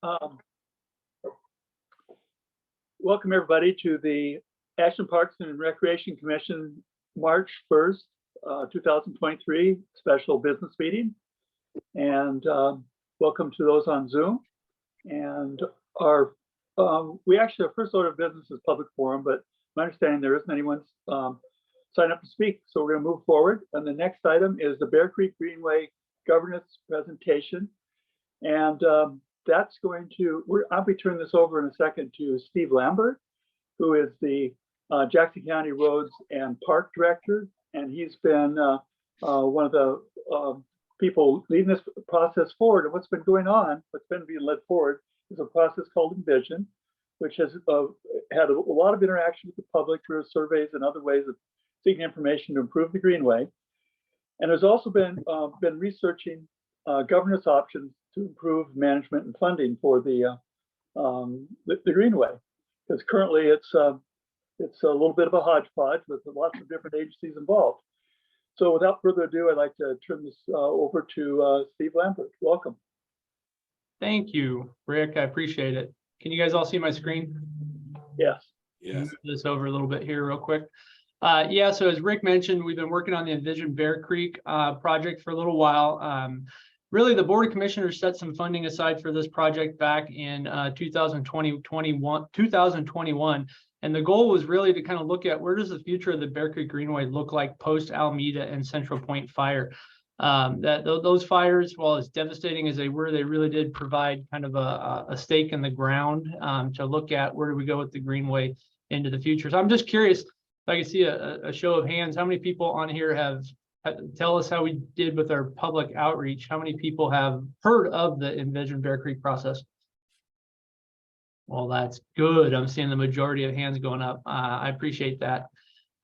Um, Welcome everybody to the Ashland Parks and Recreation Commission March 1st, 2023 special business meeting. And welcome to those on Zoom. And our our first order of business is public forum, but my understanding there isn't anyone signed up to speak. So we're going to move forward. And the next item is the Bear Creek Greenway governance presentation. And that's going to, I'll be turning this over in a second to Steve Lambert, who is the Jackson County Roads and Park Director. And he's been one of the people leading this process forward. And what's been going on, what's been being led forward is a process called Envision, which has had a lot of interaction with the public through surveys and other ways of seeking information to improve the Greenway. And there's also been researching governance options to improve management and funding for the Greenway, because currently it's a little bit of a hodgepodge with lots of different agencies involved. So without further ado, I'd like to turn this over to Steve Lambert. Welcome. Thank you, Rick. I appreciate it. Can you guys all see my screen? Yes. Yes. Move this over a little bit here real quick. Yeah, so as Rick mentioned, we've been working on the Envision Bear Creek project for a little while. Really, the Board of Commissioners set some funding aside for this project back in 2021, and the goal was really to kind of look at where does the future of the Bear Creek Greenway look like post Alameda and Central Point fire. Those fires, while as devastating as they were, they really did provide kind of a stake in the ground to look at where do we go with the Greenway into the future. So I'm just curious if I can see a show of hands. How many people on here have tell us how we did with our public outreach? How many people have heard of the Envision Bear Creek process? Well, that's good. I'm seeing the majority of hands going up. I appreciate that.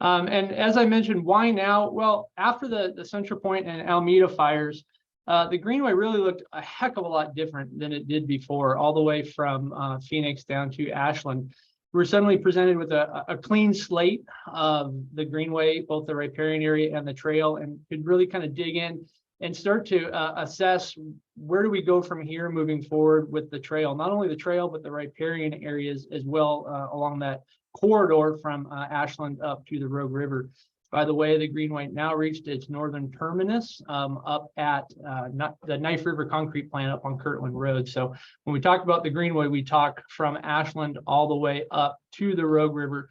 And as I mentioned, why now? Well, after the Central Point and Alameda fires, the Greenway really looked a heck of a lot different than it did before, all the way from Phoenix down to Ashland. We're suddenly presented with a clean slate of the Greenway, both the riparian area and the trail, and could really kind of dig in and start to assess where do we go from here moving forward with the trail, not only the trail, but the riparian areas as well along that corridor from Ashland up to the Rogue River. By the way, the Greenway now reached its northern terminus up at the Knife River Concrete Plant up on Kirtland Road. So when we talk about the Greenway, we talk from Ashland all the way up to the Rogue River.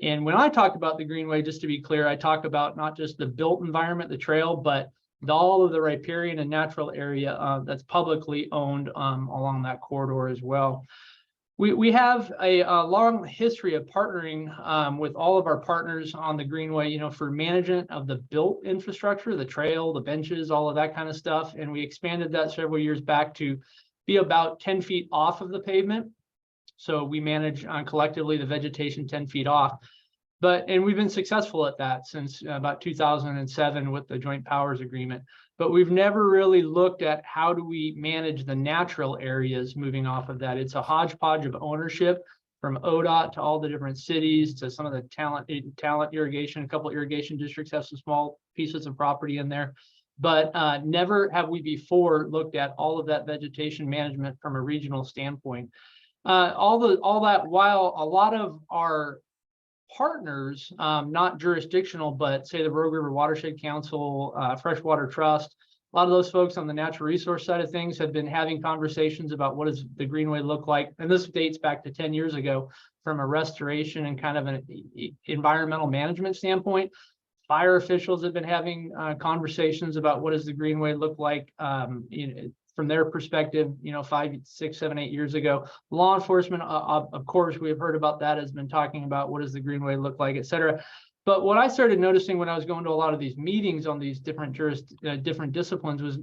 And when I talk about the Greenway, just to be clear, I talk about not just the built environment, the trail, but all of the riparian and natural area that's publicly owned along that corridor as well. We have a long history of partnering with all of our partners on the Greenway, for management of the built infrastructure, the trail, the benches, all of that kind of stuff. And we expanded that several years back to be about 10 feet off of the pavement. So we manage collectively the vegetation 10 feet off. And we've been successful at that since about 2007 with the Joint Powers Agreement. But we've never really looked at how do we manage the natural areas moving off of that. It's a hodgepodge of ownership from ODOT to all the different cities to some of the talent irrigation. A couple of irrigation districts have some small pieces of property in there. But never have we before looked at all of that vegetation management from a regional standpoint. All that while a lot of our partners, not jurisdictional, but say the Rogue River Watershed Council, Freshwater Trust, a lot of those folks on the natural resource side of things have been having conversations about what does the Greenway look like. And this dates back to 10 years ago from a restoration and kind of an environmental management standpoint. Fire officials have been having conversations about what does the Greenway look like from their perspective, 5, 6, 7, 8 years ago. Law enforcement, of course, we have heard about that, has been talking about what does the Greenway look like, et cetera. But what I started noticing when I was going to a lot of these meetings on these different disciplines was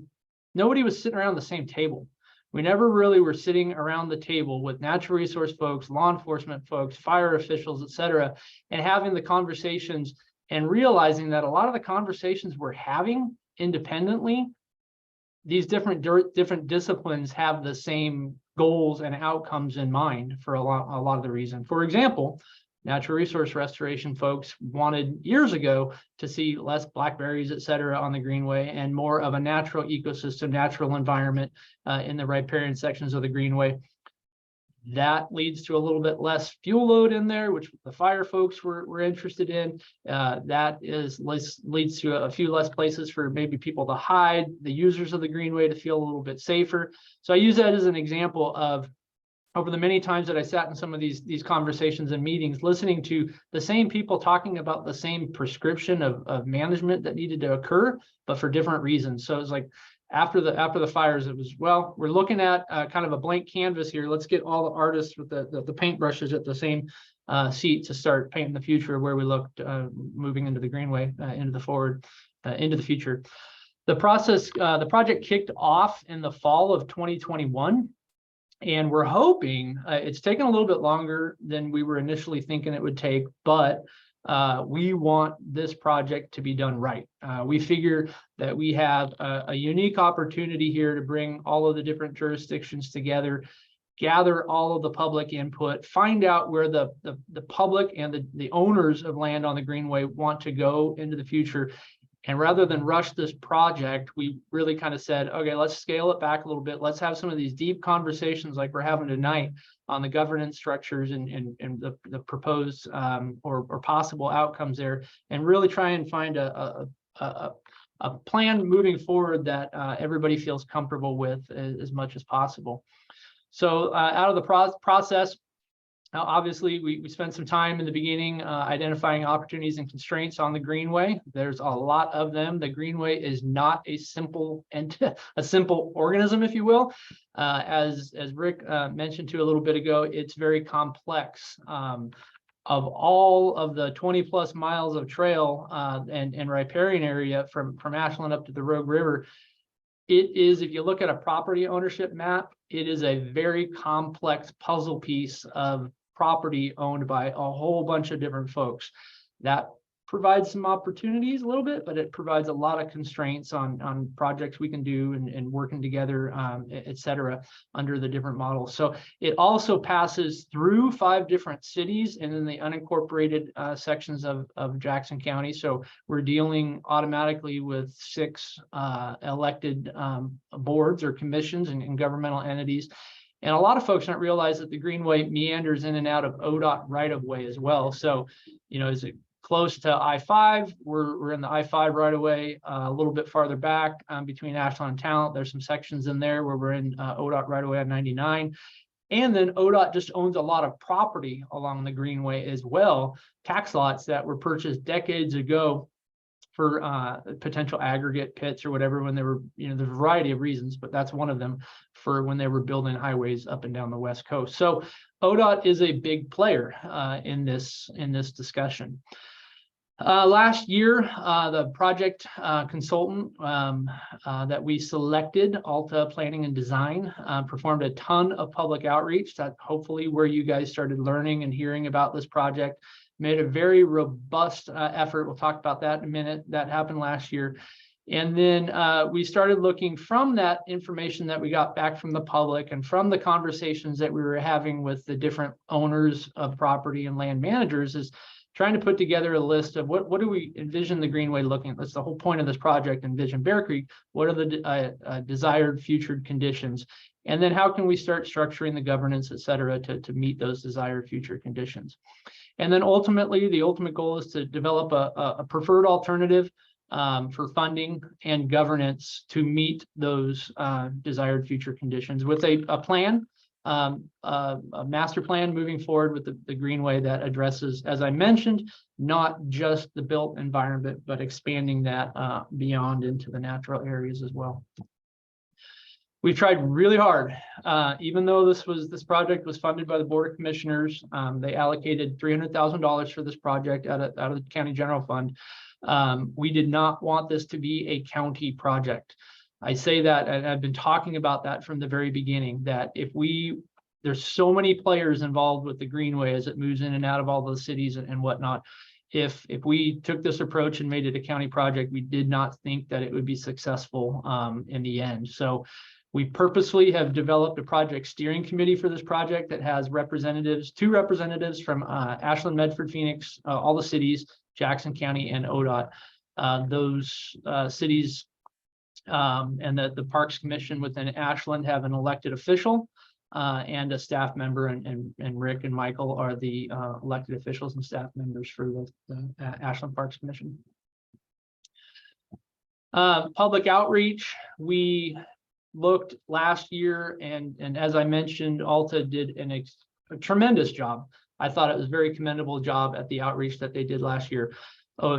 nobody was sitting around the same table. We never really were sitting around the table with natural resource folks, law enforcement folks, fire officials, et cetera, and having the conversations and realizing that a lot of the conversations we're having independently, these different disciplines have the same goals and outcomes in mind for a lot of the reason. For example, natural resource restoration folks wanted years ago to see less blackberries, et cetera, on the Greenway and more of a natural ecosystem, natural environment in the riparian sections of the Greenway. That leads to a little bit less fuel load in there, which the fire folks were interested in. That leads to a few less places for maybe people to hide, the users of the greenway to feel a little bit safer. So I use that as an example of, over the many times that I sat in some of these conversations and meetings, listening to the same people talking about the same prescription of management that needed to occur, but for different reasons. So it's like, after the fires, it was, well, we're looking at kind of a blank canvas here. Let's get all the artists with the paintbrushes at the same seat to start painting the future where we looked moving into the greenway, into the future. The project kicked off in the fall of 2021. And we're hoping, it's taken a little bit longer than we were initially thinking it would take, but we want this project to be done right. We figure that we have a unique opportunity here to bring all of the different jurisdictions together, gather all of the public input, find out where the public and the owners of land on the greenway want to go into the future. And rather than rush this project, we really kind of said, okay, let's scale it back a little bit. Let's have some of these deep conversations like we're having tonight on the governance structures and the proposed or possible outcomes there, and really try and find a plan moving forward that everybody feels comfortable with as much as possible. So out of the process, now, obviously, we spent some time in the beginning identifying opportunities and constraints on the greenway. There's a lot of them. The greenway is not a simple organism, if you will. As Rick mentioned to a little bit ago, it's very complex. Of all of the 20+ miles of trail and riparian area from Ashland up to the Rogue River, it is, if you look at a property ownership map, it is a very complex puzzle piece of property owned by a whole bunch of different folks. That provides some opportunities a little bit, but it provides a lot of constraints on projects we can do and working together, et cetera, under the different models. So it also passes through 5 different cities and in the unincorporated sections of Jackson County. So we're dealing automatically with 6 elected boards or commissions and governmental entities. And a lot of folks don't realize that the greenway meanders in and out of ODOT right-of-way as well. So, you know, is it close to I-5? We're in the I-5 right away, a little bit farther back between Ashland and Talent. There's some sections in there where we're in ODOT right away on 99. And then ODOT just owns a lot of property along the greenway as well, tax lots that were purchased decades ago for potential aggregate pits or whatever, when they were, you know, there's a variety of reasons, but that's one of them, for when they were building highways up and down the West Coast. So ODOT is a big player in this discussion. Last year, the project consultant that we selected, Alta Planning and Design, performed a ton of public outreach. That hopefully where you guys started learning and hearing about this project. Made a very robust effort. We'll talk about that in a minute. That happened last year. And then we started looking from that information that we got back from the public and from the conversations that we were having with the different owners of property and land managers, is trying to put together a list of what do we envision the greenway looking at. That's the whole point of this project, Envision Bear Creek. What are the desired future conditions? And then how can we start structuring the governance, et cetera, to meet those desired future conditions? And then ultimately, the ultimate goal is to develop a preferred alternative for funding and governance to meet those desired future conditions, with a plan, a master plan moving forward with the greenway that addresses, as I mentioned, not just the built environment, but expanding that beyond into the natural areas as well. We've tried really hard, even though this project was funded by the Board of Commissioners. They allocated $300,000 for this project out of the county general fund. We did not want this to be a county project. I say that, and I've been talking about that from the very beginning, that there's so many players involved with the greenway as it moves in and out of all those cities and whatnot. If we took this approach and made it a county project, we did not think that it would be successful in the end. So we purposely have developed a project steering committee for this project that has two representatives from Ashland, Medford, Phoenix, all the cities, Jackson County, and ODOT. Those cities and the Parks Commission within Ashland have an elected official. and a staff member, and Rick and Michael are the elected officials and staff members for the Ashland Parks Commission. Public outreach, we looked last year, and as I mentioned, Alta did a tremendous job. I thought it was a very commendable job at the outreach that they did last year.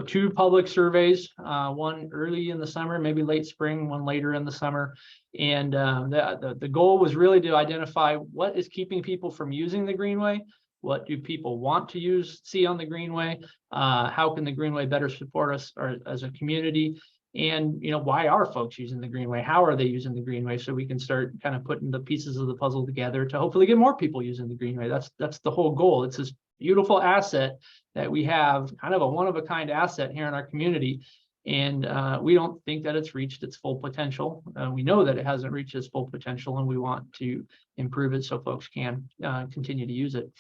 2 public surveys, one early in the summer, maybe late spring, one later in the summer. And the goal was really to identify what is keeping people from using the Greenway. What do people want to see on the Greenway? How can the Greenway better support us as a community? And, why are folks using the Greenway? How are they using the Greenway? So we can start kind of putting the pieces of the puzzle together to hopefully get more people using the Greenway. That's the whole goal. It's this beautiful asset that we have, kind of a one-of-a-kind asset here in our community. And we don't think that it's reached its full potential. We know that it hasn't reached its full potential, and we want to improve it so folks can continue to use it.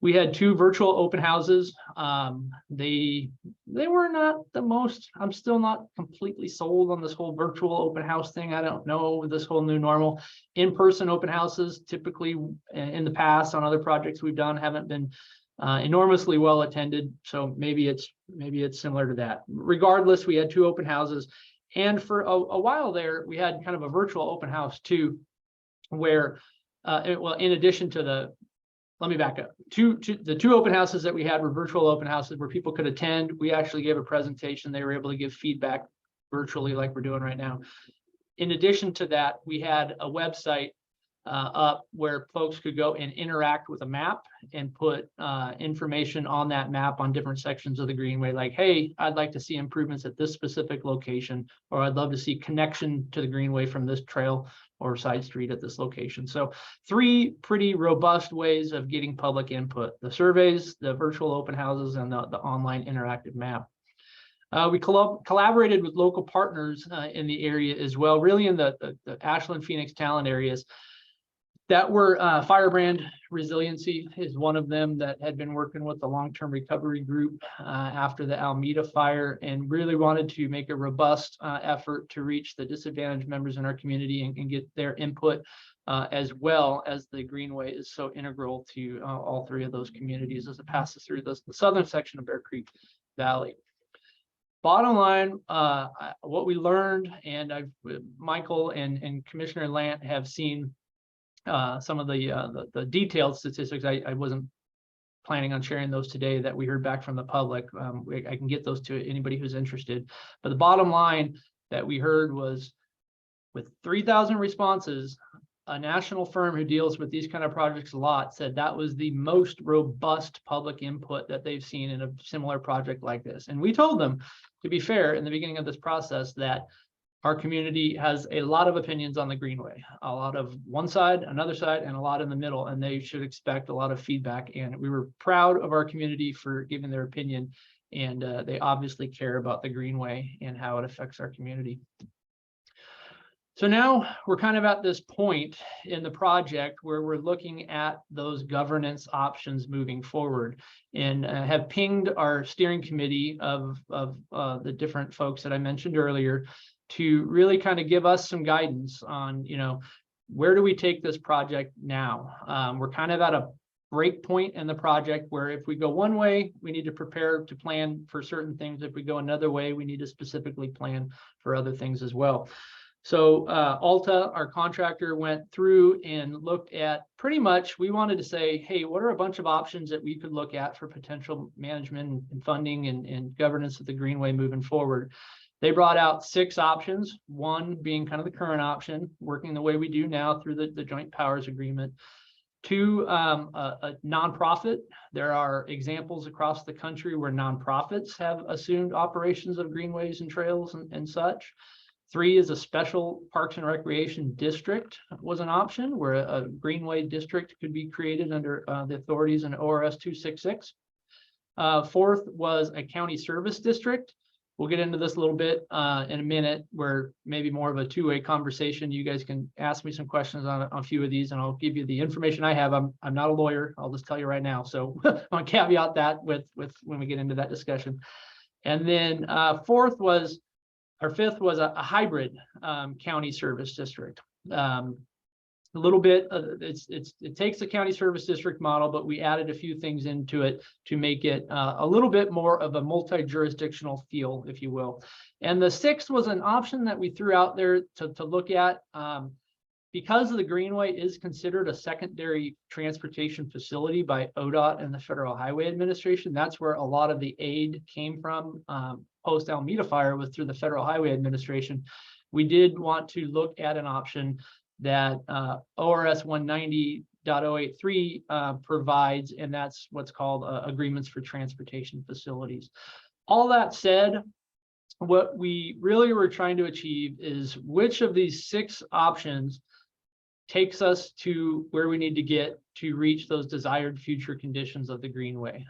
We had 2 virtual open houses. They were not the most, I'm still not completely sold on this whole virtual open house thing. I don't know this whole new normal. In-person open houses, typically in the past on other projects we've done, haven't been enormously well attended. So maybe it's similar to that. Regardless, we had 2 open houses. And for a while there, we had kind of a virtual open house too, where, in addition to let me back up. The 2 open houses that we had were virtual open houses where people could attend. We actually gave a presentation. They were able to give feedback virtually like we're doing right now. In addition to that, we had a website up where folks could go and interact with a map and put information on that map on different sections of the Greenway, like, hey, I'd like to see improvements at this specific location, or I'd love to see connection to the Greenway from this trail or side street at this location. So 3 pretty robust ways of getting public input: the surveys, the virtual open houses, and the online interactive map. We collaborated with local partners in the area as well, really in the Ashland, Phoenix, Talent areas. That were Firebrand Resiliency is one of them that had been working with the long-term recovery group after the Alameda fire, and really wanted to make a robust effort to reach the disadvantaged members in our community and get their input, as well as the Greenway is so integral to all 3 of those communities as it passes through the southern section of Bear Creek Valley. Bottom line, what we learned, and Michael and Commissioner Lant have seen some of the detailed statistics. I wasn't planning on sharing those today that we heard back from the public. I can get those to anybody who's interested. But the bottom line that we heard was, with 3,000 responses, a national firm who deals with these kind of projects a lot said that was the most robust public input that they've seen in a similar project like this. And we told them, to be fair, in the beginning of this process, that our community has a lot of opinions on the Greenway, a lot of one side, another side, and a lot in the middle, and they should expect a lot of feedback. And we were proud of our community for giving their opinion, and they obviously care about the Greenway and how it affects our community. So now we're kind of at this point in the project where we're looking at those governance options moving forward, and have pinged our steering committee of the different folks that I mentioned earlier to really kind of give us some guidance on, where do we take this project now? We're kind of at a break point in the project where if we go one way, we need to prepare to plan for certain things. If we go another way, we need to specifically plan for other things as well. So Alta, our contractor, went through and looked at pretty much, we wanted to say, hey, what are a bunch of options that we could look at for potential management and funding and governance of the Greenway moving forward. They brought out 6 options, one being kind of the current option, working the way we do now through the Joint Powers Agreement. 2, a nonprofit. There are examples across the country where nonprofits have assumed operations of greenways and trails and such. 3 is a special Parks and Recreation district was an option where a Greenway district could be created under the authorities in ORS 266. 4th was a county service district. We'll get into this a little bit in a minute, where maybe more of a 2-way conversation. You guys can ask me some questions on a few of these, and I'll give you the information I have. I'm not a lawyer. I'll just tell you right now. So I'll caveat that with when we get into that discussion. And then 5th was a hybrid county service district. a little bit. It takes the county service district model, but we added a few things into it to make it a little bit more of a multi-jurisdictional feel, if you will. And the sixth was an option that we threw out there to look at. Because the Greenway is considered a secondary transportation facility by ODOT and the Federal Highway Administration, that's where a lot of the aid came from. Post Alameda fire was through the Federal Highway Administration. We did want to look at an option that ORS 190.083 provides, and that's what's called agreements for transportation facilities. All that said, what we really were trying to achieve is which of these 6 options takes us to where we need to get to reach those desired future conditions of the Greenway.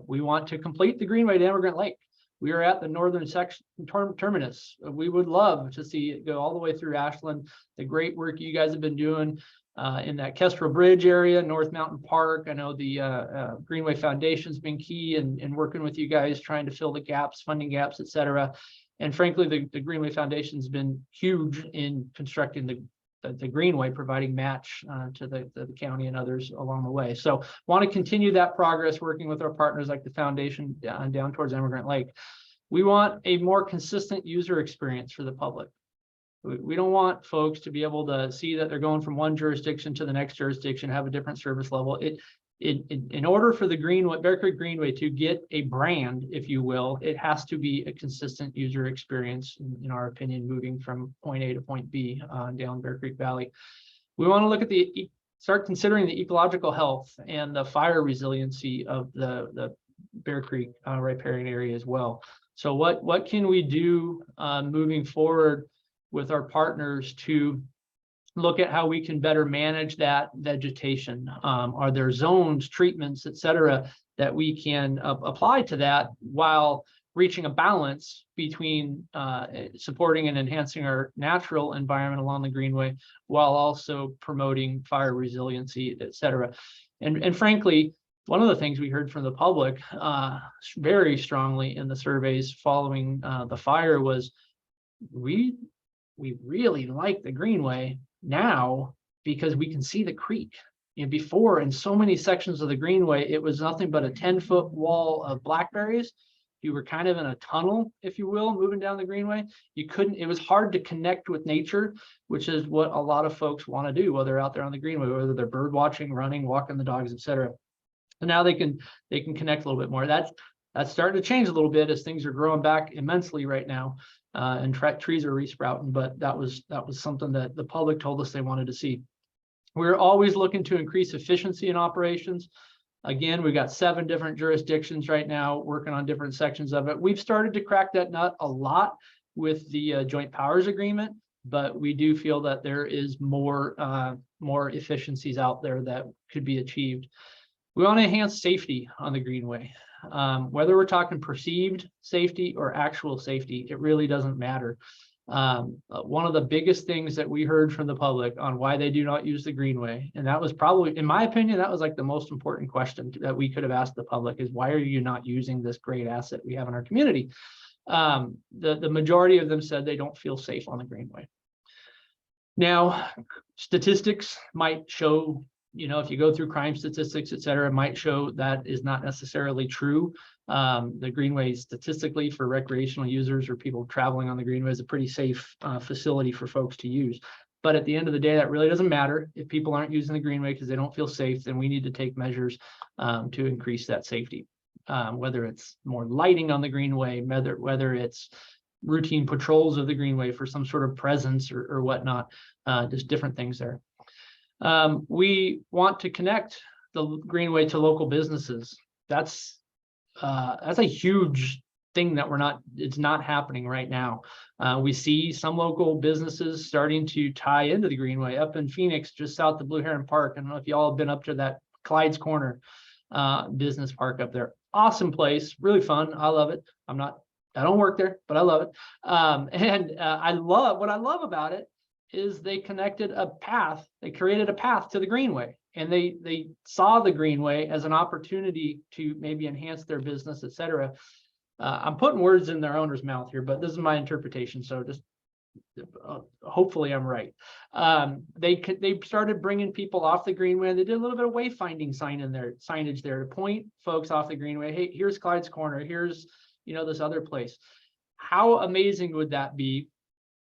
We want to complete the Greenway to Emigrant Lake. We are at the northern section terminus. We would love to see it go all the way through Ashland. The great work you guys have been doing in that Kestrel Bridge area, North Mountain Park. I know the Greenway Foundation's been key in working with you guys, trying to fill the gaps, funding gaps, etc. And frankly, the Greenway Foundation's been huge in constructing the Greenway, providing match to the county and others along the way. So want to continue that progress, working with our partners like the foundation down towards Emigrant Lake. We want a more consistent user experience for the public. We don't want folks to be able to see that they're going from one jurisdiction to the next jurisdiction, have a different service level. In order for the Bear Creek Greenway to get a brand, if you will, it has to be a consistent user experience, in our opinion, moving from point A to point B down Bear Creek Valley. We want to look at start considering the ecological health and the fire resiliency of the Bear Creek riparian area as well. So what can we do moving forward with our partners to look at how we can better manage that vegetation? Are there zones, treatments, etc., that we can apply to that while reaching a balance between supporting and enhancing our natural environment along the Greenway, while also promoting fire resiliency, etc. And frankly, one of the things we heard from the public very strongly in the surveys following the fire was, we really like the Greenway now because we can see the creek. Before, in so many sections of the Greenway, it was nothing but a 10-foot wall of blackberries. You were kind of in a tunnel, if you will, moving down the Greenway. It was hard to connect with nature, which is what a lot of folks want to do while they're out there on the Greenway, whether they're bird watching, running, walking the dogs, etc. So now they can connect a little bit more. That's starting to change a little bit as things are growing back immensely right now. And trees are resprouting, but that was something that the public told us they wanted to see. We're always looking to increase efficiency in operations. Again, we've got 7 different jurisdictions right now working on different sections of it. We've started to crack that nut a lot with the joint powers agreement, but we do feel that there is more efficiencies out there that could be achieved. We want to enhance safety on the Greenway. Whether we're talking perceived safety or actual safety, it really doesn't matter. One of the biggest things that we heard from the public on why they do not use the Greenway, and that was probably, in my opinion, that was like the most important question that we could have asked the public, is why are you not using this great asset we have in our community? The majority of them said they don't feel safe on the Greenway. Now, statistics might show, if you go through crime statistics, et cetera, it might show that is not necessarily true. The Greenway, statistically, for recreational users or people traveling on the Greenway, is a pretty safe facility for folks to use. But at the end of the day, that really doesn't matter. If people aren't using the Greenway because they don't feel safe, then we need to take measures to increase that safety. Whether it's more lighting on the Greenway, whether it's routine patrols of the Greenway for some sort of presence or whatnot, just different things there. We want to connect the Greenway to local businesses. That's a huge thing that it's not happening right now. We see some local businesses starting to tie into the Greenway up in Phoenix, just south of Blue Heron Park. I don't know if y'all have been up to that Clyde's Corner business park up there. Awesome place, really fun. I love it. I don't work there, but I love it. What I love about it is they connected a path. They created a path to the Greenway, and they saw the Greenway as an opportunity to maybe enhance their business, etc. I'm putting words in their owner's mouth here, but this is my interpretation, so just hopefully I'm right. They started bringing people off the greenway. They did a little bit of wayfinding signage there to point folks off the greenway. Hey, here's Clyde's Corner. Here's, this other place. How amazing would that be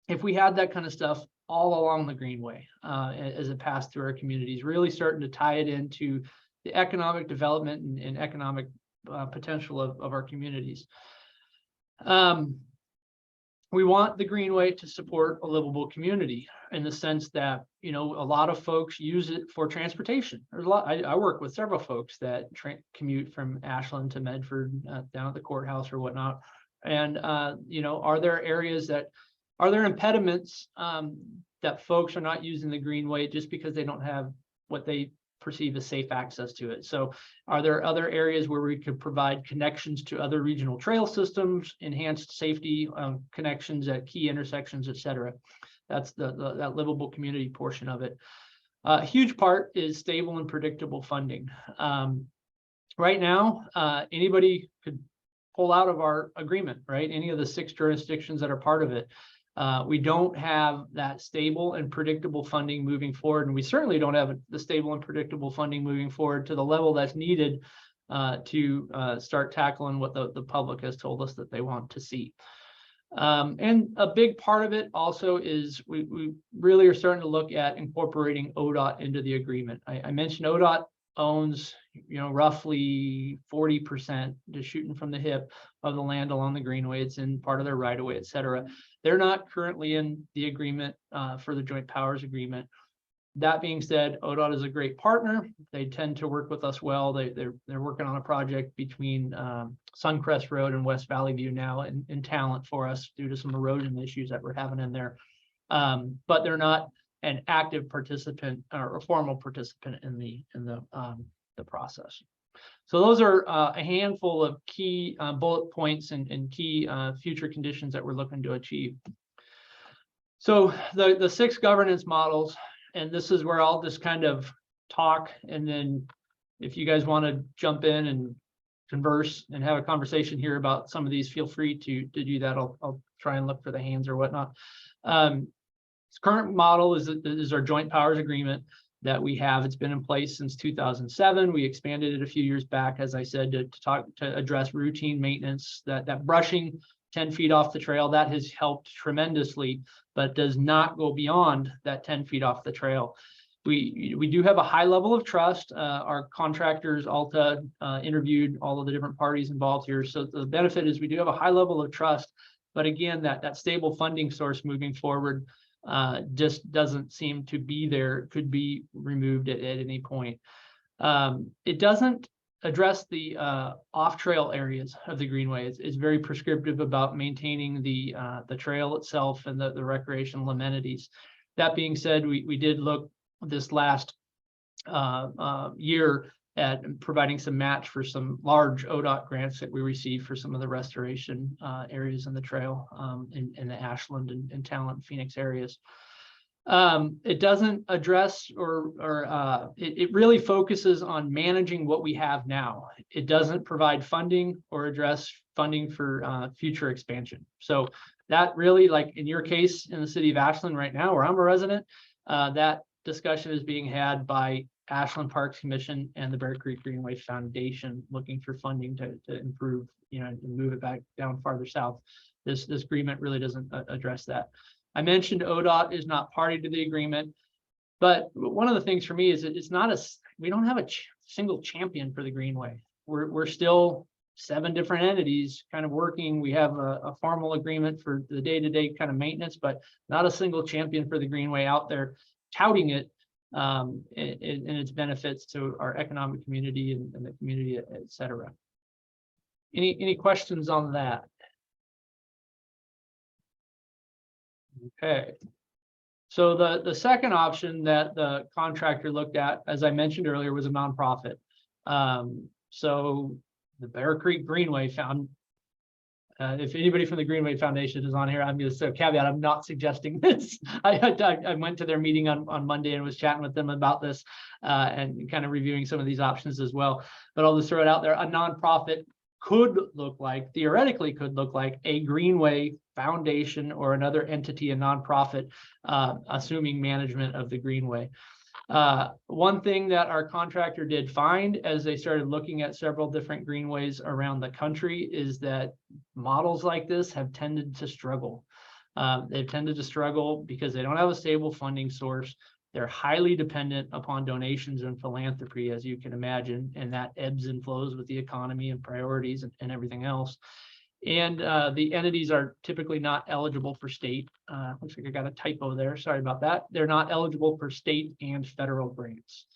if we had that kind of stuff all along the greenway as it passed through our communities, really starting to tie it into the economic development and economic potential of our communities. We want the greenway to support a livable community in the sense that, a lot of folks use it for transportation. There's a lot. I work with several folks that commute from Ashland to Medford down at the courthouse or whatnot. And, are there impediments that folks are not using the greenway just because they don't have what they perceive as safe access to it? So are there other areas where we could provide connections to other regional trail systems, enhanced safety connections at key intersections, et cetera? That's that livable community portion of it. A huge part is stable and predictable funding. Right now, anybody could pull out of our agreement, right? Any of the 6 jurisdictions that are part of it. We don't have that stable and predictable funding moving forward, and we certainly don't have the stable and predictable funding moving forward to the level that's needed to start tackling what the public has told us that they want to see. And a big part of it also is we really are starting to look at incorporating ODOT into the agreement. I mentioned ODOT owns, roughly 40%, just shooting from the hip, of the land along the greenway. It's in part of their right of way, et cetera. They're not currently in the agreement for the joint powers agreement. That being said, ODOT is a great partner. They tend to work with us well. They're working on a project between Suncrest Road and West Valley View now in Talent for us due to some erosion issues that we're having in there. But they're not an active participant or a formal participant in the process. So those are a handful of key bullet points and key future conditions that we're looking to achieve. So the 6 governance models, and this is where I'll just kind of talk, and then if you guys want to jump in and converse and have a conversation here about some of these, feel free to do that. I'll try and look for the hands or whatnot. This current model is our joint powers agreement that we have. It's been in place since 2007. We expanded it a few years back, as I said, to address routine maintenance, that brushing 10 feet off the trail, that has helped tremendously, but does not go beyond that 10 feet off the trail. We do have a high level of trust. Our contractors, Alta, interviewed all of the different parties involved here. So the benefit is we do have a high level of trust, but again, that stable funding source moving forward just doesn't seem to be there. It could be removed at any point. It doesn't address the off-trail areas of the greenway. It's very prescriptive about maintaining the trail itself and the recreational amenities. That being said, we did look this last year at providing some match for some large ODOT grants that we received for some of the restoration areas in the trail in the Ashland and Talent, Phoenix areas. It doesn't address it really focuses on managing what we have now. It doesn't provide funding or address funding for future expansion. So that really, like in your case in the city of Ashland right now, where I'm a resident, that discussion is being had by Ashland Parks Commission and the Bear Creek Greenway Foundation, looking for funding to improve, and move it back down farther south. This agreement really doesn't address that. I mentioned ODOT is not party to the agreement, but one of the things for me is we don't have a single champion for the Greenway. We're still 7 different entities kind of working. We have a formal agreement for the day-to-day kind of maintenance, but not a single champion for the Greenway out there touting it and its benefits to our economic community and the community, et cetera. Any questions on that? Okay. So the second option that the contractor looked at, as I mentioned earlier, was a nonprofit. So the Bear Creek Greenway found, if anybody from the Greenway Foundation is on here, I'm going to say a caveat, I'm not suggesting this. I went to their meeting on Monday and was chatting with them about this and kind of reviewing some of these options as well. But I'll just throw it out there. A nonprofit theoretically could look like a Greenway foundation or another entity, a nonprofit, assuming management of the greenway. One thing that our contractor did find as they started looking at several different greenways around the country is that models like this have tended to struggle. They've tended to struggle because they don't have a stable funding source. They're highly dependent upon donations and philanthropy, as you can imagine, and that ebbs and flows with the economy and priorities and everything else. And the entities are typically not eligible for state. Looks like I got a typo there. Sorry about that. They're not eligible for state and federal grants.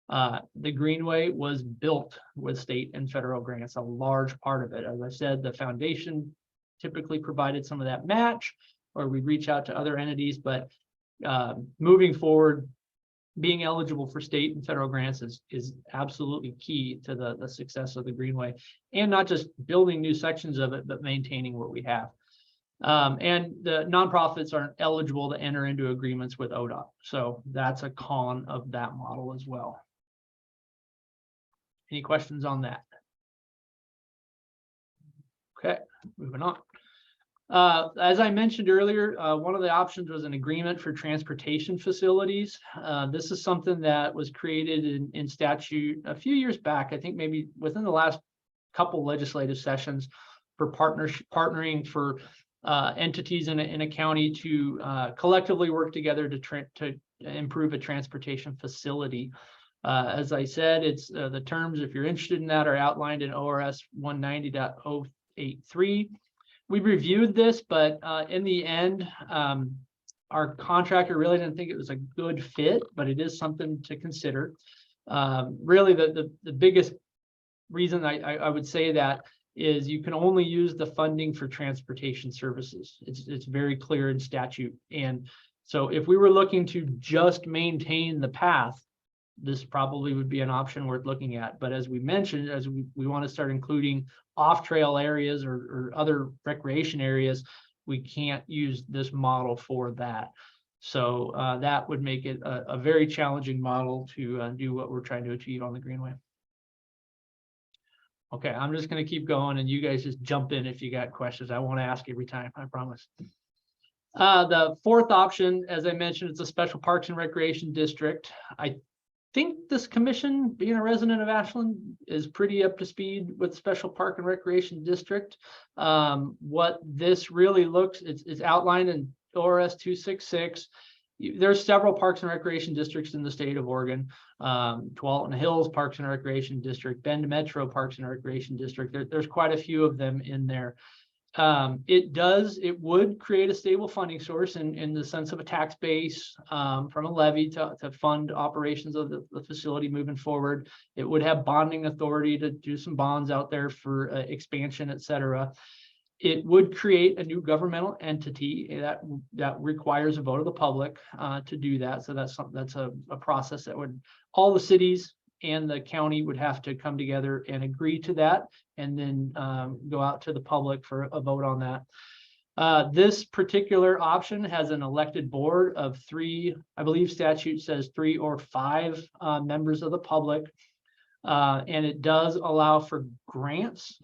The Greenway was built with state and federal grants, a large part of it. As I said, the foundation typically provided some of that match, or we reach out to other entities, but moving forward, being eligible for state and federal grants is absolutely key to the success of the Greenway, and not just building new sections of it, but maintaining what we have. And the nonprofits aren't eligible to enter into agreements with ODOT. So that's a con of that model as well. Any questions on that? Okay, moving on. As I mentioned earlier, one of the options was an agreement for transportation facilities. This is something that was created in statute a few years back, I think maybe within the last couple legislative sessions, for partnering for entities in a county to collectively work together to improve a transportation facility. As I said, it's the terms, if you're interested in that, are outlined in ORS 190.083. We reviewed this, but in the end, our contractor really didn't think it was a good fit, but it is something to consider. Really, the biggest reason I would say that is you can only use the funding for transportation services. It's very clear in statute. And so if we were looking to just maintain the path, this probably would be an option worth looking at. But as we mentioned, as we want to start including off-trail areas or other recreation areas, we can't use this model for that. So that would make it a very challenging model to do what we're trying to achieve on the Greenway. Okay, I'm just going to keep going, and you guys just jump in if you got questions. I won't ask every time, I promise. The fourth option, as I mentioned, it's a special parks and recreation district. I think this commission, being a resident of Ashland, is pretty up to speed with special park and recreation district. What this really looks, it's outlined in ORS 266. There's several parks and recreation districts in the state of Oregon. Tualatin Hills Parks and Recreation District, Bend Metro Parks and Recreation District. There's quite a few of them in there. It would create a stable funding source in the sense of a tax base from a levy to fund operations of the facility moving forward. It would have bonding authority to do some bonds out there for expansion, et cetera. It would create a new governmental entity that requires a vote of the public to do that. So that's a process that would, all the cities and the county would have to come together and agree to that, and then go out to the public for a vote on that. This particular option has an elected board of 3, I believe statute says 3 or 5 members of the public. And it does allow for grants.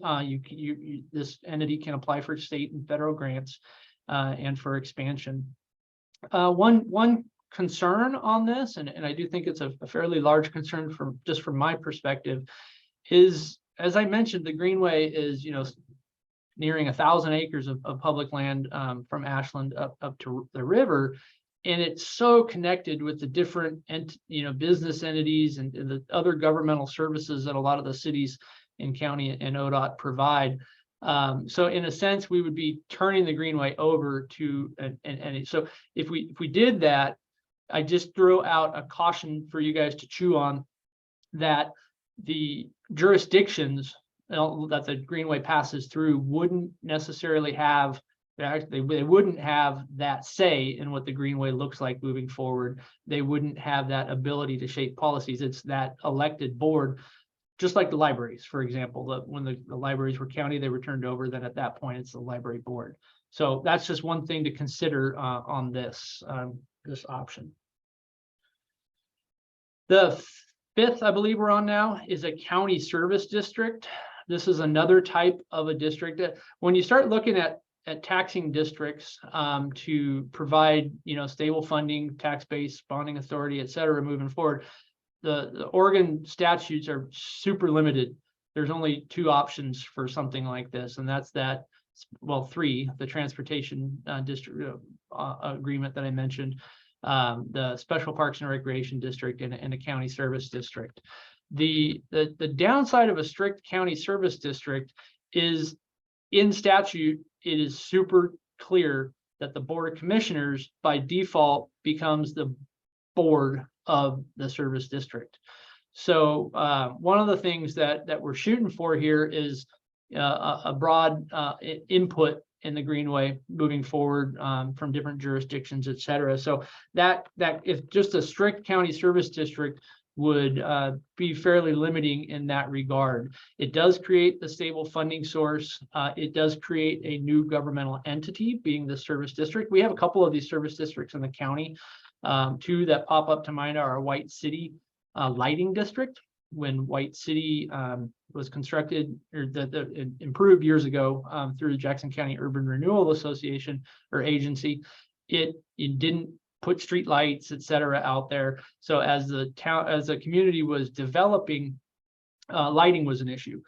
This entity can apply for state and federal grants and for expansion. One concern on this, and I do think it's a fairly large concern from my perspective, is, as I mentioned, the Greenway is nearing 1,000 acres of public land from Ashland up to the river. And it's so connected with the different business entities and the other governmental services that a lot of the cities in county and ODOT provide. So in a sense, we would be turning the Greenway over to and so if we did that, I just throw out a caution for you guys to chew on, that the jurisdictions that the Greenway passes through wouldn't necessarily have. They wouldn't have that say in what the Greenway looks like moving forward. They wouldn't have that ability to shape policies. It's that elected board, just like the libraries, for example. When the libraries were county, they were turned over. Then at that point, it's the library board. So that's just one thing to consider on this option. The fifth, I believe we're on now, is a county service district. This is another type of a district. When you start looking at at taxing districts to provide, stable funding, tax base, bonding authority, et cetera, moving forward. The Oregon statutes are super limited. There's only 2 options for something like this, and that's that. Well, 3: the transportation district agreement that I mentioned, the special parks and recreation district, and a county service district. The downside of a strict county service district is, in statute, it is super clear that the Board of Commissioners by default becomes the board of the service district. So one of the things that we're shooting for here is a broad input in the Greenway moving forward from different jurisdictions, et cetera. So that if just a strict county service district would be fairly limiting in that regard. It does create the stable funding source. It does create a new governmental entity, being the service district. We have a couple of these service districts in the county. 2 that pop up to mind are White City Lighting District. When White City was constructed or improved years ago through the Jackson County Urban Renewal Association or agency, it didn't put street lights, et cetera, out there. So as the community was developing, lighting was an issue.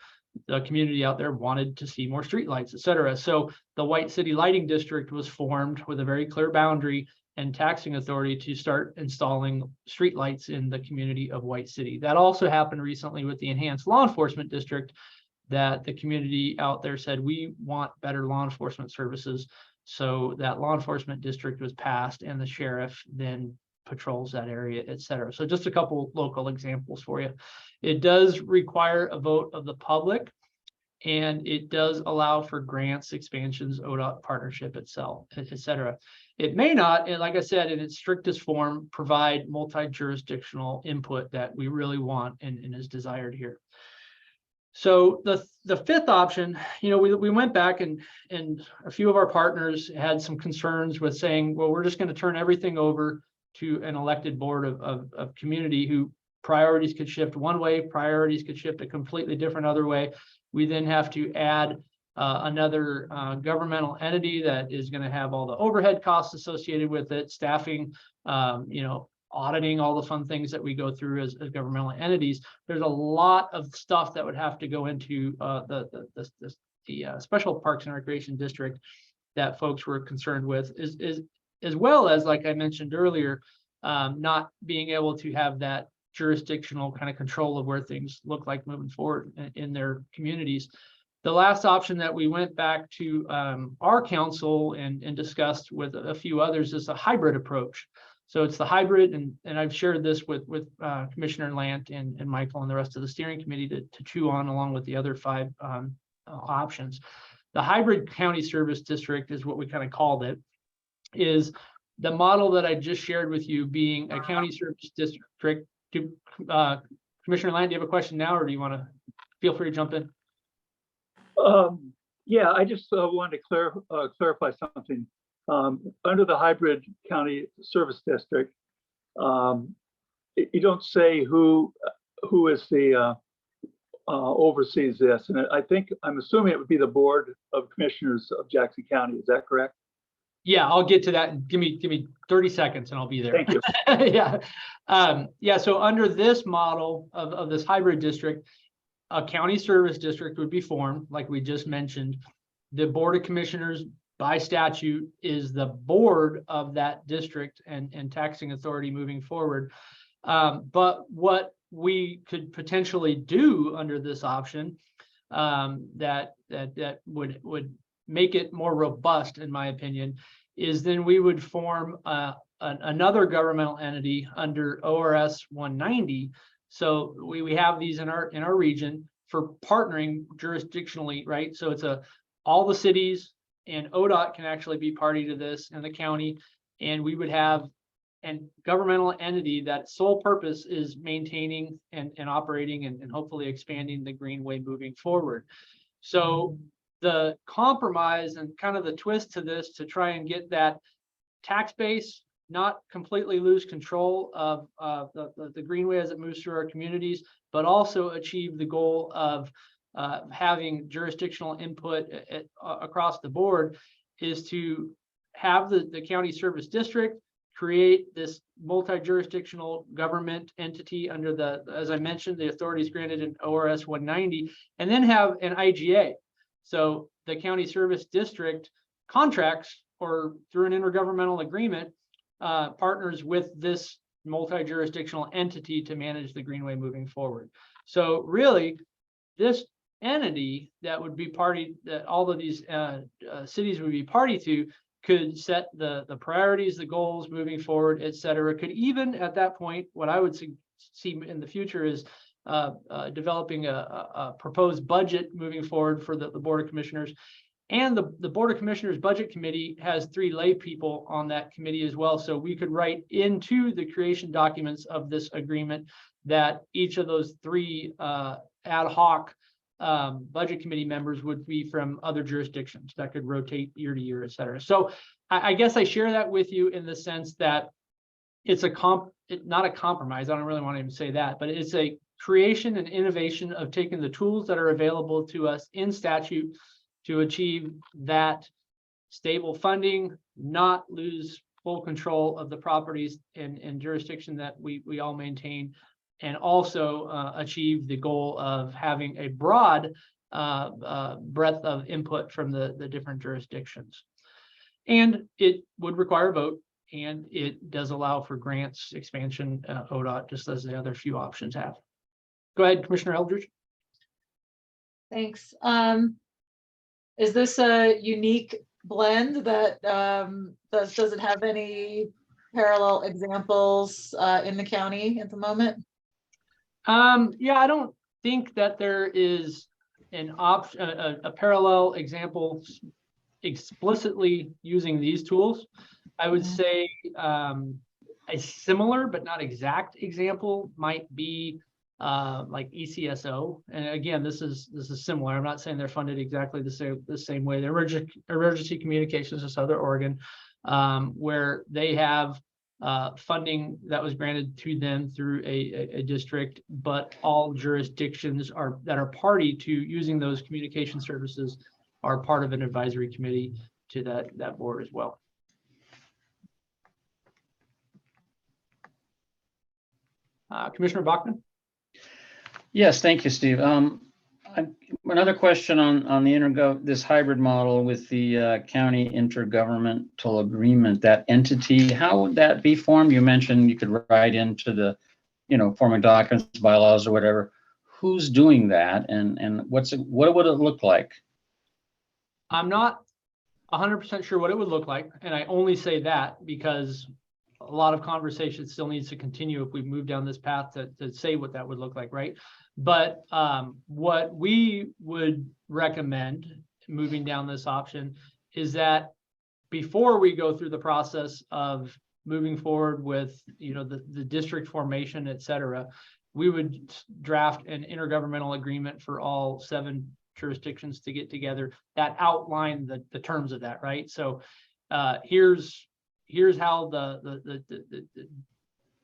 The community out there wanted to see more street lights, et cetera. So the White City Lighting District was formed with a very clear boundary and taxing authority to start installing street lights in the community of White City. That also happened recently with the Enhanced Law Enforcement District, that the community out there said, we want better law enforcement services. So that law enforcement district was passed, and the sheriff then patrols that area, et cetera. So just a couple local examples for you. It does require a vote of the public, and it does allow for grants, expansions, ODOT partnership itself, et cetera. It may not, and like I said, in its strictest form, provide multi-jurisdictional input that we really want and is desired here. So the 5th option, we went back and a few of our partners had some concerns with saying, well, we're just going to turn everything over to an elected board of community who priorities could shift one way, priorities could shift a completely different other way. We then have to add another governmental entity that is going to have all the overhead costs associated with it, staffing, auditing, all the fun things that we go through as governmental entities. There's a lot of stuff that would have to go into the special parks and recreation district that folks were concerned with, as well as, like I mentioned earlier, not being able to have that jurisdictional kind of control of where things look like moving forward in their communities. The last option that we went back to our council and discussed with a few others is a hybrid approach. So it's the hybrid, and I've shared this with Commissioner Lant and Michael and the rest of the steering committee to chew on, along with the other 5 options. The hybrid county service district is what we kind of called it, is the model that I just shared with you, being a county service district. Commissioner Lant, do you have a question now, or do you want to feel free to jump in? Yeah, I just wanted to clarify something. Under the hybrid county service district, you don't say who is the oversees this, and I'm assuming it would be the Board of Commissioners of Jackson County. Is that correct? Yeah, I'll get to that. Give me 30 seconds and I'll be there. Thank you. Yeah. So under this model of this hybrid district, a county service district would be formed, like we just mentioned. The Board of Commissioners by statute is the board of that district and taxing authority moving forward. But what we could potentially do under this option that would make it more robust, in my opinion, is then we would form another governmental entity under ORS 190. So we have these in our region for partnering jurisdictionally, right? So it's all the cities and ODOT can actually be party to this, and the county, and we would have a governmental entity that sole purpose is maintaining and operating and hopefully expanding the Greenway moving forward. So the compromise and kind of the twist to this, to try and get that tax base, not completely lose control of the Greenway as it moves through our communities, but also achieve the goal of having jurisdictional input across the board, is to have the county service district create this multi-jurisdictional government entity under the, as I mentioned, the authorities granted in ORS 190, and then have an IGA. So the county service district contracts or through an intergovernmental agreement partners with this multi-jurisdictional entity to manage the greenway moving forward. So really, this entity that would be party, that all of these cities would be party to, could set the priorities, the goals moving forward, et cetera. Could even at that point, what I would see in the future is developing a proposed budget moving forward for the Board of Commissioners. And the Board of Commissioners Budget Committee has 3 lay people on that committee as well. So we could write into the creation documents of this agreement that each of those 3 ad hoc budget committee members would be from other jurisdictions that could rotate year to year, et cetera. So I guess I share that with you in the sense that it's not a compromise. I don't really want to even say that, but it's a creation and innovation of taking the tools that are available to us in statute to achieve that stable funding, not lose full control of the properties and jurisdiction that we all maintain, and also achieve the goal of having a broad breadth of input from the different jurisdictions. And it would require a vote, and it does allow for grants, expansion, ODOT, just as the other few options have. Go ahead, Commissioner Eldridge. Thanks. Is this a unique blend that doesn't have any parallel examples in the county at the moment? Yeah, I don't think that there is an option, a parallel example explicitly using these tools. I would say a similar but not exact example might be like ECSO. And again, this is similar. I'm not saying they're funded exactly the same way. The Emergency Communications of Southern Oregon, where they have funding that was granted to them through a district, but all jurisdictions that are party to using those communication services are part of an advisory committee to that board as well. Commissioner Bachman? Yes, thank you, Steve. Another question on the this hybrid model with the county intergovernmental agreement, that entity, how would that be formed? You mentioned you could write into the, forming documents, bylaws, or whatever. Who's doing that, and what would it look like? I'm not 100% sure what it would look like, and I only say that because a lot of conversation still needs to continue if we move down this path to say what that would look like, right? But what we would recommend moving down this option is that before we go through the process of moving forward with the district formation, et cetera, we would draft an intergovernmental agreement for all 7 jurisdictions to get together that outline the terms of that, right? So here's how the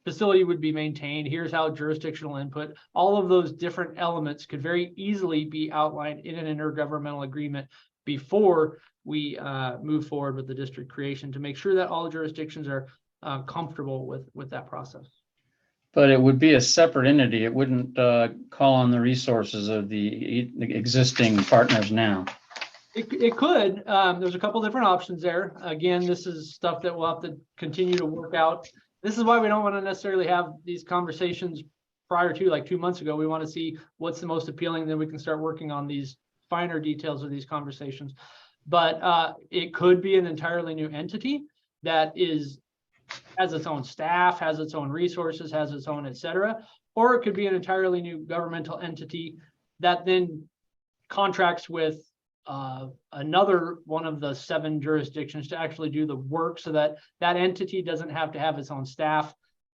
facility would be maintained. Here's how jurisdictional input, all of those different elements could very easily be outlined in an intergovernmental agreement before we move forward with the district creation, to make sure that all jurisdictions are comfortable with that process. But it would be a separate entity. It wouldn't call on the resources of the existing partners now. It could. There's a couple different options there. Again, this is stuff that we'll have to continue to work out. This is why we don't want to necessarily have these conversations prior to, like 2 months ago. We want to see what's the most appealing, then we can start working on these finer details of these conversations. But it could be an entirely new entity that has its own staff, has its own resources, has its own, et cetera. Or it could be an entirely new governmental entity that then contracts with another one of the 7 jurisdictions to actually do the work, so that entity doesn't have to have its own staff,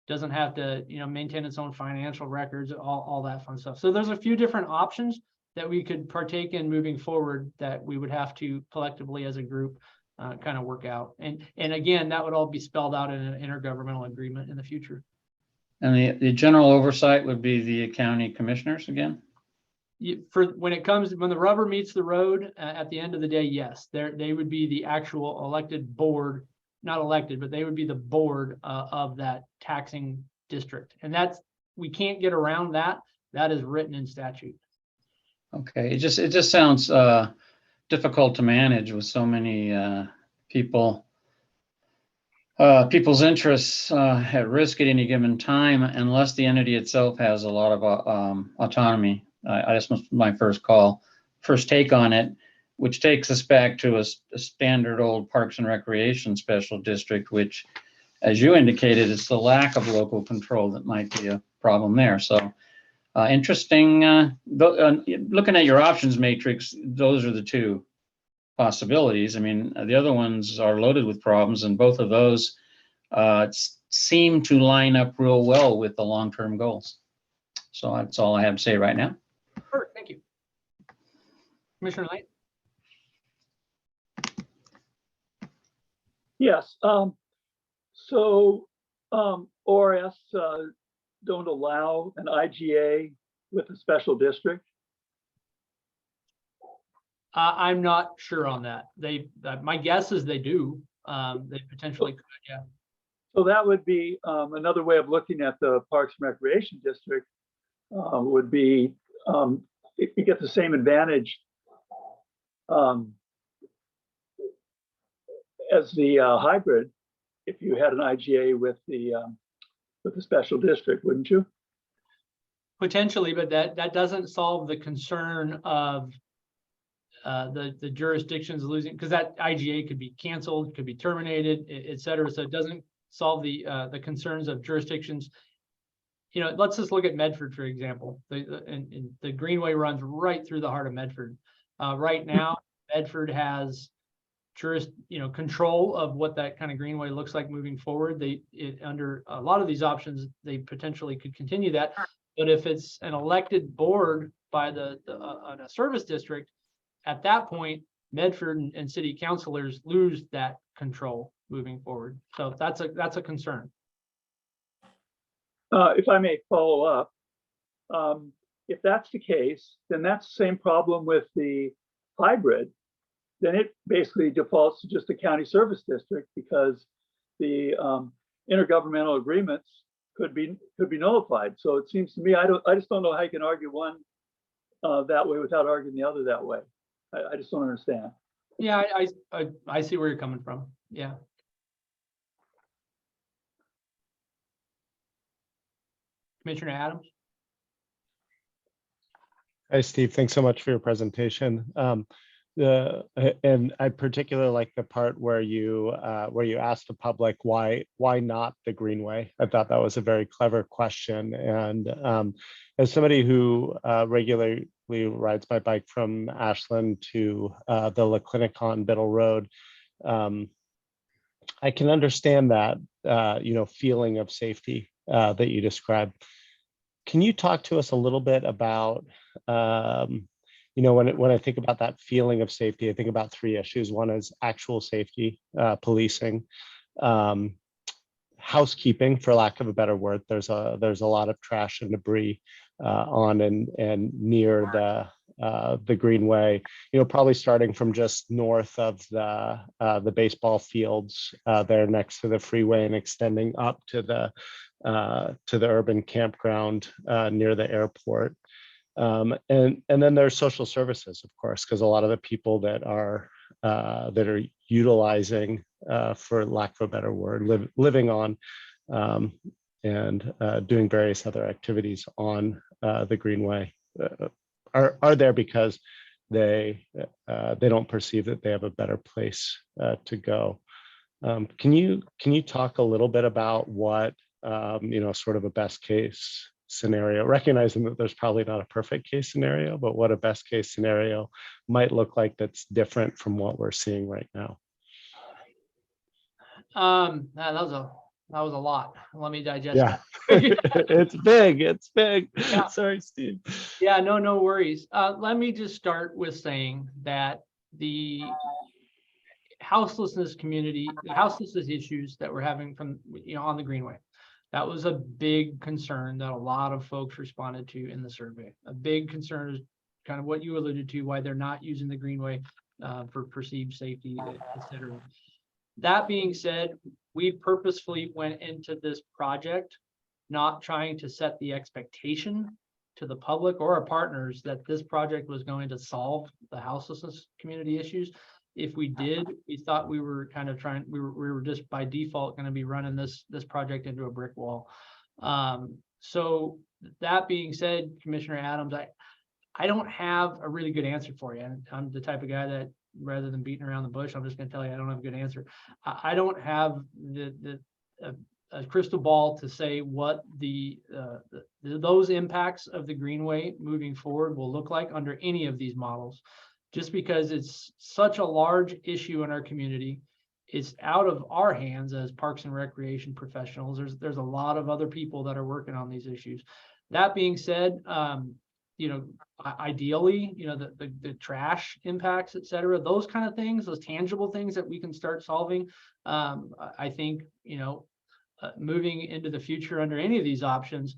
doesn't have to maintain its own financial records, all that fun stuff. So there's a few different options that we could partake in moving forward that we would have to collectively as a group kind of work out. And again, that would all be spelled out in an intergovernmental agreement in the future. And the general oversight would be the county commissioners again? when the rubber meets the road, at the end of the day, yes, they would be the actual elected board, not elected, but they would be the board of that taxing district. And we can't get around that. That is written in statute. Okay, it just sounds difficult to manage with so many people's interests at risk at any given time, unless the entity itself has a lot of autonomy. I just was my first take on it, which takes us back to a standard old Parks and Recreation special district, which, as you indicated, it's the lack of local control that might be a problem there. So interesting. Looking at your options matrix, those are the two possibilities. I mean, the other ones are loaded with problems, and both of those seem to line up real well with the long-term goals. So that's all I have to say right now. Perfect, thank you. Commissioner Knight? Yes. ORS don't allow an IGA with a special district. I'm not sure on that. My guess is they do. They potentially could, yeah. So that would be another way of looking at the Parks and Recreation District. Would be if you get the same advantage as the hybrid if you had an IGA with the special district, wouldn't you? Potentially, but that doesn't solve the concern of the jurisdictions losing, because that IGA could be canceled, could be terminated, et cetera. So it doesn't solve the concerns of jurisdictions. You know, let's just look at Medford, for example. The Greenway runs right through the heart of Medford. Right now, Medford has control of what that kind of Greenway looks like moving forward. Under a lot of these options, they potentially could continue that. But if it's an elected board by on a service district, at that point, Medford and city councilors lose that control moving forward. So that's a concern. If I may follow up, if that's the case, then that's the same problem with the hybrid. Then it basically defaults to just a county service district because the intergovernmental agreements could be nullified. So it seems to me I just don't know how you can argue one that way without arguing the other that way. I just don't understand. Yeah, I see where you're coming from. Yeah. Commissioner Adams. Hi, Steve. Thanks so much for your presentation. And I particularly like the part where you asked the public why not the Greenway. I thought that was a very clever question. And as somebody who regularly rides my bike from Ashland to the La Clinic on Biddle Road, I can understand that feeling of safety that you described. Can you talk to us a little bit about when I think about that feeling of safety, I think about three issues. One is actual safety, policing, housekeeping, for lack of a better word. There's a lot of trash and debris on and near the Greenway. Probably starting from just north of the baseball fields there next to the freeway and extending up to the urban campground near the airport. And then there's social services, of course, because a lot of the people that are utilizing, for lack of a better word, living on and doing various other activities on the Greenway are there because they don't perceive that they have a better place to go. Can you talk a little bit about what sort of a best case scenario, recognizing that there's probably not a perfect case scenario, but what a best case scenario might look like that's different from what we're seeing right now? That was a lot. Let me digest that. It's big. Yeah. Sorry, Steve. Yeah, no worries. Let me just start with saying that the houselessness community, the houselessness issues that we're having from on the Greenway, that was a big concern that a lot of folks responded to in the survey. A big concern is kind of what you alluded to, why they're not using the greenway for perceived safety, et cetera. That being said, we purposefully went into this project not trying to set the expectation to the public or our partners that this project was going to solve the houselessness community issues. If we did, we thought we were kind of trying, we were just by default going to be running this project into a brick wall. So that being said, Commissioner Adams, I don't have a really good answer for you. I'm the type of guy that rather than beating around the bush, I'm just going to tell you I don't have a good answer. I don't have a crystal ball to say what those impacts of the greenway moving forward will look like under any of these models, just because it's such a large issue in our community. It's out of our hands as Parks and Recreation professionals. There's a lot of other people that are working on these issues. That being said, ideally, the trash impacts, et cetera, those kind of things, those tangible things that we can start solving. I think, moving into the future under any of these options,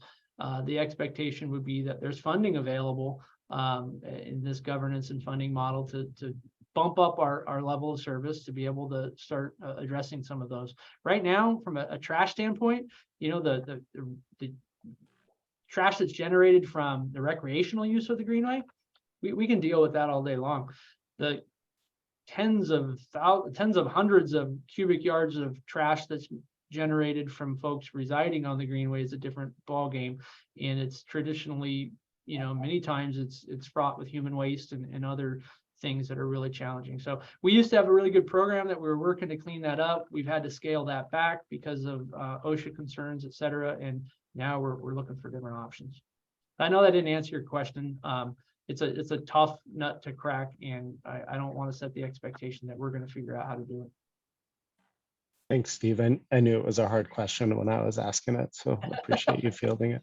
the expectation would be that there's funding available in this governance and funding model to bump up our level of service to be able to start addressing some of those. Right now, from a trash standpoint, the trash that's generated from the recreational use of the greenway, we can deal with that all day long. The tens of hundreds of cubic yards of trash that's generated from folks residing on the greenway is a different ball game, and it's traditionally, many times it's fraught with human waste and other things that are really challenging. So we used to have a really good program that we were working to clean that up. We've had to scale that back because of OSHA concerns, et cetera, and now we're looking for different options. I know that didn't answer your question. It's a tough nut to crack, and I don't want to set the expectation that we're going to figure out how to do it. Thanks, Steve. I knew it was a hard question when I was asking it, so I appreciate you fielding it.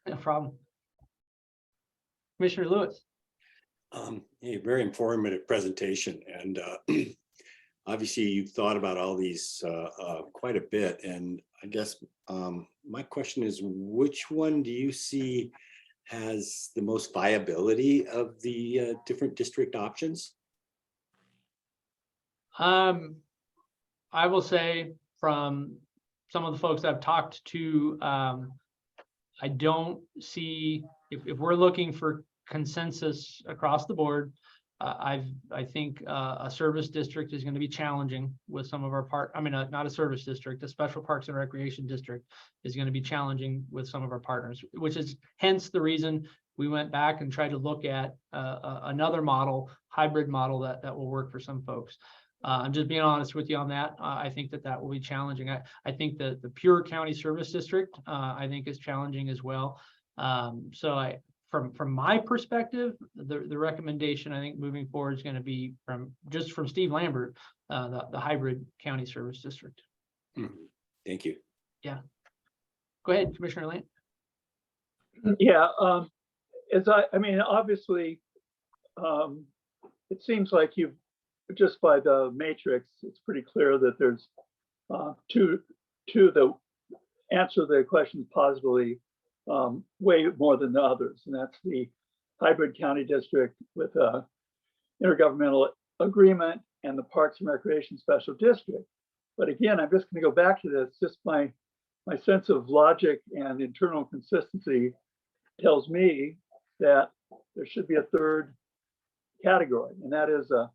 No problem. Commissioner Lewis. A very informative presentation, and obviously you've thought about all these quite a bit, and I guess my question is, which one do you see has the most viability of the different district options? I will say from some of the folks I've talked to, I don't see, if we're looking for consensus across the board, I think a service district is going to be challenging with some of our not a service district, a special parks and recreation district is going to be challenging with some of our partners, which is hence the reason we went back and tried to look at another model, hybrid model that will work for some folks. I'm just being honest with you on that. I think that will be challenging. I think that the pure county service district, I think is challenging as well. So from my perspective, the recommendation I think moving forward is going to be from Steve Lambert, the hybrid county service district. Thank you. Yeah. Go ahead, Commissioner Lane. Yeah. Obviously, it seems like you've, just by the matrix, it's pretty clear that there's two that answer the questions positively way more than the others, and that's the hybrid county district with a intergovernmental agreement and the Parks and Recreation Special District. But again, I'm just going to go back to this. Just my sense of logic and internal consistency tells me that there should be a third category, and that is a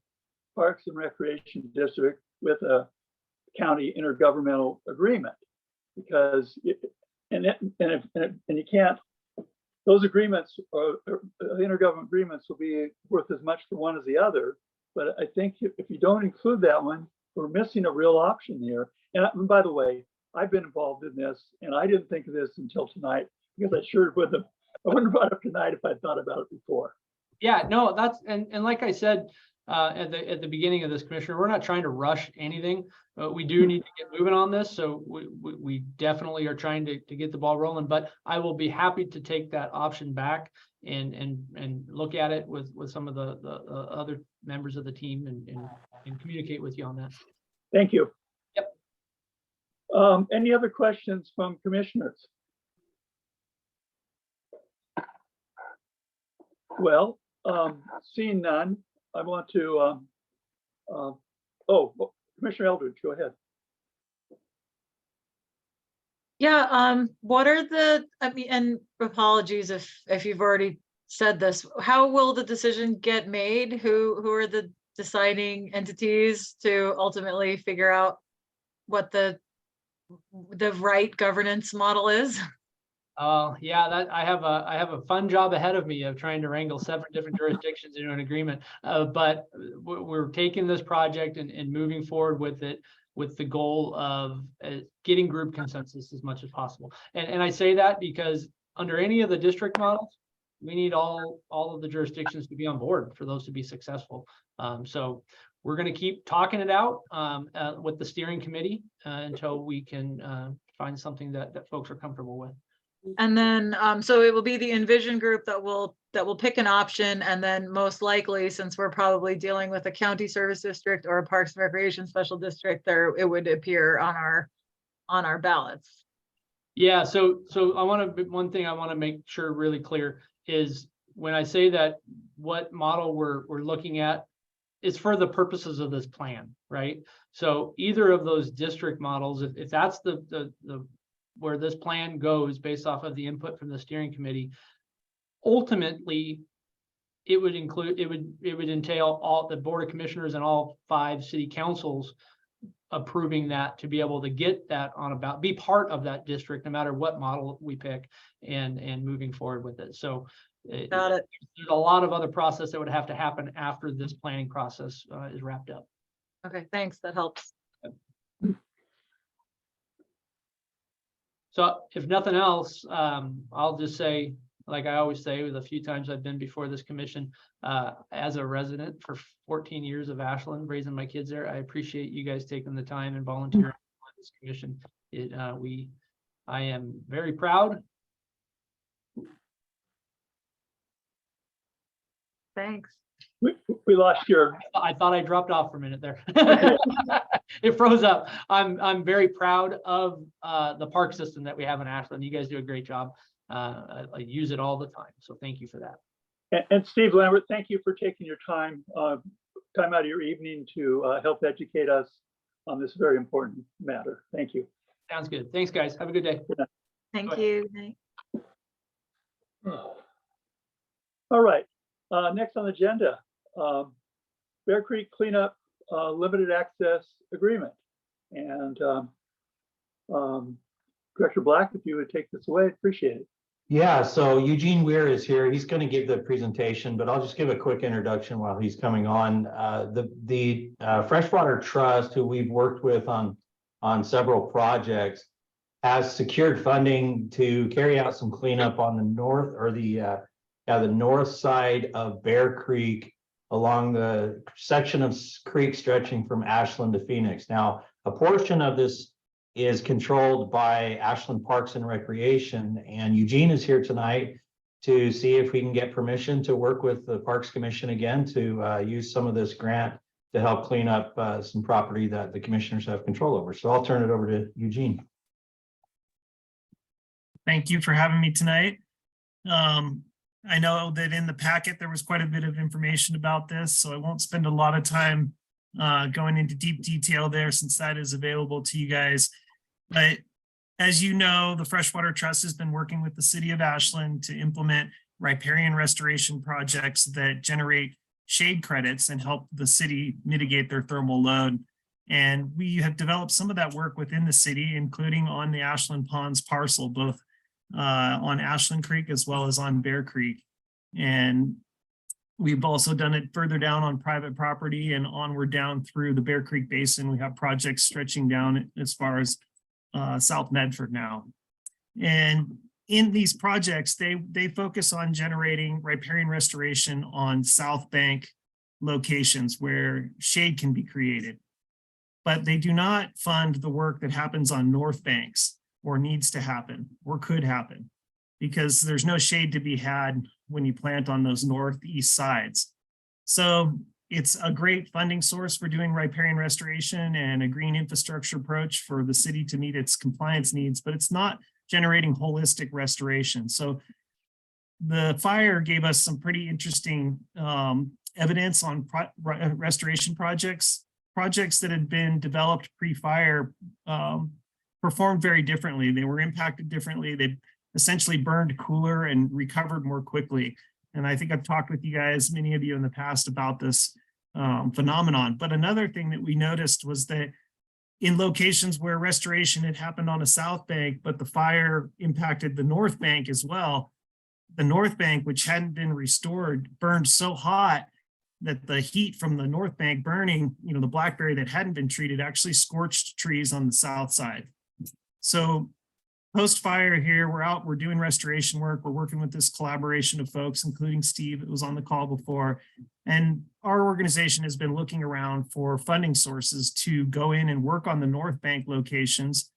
Parks and Recreation District with a county intergovernmental agreement, because you can't, those agreements or intergovernmental agreements will be worth as much for one as the other. But I think if you don't include that one, we're missing a real option here. And by the way, I've been involved in this, and I didn't think of this until tonight, because I sure wouldn't have brought it up tonight if I'd thought about it before. Yeah, no, that's and like I said at the beginning of this, Commissioner, we're not trying to rush anything, but we do need to get moving on this. So we definitely are trying to get the ball rolling. But I will be happy to take that option back and look at it with some of the other members of the team and communicate with you on that. Thank you. Yep. Any other questions from commissioners? Well, Seeing none, I want to, Commissioner Eldridge, go ahead. Yeah, what are the, I mean, and apologies if you've already said this, how will the decision get made? Who are the deciding entities to ultimately figure out what the right governance model is? Yeah, that I have a fun job ahead of me of trying to wrangle 7 different jurisdictions into an agreement. But we're taking this project and moving forward with it with the goal of getting group consensus as much as possible. And I say that because under any of the district models, we need all of the jurisdictions to be on board for those to be successful. So we're going to keep talking it out with the steering committee until we can find something that folks are comfortable with. And then, so it will be the Envision group that will pick an option, and then most likely, since we're probably dealing with a county service district or a Parks and Recreation special district, it would appear on our ballots. Yeah, so one thing I want to make sure really clear is when I say that what model we're looking at is for the purposes of this plan, right? So either of those district models, if that's the where this plan goes based off of the input from the steering committee, ultimately it would entail all the board of commissioners and all 5 city councils approving that to be able to get that on about, be part of that district, no matter what model we pick, and moving forward with it. So Got it. there's a lot of other process that would have to happen after this planning process is wrapped up. Okay, thanks. That helps. So if nothing else, I'll just say, like I always say, with a few times I've been before this commission, as a resident for 14 years of Ashland, raising my kids there, I appreciate you guys taking the time and volunteering on this commission. I am very proud. Thanks. We lost your, I thought I dropped off for a minute there. It froze up. I'm very proud of the park system that we have in Ashland. You guys do a great job. I use it all the time. So thank you for that. and Steve Lambert, thank you for taking your time out of your evening to help educate us on this very important matter. Thank you. Sounds good. Thanks, guys. Have a good day. Thank Go you. All right, next on the agenda, Bear Creek Cleanup Limited Access Agreement. And Director Black, if you would take this away, appreciate it. Yeah, so Eugene Weir is here. He's going to give the presentation, but I'll just give a quick introduction while he's coming on. The Freshwater Trust, who we've worked with on several projects, has secured funding to carry out some cleanup on the north, or the north side of Bear Creek, along the section of creek stretching from Ashland to Phoenix. Now, a portion of this is controlled by Ashland Parks and Recreation, and Eugene is here tonight to see if we can get permission to work with the Parks Commission again to use some of this grant to help clean up some property that the commissioners have control over. So I'll turn it over to Eugene. Thank you for having me tonight. I know that in the packet, there was quite a bit of information about this, so I won't spend a lot of time going into deep detail there, since that is available to you guys. But as you know, the Freshwater Trust has been working with the city of Ashland to implement riparian restoration projects that generate shade credits and help the city mitigate their thermal load. And we have developed some of that work within the city, including on the Ashland Ponds parcel, both on Ashland Creek as well as on Bear Creek. And we've also done it further down on private property and onward down through the Bear Creek Basin. We have projects stretching down as far as South Medford now. And in these projects, they focus on generating riparian restoration on South Bank locations where shade can be created. But they do not fund the work that happens on North Banks, or needs to happen, or could happen, because there's no shade to be had when you plant on those northeast sides. So it's a great funding source for doing riparian restoration and a green infrastructure approach for the city to meet its compliance needs, but it's not generating holistic restoration. So the fire gave us some pretty interesting evidence on restoration projects. Projects that had been developed pre-fire performed very differently. They were impacted differently. They essentially burned cooler and recovered more quickly. And I think I've talked with you guys, many of you in the past, about this phenomenon. But another thing that we noticed was that in locations where restoration had happened on a south bank, but the fire impacted the north bank as well, the north bank, which hadn't been restored, burned so hot that the heat from the north bank burning, the blackberry that hadn't been treated actually scorched trees on the south side. So post-fire here, we're doing restoration work. We're working with this collaboration of folks, including Steve, that was on the call before. And our organization has been looking around for funding sources to go in and work on the north bank locations,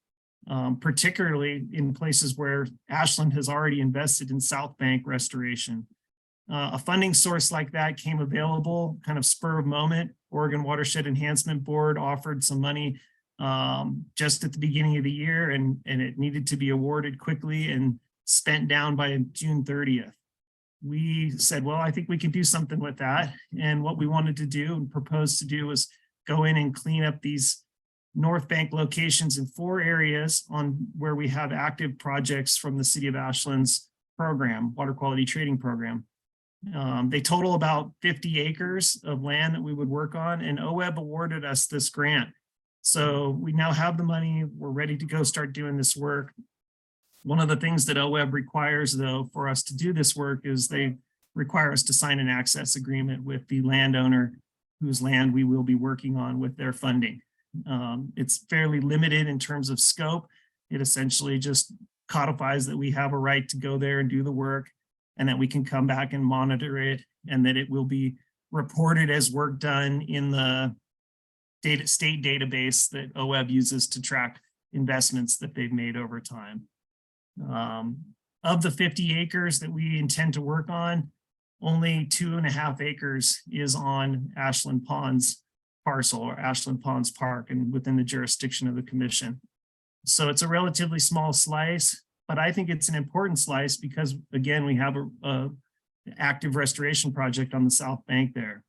particularly in places where Ashland has already invested in south bank restoration. A funding source like that came available kind of spur of moment. Oregon Watershed Enhancement Board offered some money just at the beginning of the year, and it needed to be awarded quickly and spent down by June 30th. We said, well, I think we can do something with that. And what we wanted to do and proposed to do was go in and clean up these North Bank locations in 4 areas on where we have active projects from the City of Ashland's program, Water Quality Trading Program. They total about 50 acres of land that we would work on, and OWEB awarded us this grant. So we now have the money. We're ready to go start doing this work. One of the things that OWEB requires, though, for us to do this work is they require us to sign an access agreement with the landowner whose land we will be working on with their funding. It's fairly limited in terms of scope. It essentially just codifies that we have a right to go there and do the work, and that we can come back and monitor it, and that it will be reported as work done in the state database that OWEB uses to track investments that they've made over time. Of the 50 acres that we intend to work on, only 2.5 acres is on Ashland Ponds parcel, or Ashland Ponds Park, and within the jurisdiction of the commission. So it's a relatively small slice, but I think it's an important slice because, again, we have a active restoration project on the south bank there.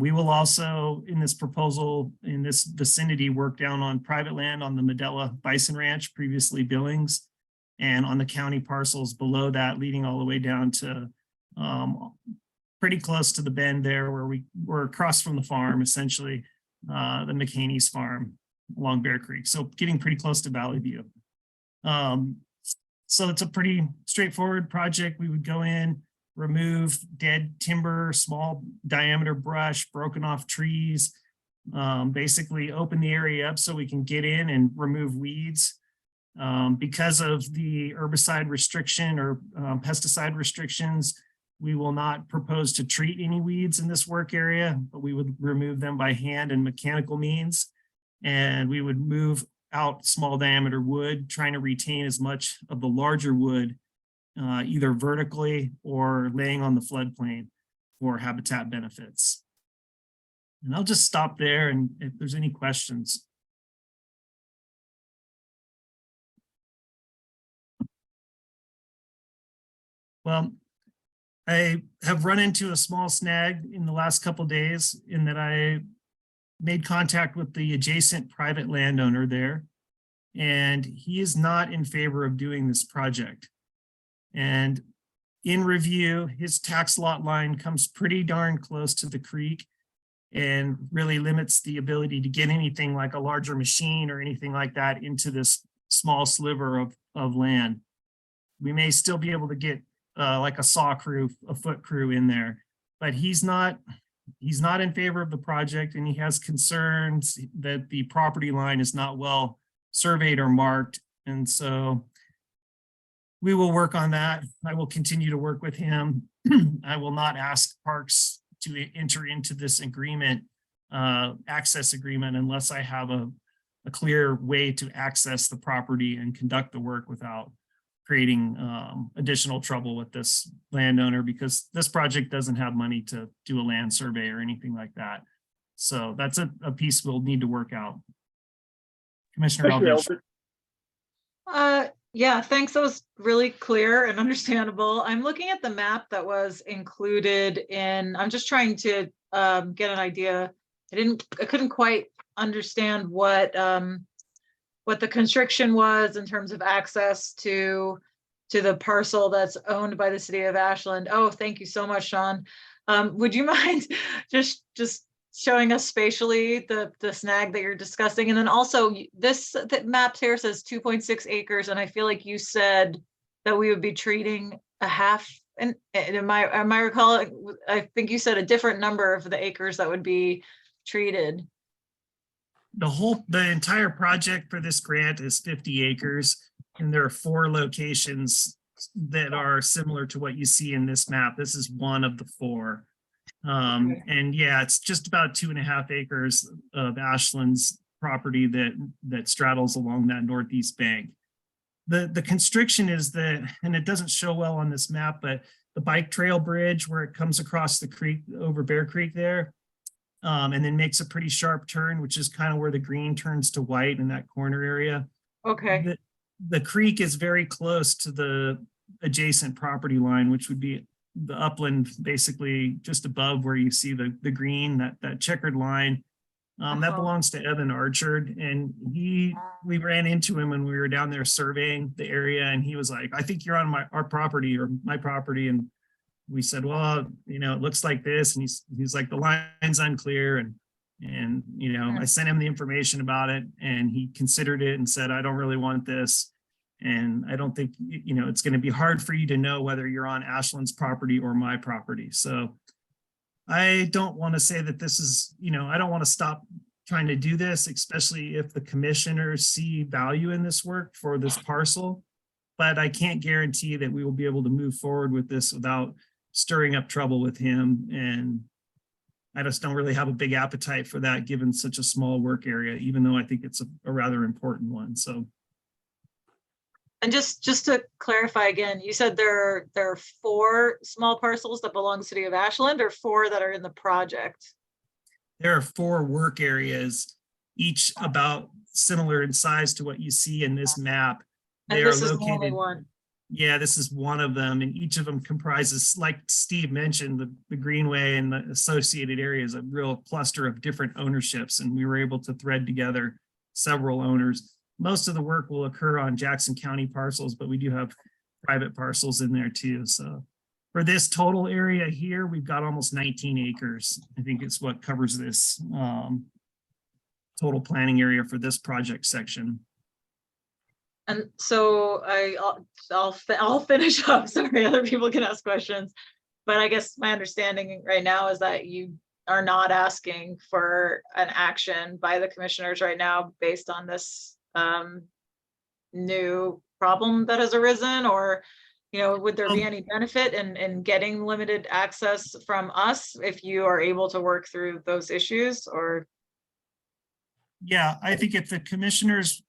We will also, in this proposal, in this vicinity, work down on private land on the Medela Bison Ranch, previously Billings, and on the county parcels below that, leading all the way down to pretty close to the bend there, where we're across from the farm, essentially, the McHaney's farm along Bear Creek. So getting pretty close to Valley View. So it's a pretty straightforward project. We would go in, remove dead timber, small diameter brush, broken off trees, basically open the area up so we can get in and remove weeds. Because of the herbicide restriction or pesticide restrictions, we will not propose to treat any weeds in this work area, but we would remove them by hand and mechanical means. And we would move out small diameter wood, trying to retain as much of the larger wood, either vertically or laying on the floodplain for habitat benefits. And I'll just stop there, and if there's any questions. Well, I have run into a small snag in the last couple of days in that I made contact with the adjacent private landowner there, and he is not in favor of doing this project. And in review, his tax lot line comes pretty darn close to the creek and really limits the ability to get anything like a larger machine or anything like that into this small sliver of land. We may still be able to get like a saw crew, a foot crew in there, but he's not in favor of the project, and he has concerns that the property line is not well surveyed or marked. And so we will work on that. I will continue to work with him. I will not ask Parks to enter into this agreement, access agreement, unless I have a clear way to access the property and conduct the work without creating additional trouble with this landowner, because this project doesn't have money to do a land survey or anything like that. So that's a piece we'll need to work out. Commissioner Eldridge. Yeah, thanks. That was really clear and understandable. I'm looking at the map that was included in, I'm just trying to get an idea. I couldn't quite understand what the constriction was in terms of access to the parcel that's owned by the city of Ashland. Oh, thank you so much, Sean. Would you mind just showing us spatially the snag that you're discussing? And then also this map here says 2.6 acres, and I feel like you said that we would be treating a half. And am I recalling? I think you said a different number of the acres that would be treated. The entire project for this grant is 50 acres, and there are 4 locations that are similar to what you see in this map. This is one of the 4. And yeah, it's just about 2.5 acres of Ashland's property that straddles along that northeast bank. The constriction is that, and it doesn't show well on this map, but the bike trail bridge where it comes across the creek over Bear Creek there, and then makes a pretty sharp turn, which is kind of where the green turns to white in that corner area. Okay. The creek is very close to the adjacent property line, which would be the upland, basically just above where you see the green, that checkered line. That belongs to Evan Archard, and we ran into him when we were down there surveying the area, and he was like, "I think you're on our property or my property," and we said, "Well, you know, it looks like this," and he's like, "The line's unclear," and you know, I sent him the information about it, and he considered it and said, "I don't really want this, and I don't think, you know, it's going to be hard for you to know whether you're on Ashland's property or my property." So I don't want to say that this is, you know, I don't want to stop trying to do this, especially if the commissioners see value in this work for this parcel, but I can't guarantee that we will be able to move forward with this without stirring up trouble with him. And I just don't really have a big appetite for that given such a small work area, even though I think it's a rather important one. So. And just to clarify again, you said there are 4 small parcels that belong to the city of Ashland, or 4 that are in the project? There are 4 work areas, each about similar in size to what you see in this map. They are located. Yeah, this is one of them, and each of them comprises, like Steve mentioned, the Greenway and the associated areas, a real cluster of different ownerships, and we were able to thread together several owners. Most of the work will occur on Jackson County parcels, but we do have private parcels in there too. So for this total area here, we've got almost 19 acres. I think it's what covers this total planning area for this project section. And so I'll finish up. Sorry, other people can ask questions, but I guess my understanding right now is that you are not asking for an action by the commissioners right now based on this new problem that has arisen, or, you know, would there be any benefit in getting limited access from us if you are able to work through those issues? Or yeah, I think if the commissioners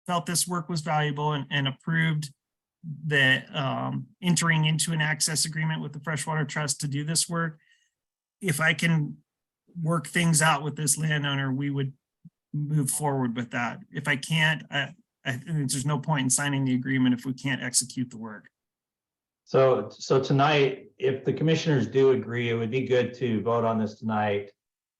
felt this work was valuable and approved that entering into an access agreement with the Freshwater Trust to do this work, if I can work things out with this landowner, we would move forward with that. If I can't, I think there's no point in signing the agreement if we can't execute the work. So tonight, if the commissioners do agree, it would be good to vote on this tonight.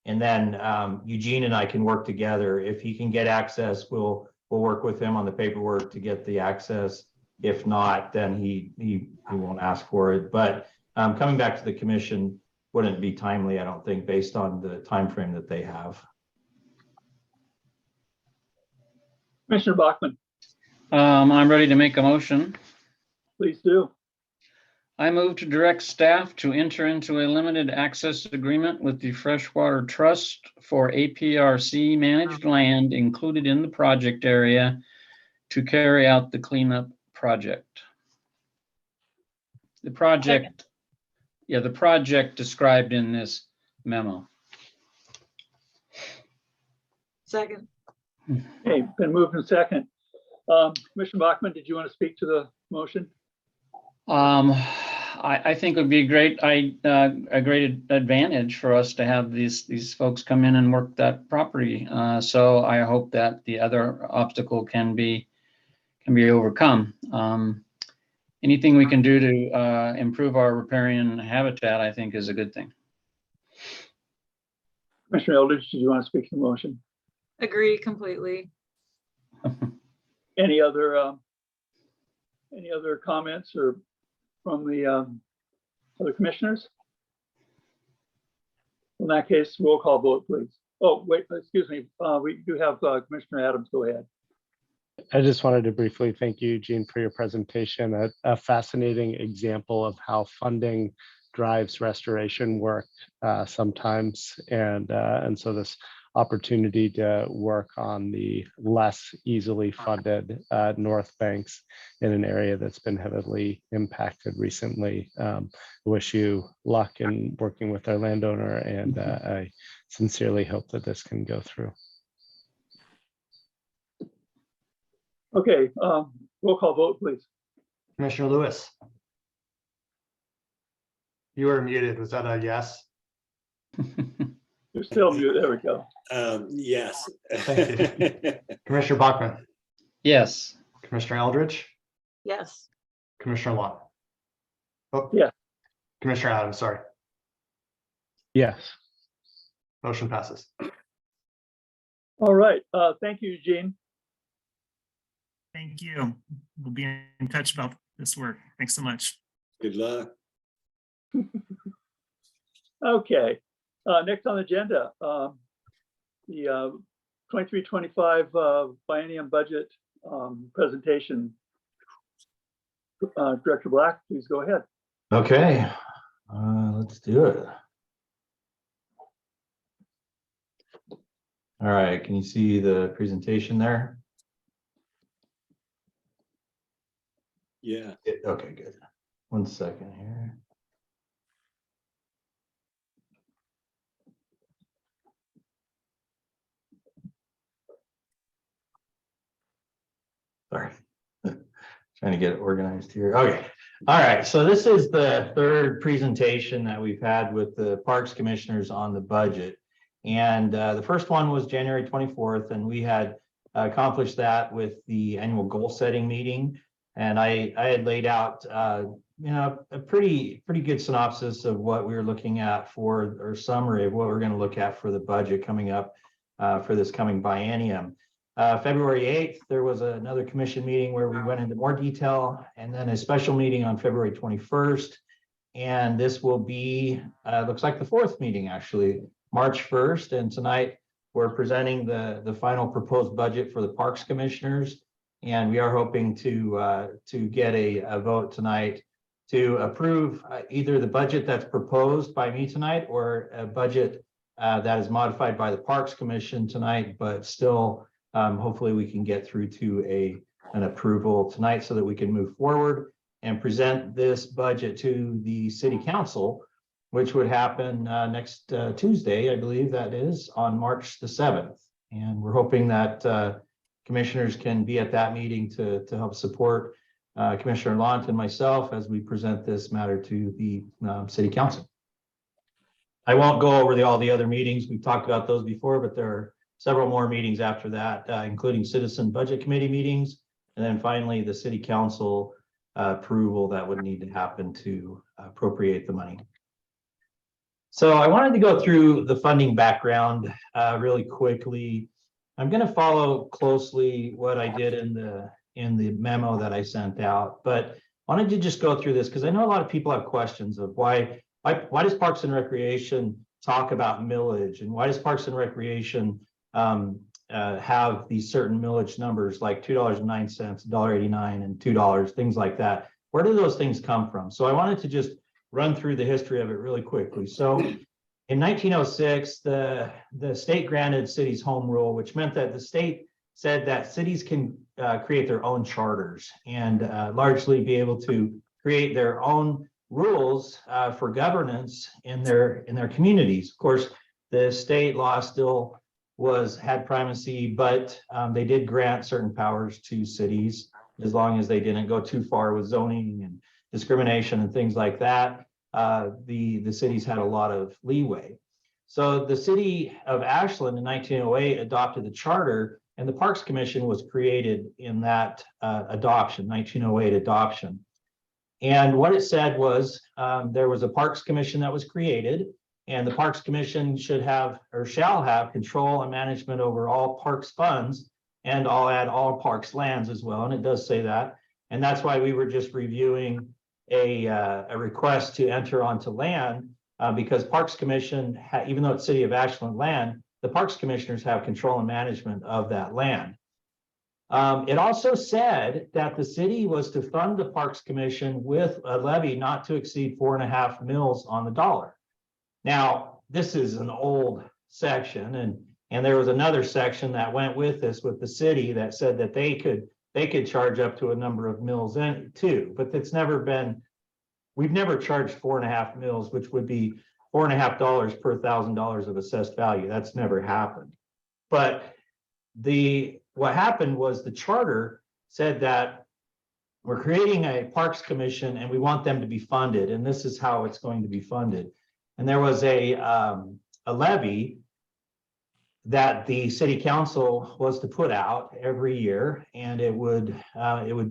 And then Eugene and I can work together. If he can get access, we'll work with him on the paperwork to get the access. If not, then he won't ask for it. But coming back to the commission wouldn't be timely, I don't think, based on the time frame that they have. Commissioner Bachman, I'm ready to make a motion. please do. I move to direct staff to enter into a limited access agreement with the Freshwater Trust for APRC managed land included in the project area to carry out the cleanup project. The project described in this memo. second. Okay, been moved in second. Commissioner Bachman, did you want to speak to the motion? I think it would be a great advantage for us to have these folks come in and work that property. So I hope that the other obstacle can be can be overcome. Anything we can do to improve our riparian habitat, I think, is a good thing. Commissioner Eldridge, did you want to speak to the motion? Agree completely. Any other comments or from the other commissioners? In that case, roll call vote, please. Oh, wait, excuse me. We do have Commissioner Adams. Go ahead. I just wanted to briefly thank you, Gene, for your presentation. A fascinating example of how funding drives restoration work sometimes, and so this opportunity to work on the less easily funded north banks in an area that's been heavily impacted recently. Wish you luck in working with our landowner, and I sincerely hope that this can go through. Okay, roll call vote, please. Commissioner Lewis. You were muted. Was that a yes? You're still muted. There we go. Yes. Thank you. Commissioner Bachman, Yes. Commissioner Eldridge, Yes. Commissioner Long. Oh, Yeah. Commissioner Adams, sorry. Yes. Motion passes. All right. Thank you, Eugene. Thank you. We'll be in touch about this work. Thanks so much. Good luck. Okay. Next on the agenda, the 23-25 biennium budget presentation. Director Black, please go ahead. Okay, let's do it. All right, can you see the presentation there? Yeah. Okay, good. 1 second here. Sorry. Trying to get it organized here. Okay. All right. So this is the third presentation that we've had with the Parks Commissioners on the budget. And the first one was January 24th, and we had accomplished that with the annual goal setting meeting. And I had laid out, a pretty good synopsis of what we were looking at for, or summary of what we're going to look at for the budget coming up for this coming biennium. February 8th, there was another commission meeting where we went into more detail, and then a special meeting on February 21st. And this will be, looks like the fourth meeting, actually, March 1st. And tonight we're presenting the final proposed budget for the Parks Commissioners. And we are hoping to get a vote tonight to approve either the budget that's proposed by me tonight, or a budget that is modified by the Parks Commission tonight, but still hopefully we can get through to an approval tonight so that we can move forward and present this budget to the City Council, which would happen next Tuesday, I believe that is, on March the 7th. And we're hoping that commissioners can be at that meeting to help support Commissioner Lant and myself as we present this matter to the City Council. I won't go over all the other meetings. We've talked about those before, but there are several more meetings after that, including Citizen Budget Committee meetings, and then finally the City Council approval that would need to happen to appropriate the money. So I wanted to go through the funding background really quickly. I'm going to follow closely what I did in the memo that I sent out, but I wanted to just go through this because I know a lot of people have questions of why does Parks and Recreation talk about millage, and why does Parks and Recreation have these certain millage numbers like $2.09, $1.89, and $2, things like that. Where do those things come from? So I wanted to just run through the history of it really quickly. So in 1906, the state granted cities home rule, which meant that the state said that cities can create their own charters and largely be able to create their own rules for governance in their communities. Of course, the state law still had primacy, but they did grant certain powers to cities as long as they didn't go too far with zoning and discrimination and things like that. The cities had a lot of leeway. So the city of Ashland in 1908 adopted the charter, And the Parks Commission was created in that adoption, 1908 adoption. And what it said was there was a Parks Commission that was created, and the Parks Commission should have or shall have control and management over all parks funds, and I'll add all parks lands as well. And it does say that. And that's why we were just reviewing a request to enter onto land because Parks Commission, even though it's City of Ashland land, the Parks Commissioners have control and management of that land. It also said that the city was to fund the Parks Commission with a levy not to exceed 4.5 mils on the dollar. Now, this is an old section, and there was another section that went with this with the city that said that they could charge up to a number of mils in too, but it's never been, we've never charged 4.5 mils, which would be $4.50 per $1,000 of assessed value. That's never happened. But what happened was the charter said that we're creating a Parks Commission and we want them to be funded, and this is how it's going to be funded. And there was a levy that the city council was to put out every year, and it would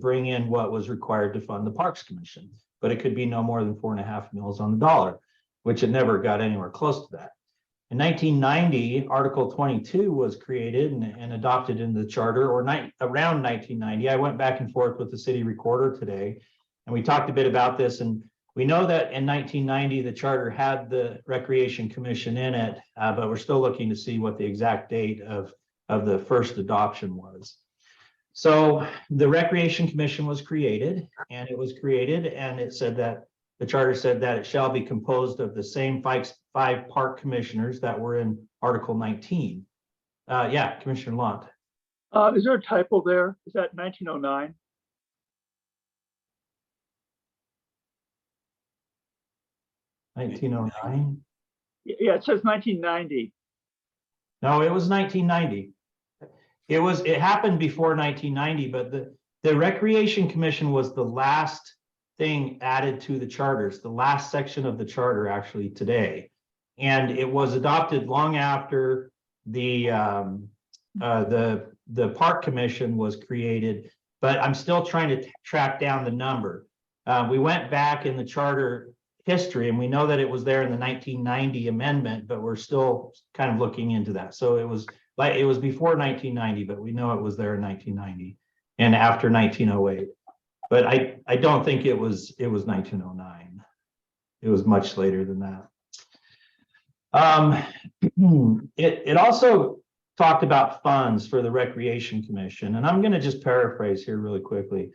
bring in what was required to fund the Parks Commission, but it could be no more than 4.5 mils on the dollar, which it never got anywhere close to that. In 1990, Article 22 was created and adopted in the charter, or around 1990. I went back and forth with the city recorder today, and we talked a bit about this. And we know that in 1990, the charter had the Recreation Commission in it, but we're still looking to see what the exact date of the first adoption was. So the Recreation Commission was created, and it said that the charter said that it shall be composed of the same five park commissioners that were in Article 19. Yeah, Commissioner Lunt. Is there a typo there? Is that 1909? $1909? Yeah, it says 1990. No, it was 1990. It happened before 1990, but the Recreation Commission was the last thing added to the charters, the last section of the charter actually today. And it was adopted long after the Park Commission was created, but I'm still trying to track down the number. We went back in the charter history and we know that it was there in the 1990 amendment, but we're still kind of looking into that. So it was before 1990, but we know it was there in 1990 and after 1908. But I don't think it was 1909. It was much later than that. It also talked about funds for the Recreation Commission, and I'm going to just paraphrase here really quickly.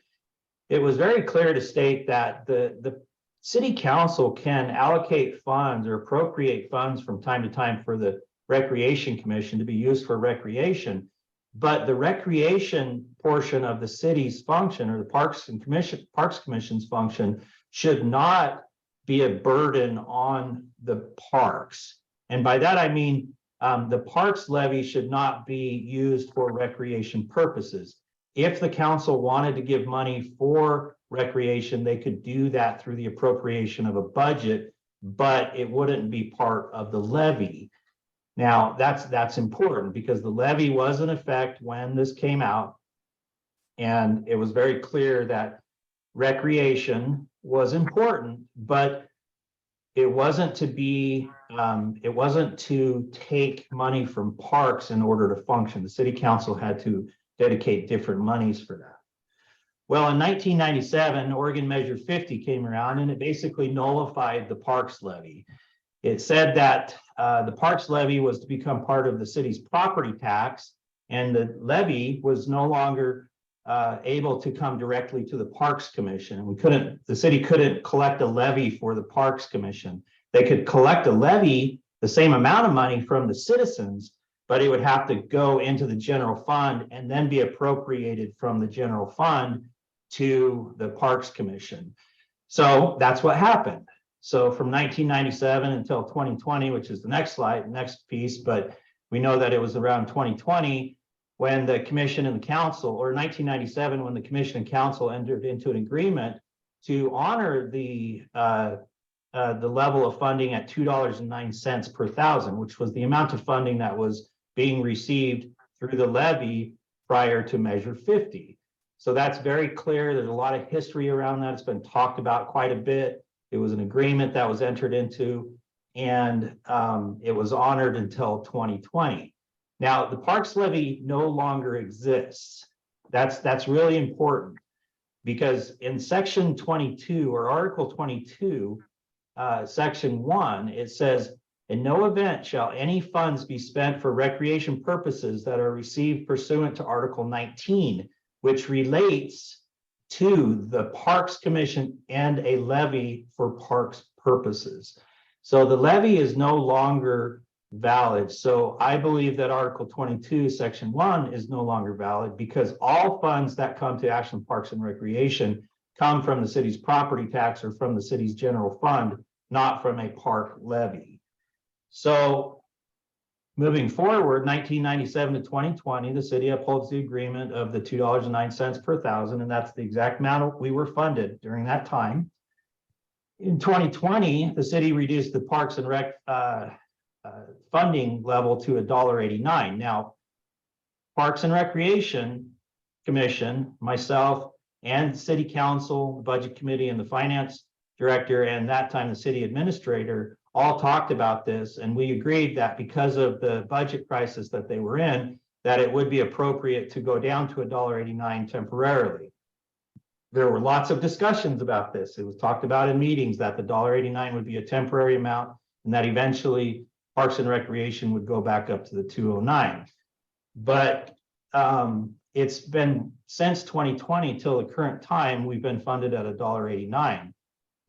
It was very clear to state that the city council can allocate funds or appropriate funds from time to time for the Recreation Commission to be used for recreation, but the recreation portion of the city's function or the Parks Commission's function should not be a burden on the parks. And by that, I mean, the parks levy should not be used for recreation purposes. If the council wanted to give money for recreation, they could do that through the appropriation of a budget, but it wouldn't be part of the levy. Now, that's important because the levy was in effect when this came out, and it was very clear that recreation was important, but it wasn't to take money from parks in order to function. The city council had to dedicate different monies for that. Well, in 1997, Oregon Measure 50 came around and it basically nullified the parks levy. It said that the parks levy was to become part of the city's property tax, and the levy was no longer able to come directly to the Parks Commission. The city couldn't collect a levy for the Parks Commission. They could collect a levy, the same amount of money from the citizens, but it would have to go into the general fund and then be appropriated from the general fund to the Parks Commission. So that's what happened. So from 1997 until 2020, which is the next slide, next piece, but we know that it was around 2020 when the commission and the council, or 1997 when the commission and council entered into an agreement to honor the level of funding at $2.09 per thousand, which was the amount of funding that was being received through the levy prior to Measure 50. So that's very clear. There's a lot of history around that. It's been talked about quite a bit. It was an agreement that was entered into, and it was honored until 2020. Now, the Parks Levy no longer exists. That's really important, because in Section 22 or Article 22, Section 1, it says, in no event shall any funds be spent for recreation purposes that are received pursuant to Article 19, which relates to the Parks Commission and a levy for parks purposes. So the levy is no longer valid. So I believe that Article 22, Section 1 is no longer valid, because all funds that come to Ashland Parks and Recreation come from the city's property tax or from the city's general fund, not from a park levy. So moving forward, 1997 to 2020, the city upholds the agreement of the $2.09 per thousand, and that's the exact amount we were funded during that time. In 2020, the city reduced the Parks and Rec funding level to $1.89. Now, Parks and Recreation Commission, myself, and City Council, the Budget Committee, and the Finance Director, and that time the City Administrator, all talked about this, and we agreed that because of the budget crisis that they were in, that it would be appropriate to go down to $1.89 temporarily. There were lots of discussions about this. It was talked about in meetings that the $1.89 would be a temporary amount, and that eventually Parks and Recreation would go back up to the $2.09. But it's been since 2020 till the current time, we've been funded at $1.89.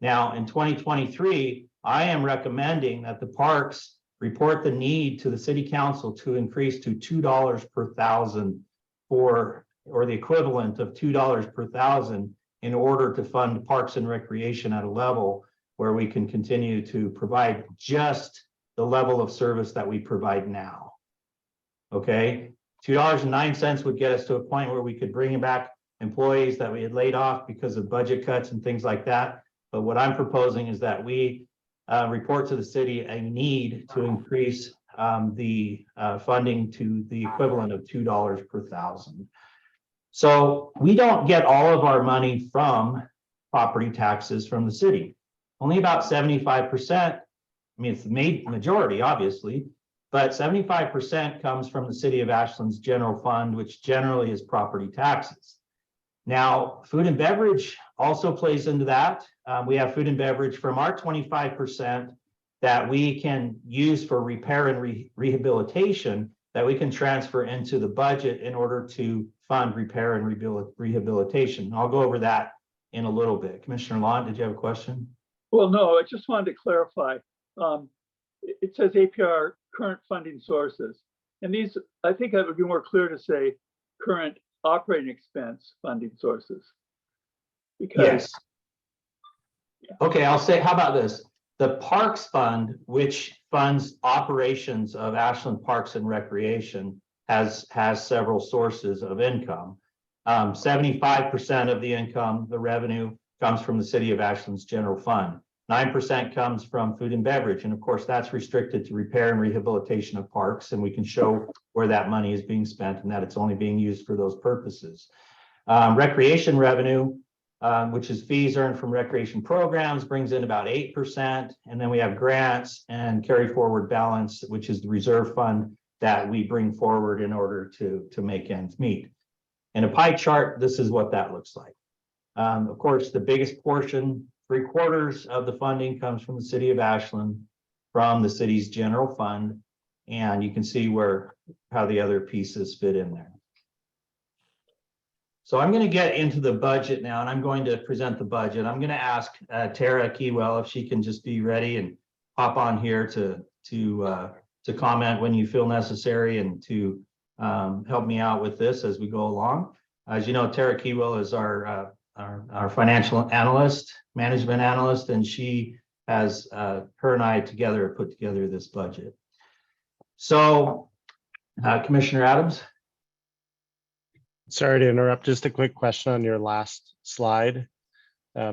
Now in 2023, I am recommending that the parks report the need to the City Council to increase to $2 per thousand or the equivalent of $2 per thousand in order to fund Parks and Recreation at a level where we can continue to provide just the level of service that we provide now. Okay, $2.09 would get us to a point where we could bring back employees that we had laid off because of budget cuts and things like that. But what I'm proposing is that we report to the city a need to increase the funding to the equivalent of $2 per thousand. So we don't get all of our money from property taxes from the city. Only about 75%, I mean, it's the majority, obviously, but 75% comes from the City of Ashland's general fund, which generally is property taxes. Now, food and beverage also plays into that. We have food and beverage from our 25% that we can use for repair and rehabilitation that we can transfer into the budget in order to fund repair and rehabilitation. I'll go over that in a little bit. Commissioner Lott, did you have a question? Well, no, I just wanted to clarify. It says APR current funding sources. And these, I think it would be more clear to say current operating expense funding sources. Because, yes. Okay, I'll say, how about this? The Parks Fund, which funds operations of Ashland Parks and Recreation, has several sources of income. 75% of the income, the revenue, comes from the City of Ashland's general fund. 9% comes from food and beverage. And of course, that's restricted to repair and rehabilitation of parks. And we can show where that money is being spent and that it's only being used for those purposes. Recreation revenue, which is fees earned from recreation programs, brings in about 8%. And then we have grants and carry forward balance, which is the reserve fund that we bring forward in order to make ends meet. In a pie chart, this is what that looks like. Of course, the biggest portion, 3/4 of the funding, comes from the City of Ashland, from the city's general fund. And you can see how the other pieces fit in there. So I'm going to get into the budget now, and I'm going to present the budget. I'm going to ask Tara Keywell if she can just be ready and hop on here to comment when you feel necessary and to help me out with this as we go along. As you know, Tara Keywell is our financial analyst, management analyst, and she has her and I together put together this budget. So, Commissioner Adams. Sorry to interrupt. Just a quick question on your last slide,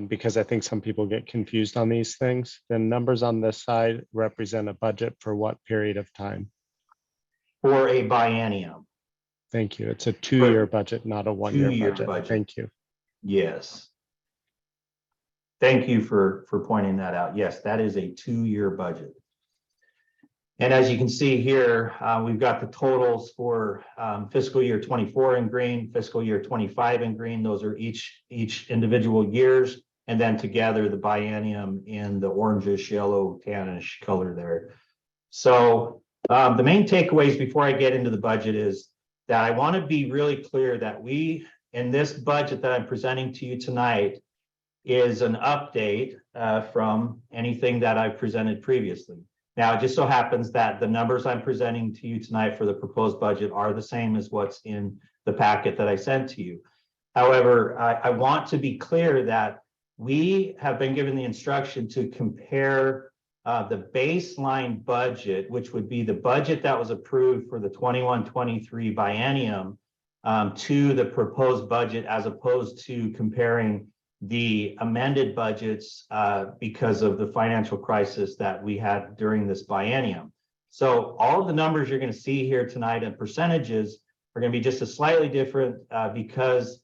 because I think some people get confused on these things. The numbers on this side represent a budget for what period of time? For a biennium. Thank you. It's a two-year budget, not a one-year Two-year budget. budget. Thank you. Yes. Thank you for pointing that out. Yes, that is a two-year budget. And as you can see here, we've got the totals for fiscal year 24 in green, fiscal year 25 in green. Those are each individual years. And then together the biennium in the orangish, yellow, tannish color there. So the main takeaways before I get into the budget is that I want to be really clear that we, in this budget that I'm presenting to you tonight, is an update from anything that I've presented previously. Now, it just so happens that the numbers I'm presenting to you tonight for the proposed budget are the same as what's in the packet that I sent to you. However, I want to be clear that we have been given the instruction to compare the baseline budget, which would be the budget that was approved for the 21-23 biennium, to the proposed budget, as opposed to comparing the amended budgets because of the financial crisis that we had during this biennium. So all of the numbers you're going to see here tonight and percentages are going to be just a slightly different because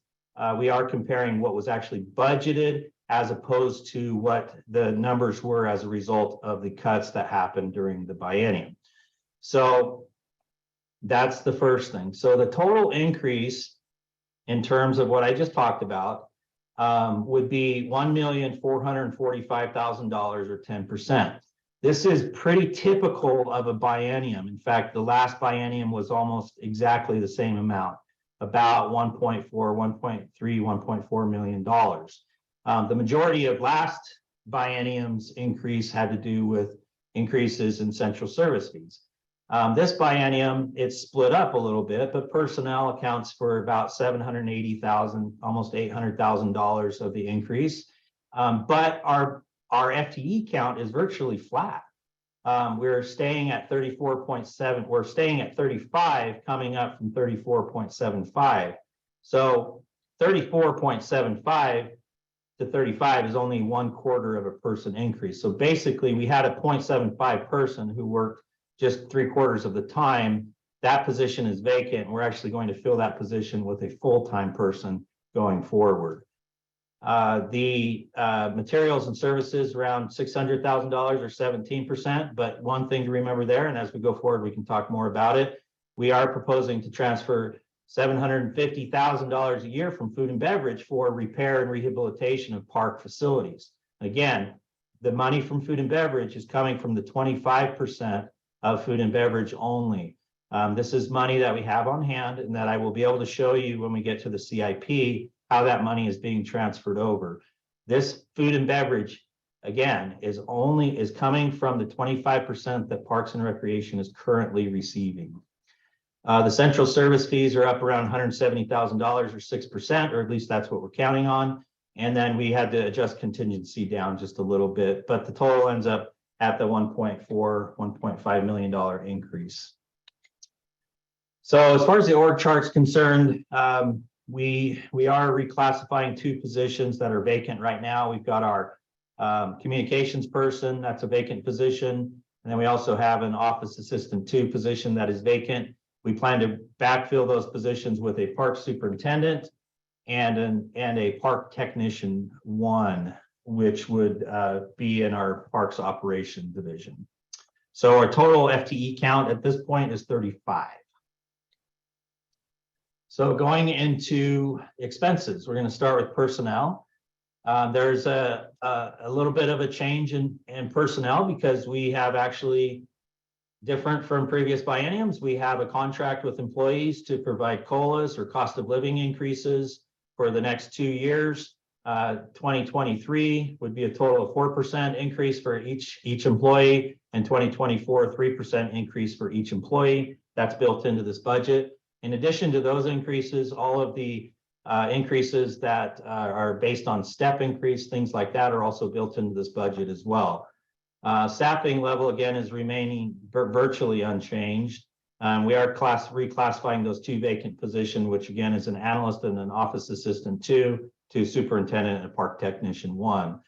we are comparing what was actually budgeted as opposed to what the numbers were as a result of the cuts that happened during the biennium. So that's the first thing. So the total increase in terms of what I just talked about would be $1,445,000 or 10%. This is pretty typical of a biennium. In fact, the last biennium was almost exactly the same amount, about 1.4, 1.3, $1.4 million. The majority of last biennium's increase had to do with increases in central service fees. This biennium, it's split up a little bit, but personnel accounts for about $780,000, almost $800,000 of the increase. But our FTE count is virtually flat. We're staying at 34.7. We're staying at 35, coming up from 34.75. So 34.75 to 35 is only 1/4 of a person increase. So basically, we had a 0.75 person who worked just 3/4 of the time. That position is vacant. We're actually going to fill that position with a full-time person going forward. The materials and services around $600,000 or 17%. But one thing to remember there, and as we go forward, we can talk more about it. We are proposing to transfer $750,000 a year from food and beverage for repair and rehabilitation of park facilities. Again, the money from food and beverage is coming from the 25% of food and beverage only. This is money that we have on hand and that I will be able to show you when we get to the CIP, how that money is being transferred over. This food and beverage, again, is coming from the 25% that Parks and Recreation is currently receiving. The central service fees are up around $170,000 or 6%, or at least that's what we're counting on. And then we had to adjust contingency down just a little bit, but the total ends up at the $1.5 million increase. So as far as the org chart's concerned, we are reclassifying 2 positions that are vacant right now. We've got our communications person, that's a vacant position. And then we also have an office assistant 2 position that is vacant. We plan to backfill those positions with a park superintendent and a park technician 1, which would be in our parks operation division. So our total FTE count at this point is 35. So going into expenses, we're going to start with personnel. There's a little bit of a change in personnel because we have actually, different from previous bienniums, we have a contract with employees to provide COLAs or cost of living increases for the next 2 years. 2023 would be a total of 4% increase for each employee, and 2024, 3% increase for each employee. That's built into this budget. In addition to those increases, all of the increases that are based on step increase, things like that, are also built into this budget as well. Staffing level, again, is remaining virtually unchanged. We are reclassifying those 2 vacant positions, which again is an analyst and an office assistant 2 to superintendent and a park technician 1.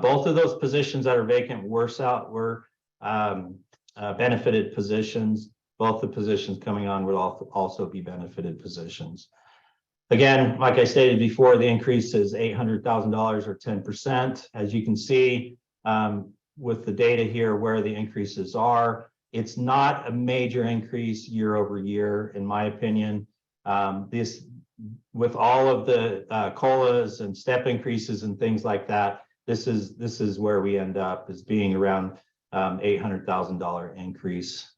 Both of those positions that are vacant were benefited positions. both the positions coming on would also be benefited positions. Again, like I stated before, the increase is $800,000 or 10%. As you can see with the data here where the increases are, it's not a major increase year over year, in my opinion. This, with all of the COLAs and step increases and things like that, this is where we end up, as being around $800,000 increase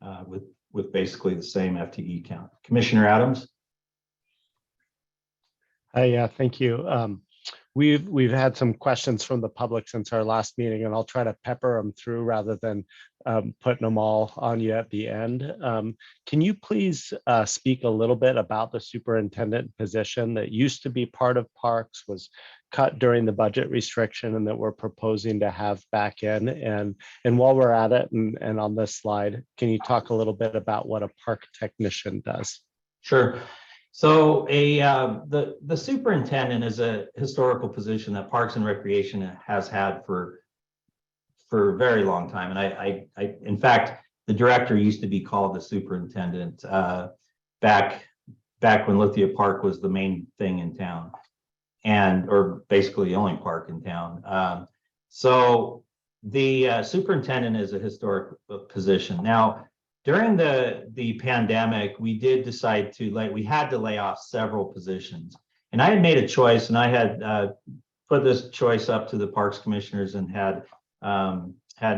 with basically the same FTE count. Commissioner Adams. Yeah, thank you. We've had some questions from the public since our last meeting, and I'll try to pepper them through rather than putting them all on you at the end. Can you please speak a little bit about the superintendent position that used to be part of Parks, was cut during the budget restriction, and that we're proposing to have back in? And while we're at it, and on this slide, can you talk a little bit about what a park technician does? Sure. So the superintendent is a historical position that Parks and Recreation has had for a very long time. And I in fact, the director used to be called the superintendent back when Lithia Park was the main thing in town, or basically the only park in town. So the superintendent is a historic position. Now, during the pandemic, we did decide we had to lay off several positions. And I had made a choice, and I had put this choice up to the Parks Commissioners and had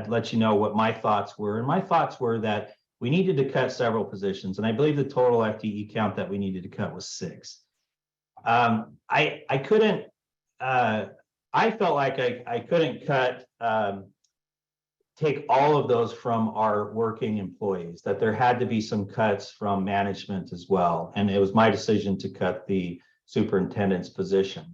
let you know what my thoughts were. And my thoughts were that we needed to cut several positions. And I believe the total FTE count that we needed to cut was 6. I couldn't, I felt like I couldn't take all of those from our working employees, that there had to be some cuts from management as well. And it was my decision to cut the superintendent's position.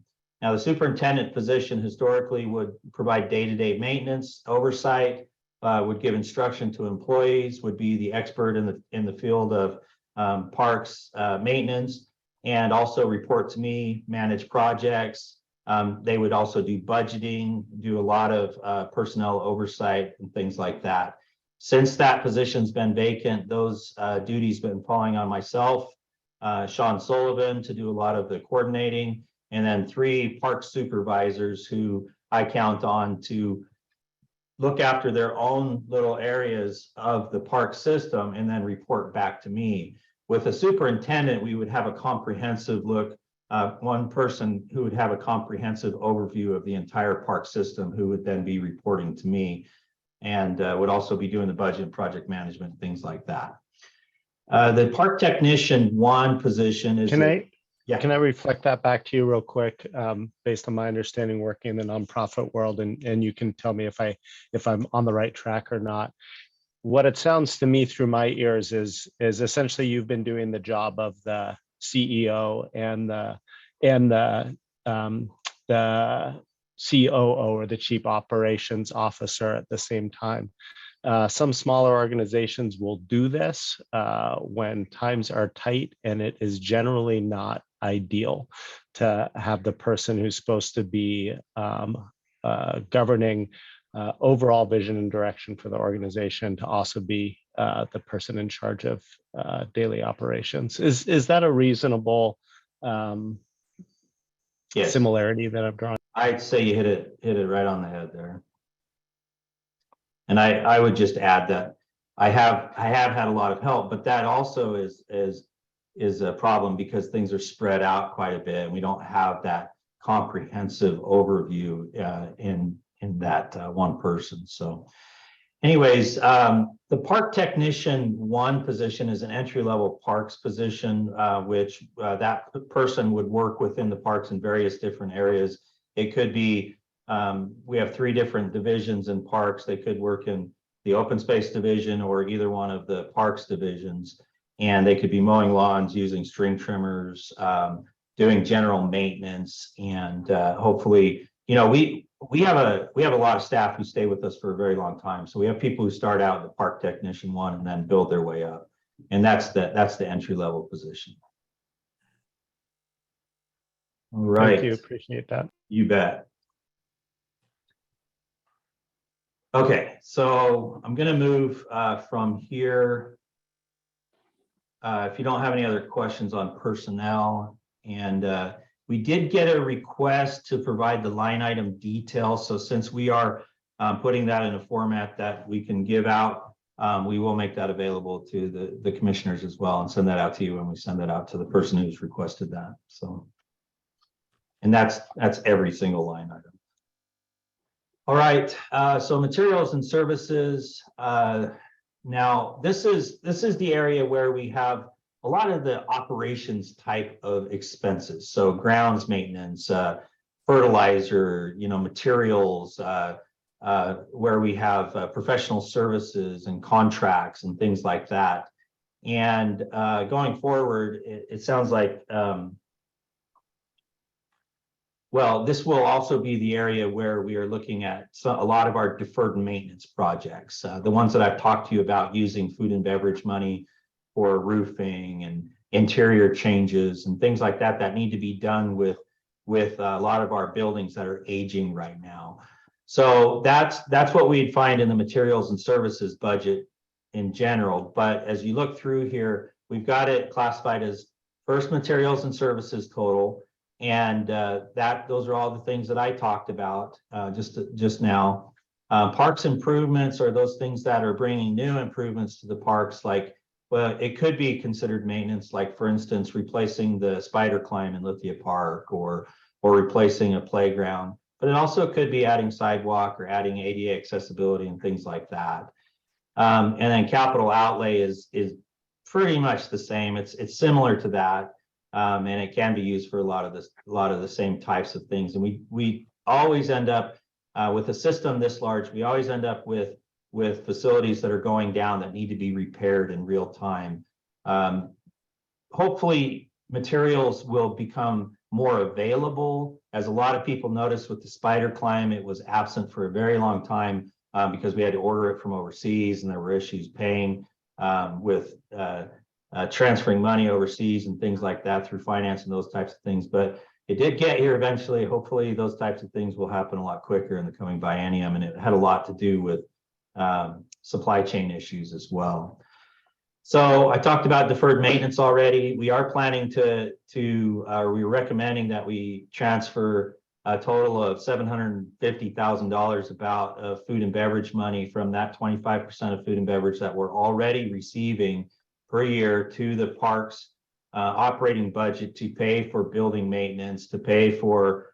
Now, the superintendent position historically would provide day-to-day maintenance, oversight, would give instruction to employees, would be the expert in the field of parks maintenance, and also report to me, manage projects. They would also do budgeting, do a lot of personnel oversight and things like that. Since that position's been vacant, those duties been falling on myself, Sean Sullivan, to do a lot of the coordinating, and then 3 park supervisors who I count on to look after their own little areas of the park system and then report back to me. With a superintendent, we would have a comprehensive look. One person who would have a comprehensive overview of the entire park system, who would then be reporting to me, and would also be doing the budget and project management, things like that. The park technician 1 position is. Can I reflect that back to you real quick, based on my understanding working in the nonprofit world, and you can tell me if I'm on the right track or not. What it sounds to me through my ears is essentially you've been doing the job of the CEO and the COO, or the Chief Operations Officer, at the same time. Some smaller organizations will do this when times are tight, and it is generally not ideal to have the person who's supposed to be governing overall vision and direction for the organization to also be the person in charge of daily operations. Is that a reasonable Yes. similarity that I've drawn? I'd say you hit it right on the head there. And I would just add that I have had a lot of help, but that also is a problem because things are spread out quite a bit, and we don't have that comprehensive overview in that one person. So anyways, the park technician 1 position is an entry-level parks position, which that person would work within the parks in various different areas. It could be, we have 3 different divisions in parks. They could work in the open space division or either one of the parks divisions, and they could be mowing lawns, using string trimmers, doing general maintenance, and hopefully, you know, we have a lot of staff who stay with us for a very long time. So we have people who start out the park technician 1 and then build their way up, and that's the entry-level position. All right. Thank you, appreciate that. You bet. Okay, so I'm going to move from here if you don't have any other questions on personnel, and we did get a request to provide the line item details. So since we are putting that in a format that we can give out, we will make that available to the commissioners as well and send that out to you when we send that out to the person who's requested that. So, and that's every single line item. All right, so materials and services. Now this is the area where we have a lot of the operations type of expenses. So grounds maintenance, fertilizer, materials, where we have professional services and contracts and things like that. And going forward, it sounds like, well, this will also be the area where we are looking at a lot of our deferred maintenance projects, the ones that I've talked to you about using food and beverage money for roofing and interior changes and things like that that need to be done with a lot of our buildings that are aging right now. So that's what we'd find in the materials and services budget in general. But as you look through here, we've got it classified as first materials and services total. And those are all the things that I talked about just now. Parks improvements are those things that are bringing new improvements to the parks, like, well, it could be considered maintenance, like for instance, replacing the spider climb in Lithia Park or replacing a playground. But it also could be adding sidewalk or adding ADA accessibility and things like that. And then capital outlay is pretty much the same. It's similar to that. And it can be used for a lot of the same types of things. And we always end up with a system this large, we always end up with facilities that are going down that need to be repaired in real time. Hopefully materials will become more available. As a lot of people noticed with the spider climb, it was absent for a very long time because we had to order it from overseas and there were issues paying with transferring money overseas and things like that through finance and those types of things. But it did get here eventually. Hopefully those types of things will happen a lot quicker in the coming biennium. And it had a lot to do with supply chain issues as well. So I talked about deferred maintenance already. We are planning we're recommending that we transfer a total of $750,000 about of food and beverage money from that 25% of food and beverage that we're already receiving per year to the parks operating budget to pay for building maintenance, to pay for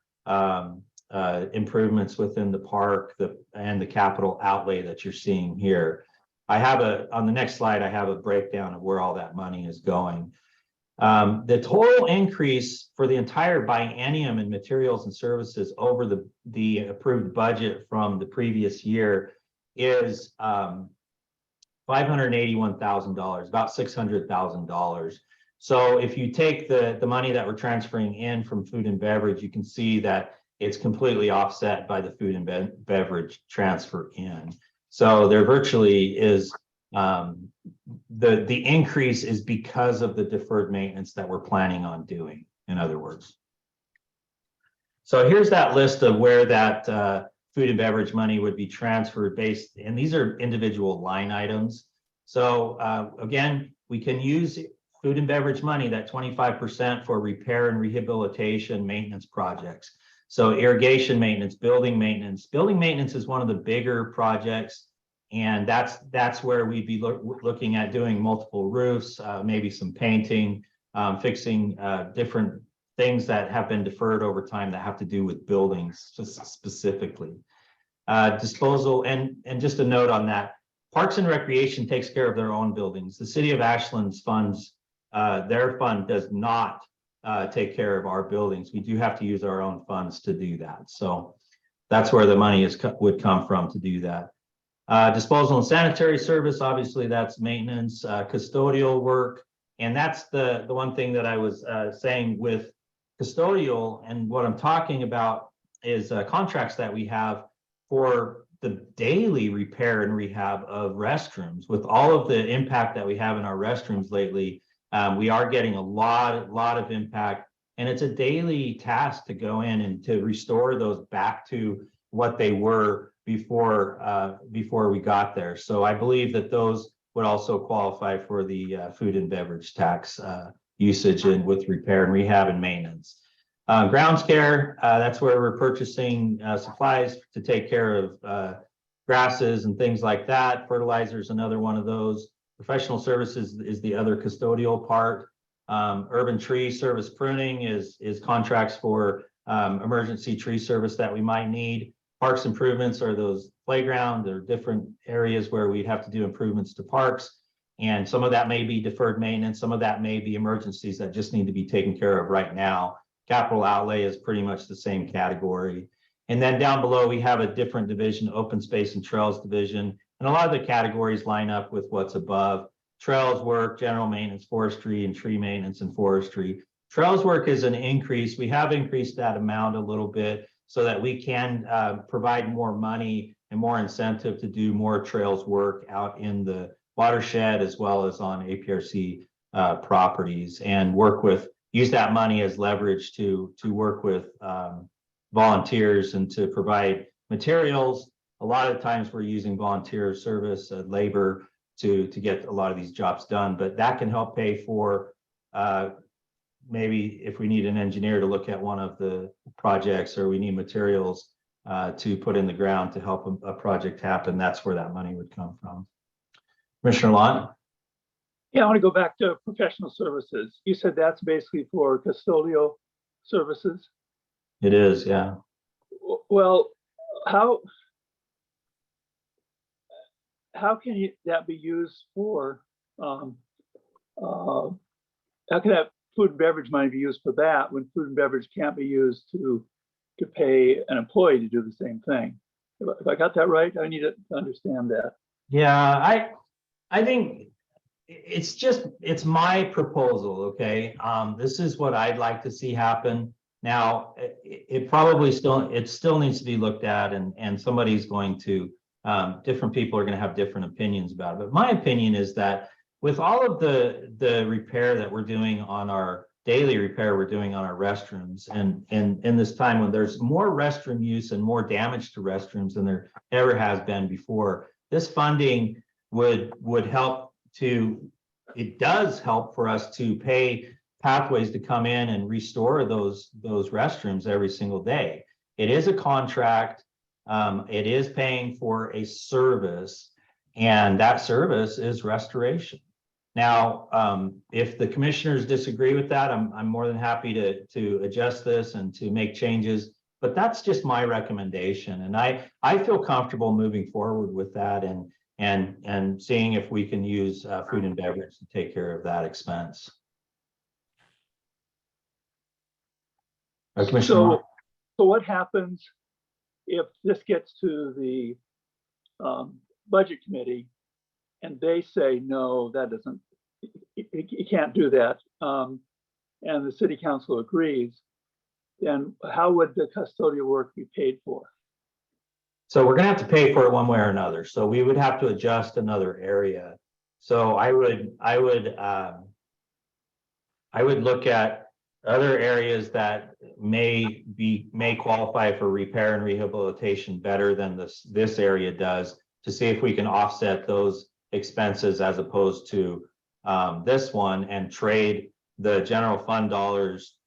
improvements within the park and the capital outlay that you're seeing here. I have on the next slide, I have a breakdown of where all that money is going. The total increase for the entire biennium in materials and services over the approved budget from the previous year is $581,000, about $600,000. So if you take the money that we're transferring in from food and beverage, you can see that it's completely offset by the food and beverage transfer in. So there virtually is the increase is because of the deferred maintenance that we're planning on doing, in other words. So here's that list of where that food and beverage money would be transferred based, and these are individual line items. So again, we can use food and beverage money, that 25% for repair and rehabilitation maintenance projects. So irrigation maintenance, building maintenance. Building maintenance is one of the bigger projects, and that's where we'd be looking at doing multiple roofs, maybe some painting, fixing different things that have been deferred over time that have to do with buildings specifically. Disposal, and just a note on that, Parks and Recreation takes care of their own buildings. The City of Ashland's funds, their fund does not take care of our buildings. We do have to use our own funds to do that. So that's where the money would come from to do that. Disposal and sanitary service, obviously that's maintenance, custodial work. And that's the one thing that I was saying with custodial, and what I'm talking about is contracts that we have for the daily repair and rehab of restrooms. With all of the impact that we have in our restrooms lately, we are getting a lot of impact, and it's a daily task to go in and to restore those back to what they were before we got there. So I believe that those would also qualify for the food and beverage tax usage and with repair and rehab and maintenance. Grounds care, that's where we're purchasing supplies to take care of grasses and things like that. Fertilizer is another one of those. Professional services is the other custodial part. Urban tree service pruning is contracts for emergency tree service that we might need. Parks improvements are those playground. There are different areas where we'd have to do improvements to parks. And some of that may be deferred maintenance. Some of that may be emergencies that just need to be taken care of right now. Capital outlay is pretty much the same category. And then down below, we have a different division, open space and trails division. And a lot of the categories line up with what's above. Trails work, general maintenance, forestry, and tree maintenance and forestry. Trails work is an increase. We have increased that amount a little bit so that we can provide more money and more incentive to do more trails work out in the watershed as well as on APRC properties, and use that money as leverage to work with volunteers and to provide materials. A lot of times we're using volunteer service, labor to get a lot of these jobs done, but that can help pay for maybe if we need an engineer to look at one of the projects, or we need materials to put in the ground to help a project happen. That's where that money would come from. Commissioner Lott? Yeah, I want to go back to professional services. You said that's basically for custodial services. It is, yeah. Well, how can that be used for, how can that food and beverage money be used for that when food and beverage can't be used to pay an employee to do the same thing? If I got that right, I need to understand that. Yeah, I think it's my proposal, okay? This is what I'd like to see happen. Now, it probably still needs to be looked at, and somebody's going to, different people are going to have different opinions about it. But my opinion is that with all of the repair that we're doing on our daily repair we're doing on our restrooms, and in this time when there's more restroom use and more damage to restrooms than there ever has been before, this funding would help it does help for us to pay Pathways to come in and restore those restrooms every single day. It is a contract. It is paying for a service, and that service is restoration. Now, if the commissioners disagree with that, I'm more than happy to adjust this and to make changes, but that's just my recommendation. And I feel comfortable moving forward with that and seeing if we can use food and beverage to take care of that expense. So what happens if this gets to the budget committee and they say, no, that doesn't, you can't do that, and the city council agrees, then how would the custodial work be paid for? So we're gonna have to pay for it one way or another. So we would have to adjust another area. So I would look at other areas that may qualify for repair and rehabilitation better than this area does, to see if we can offset those expenses as opposed to this one, and trade the general fund dollars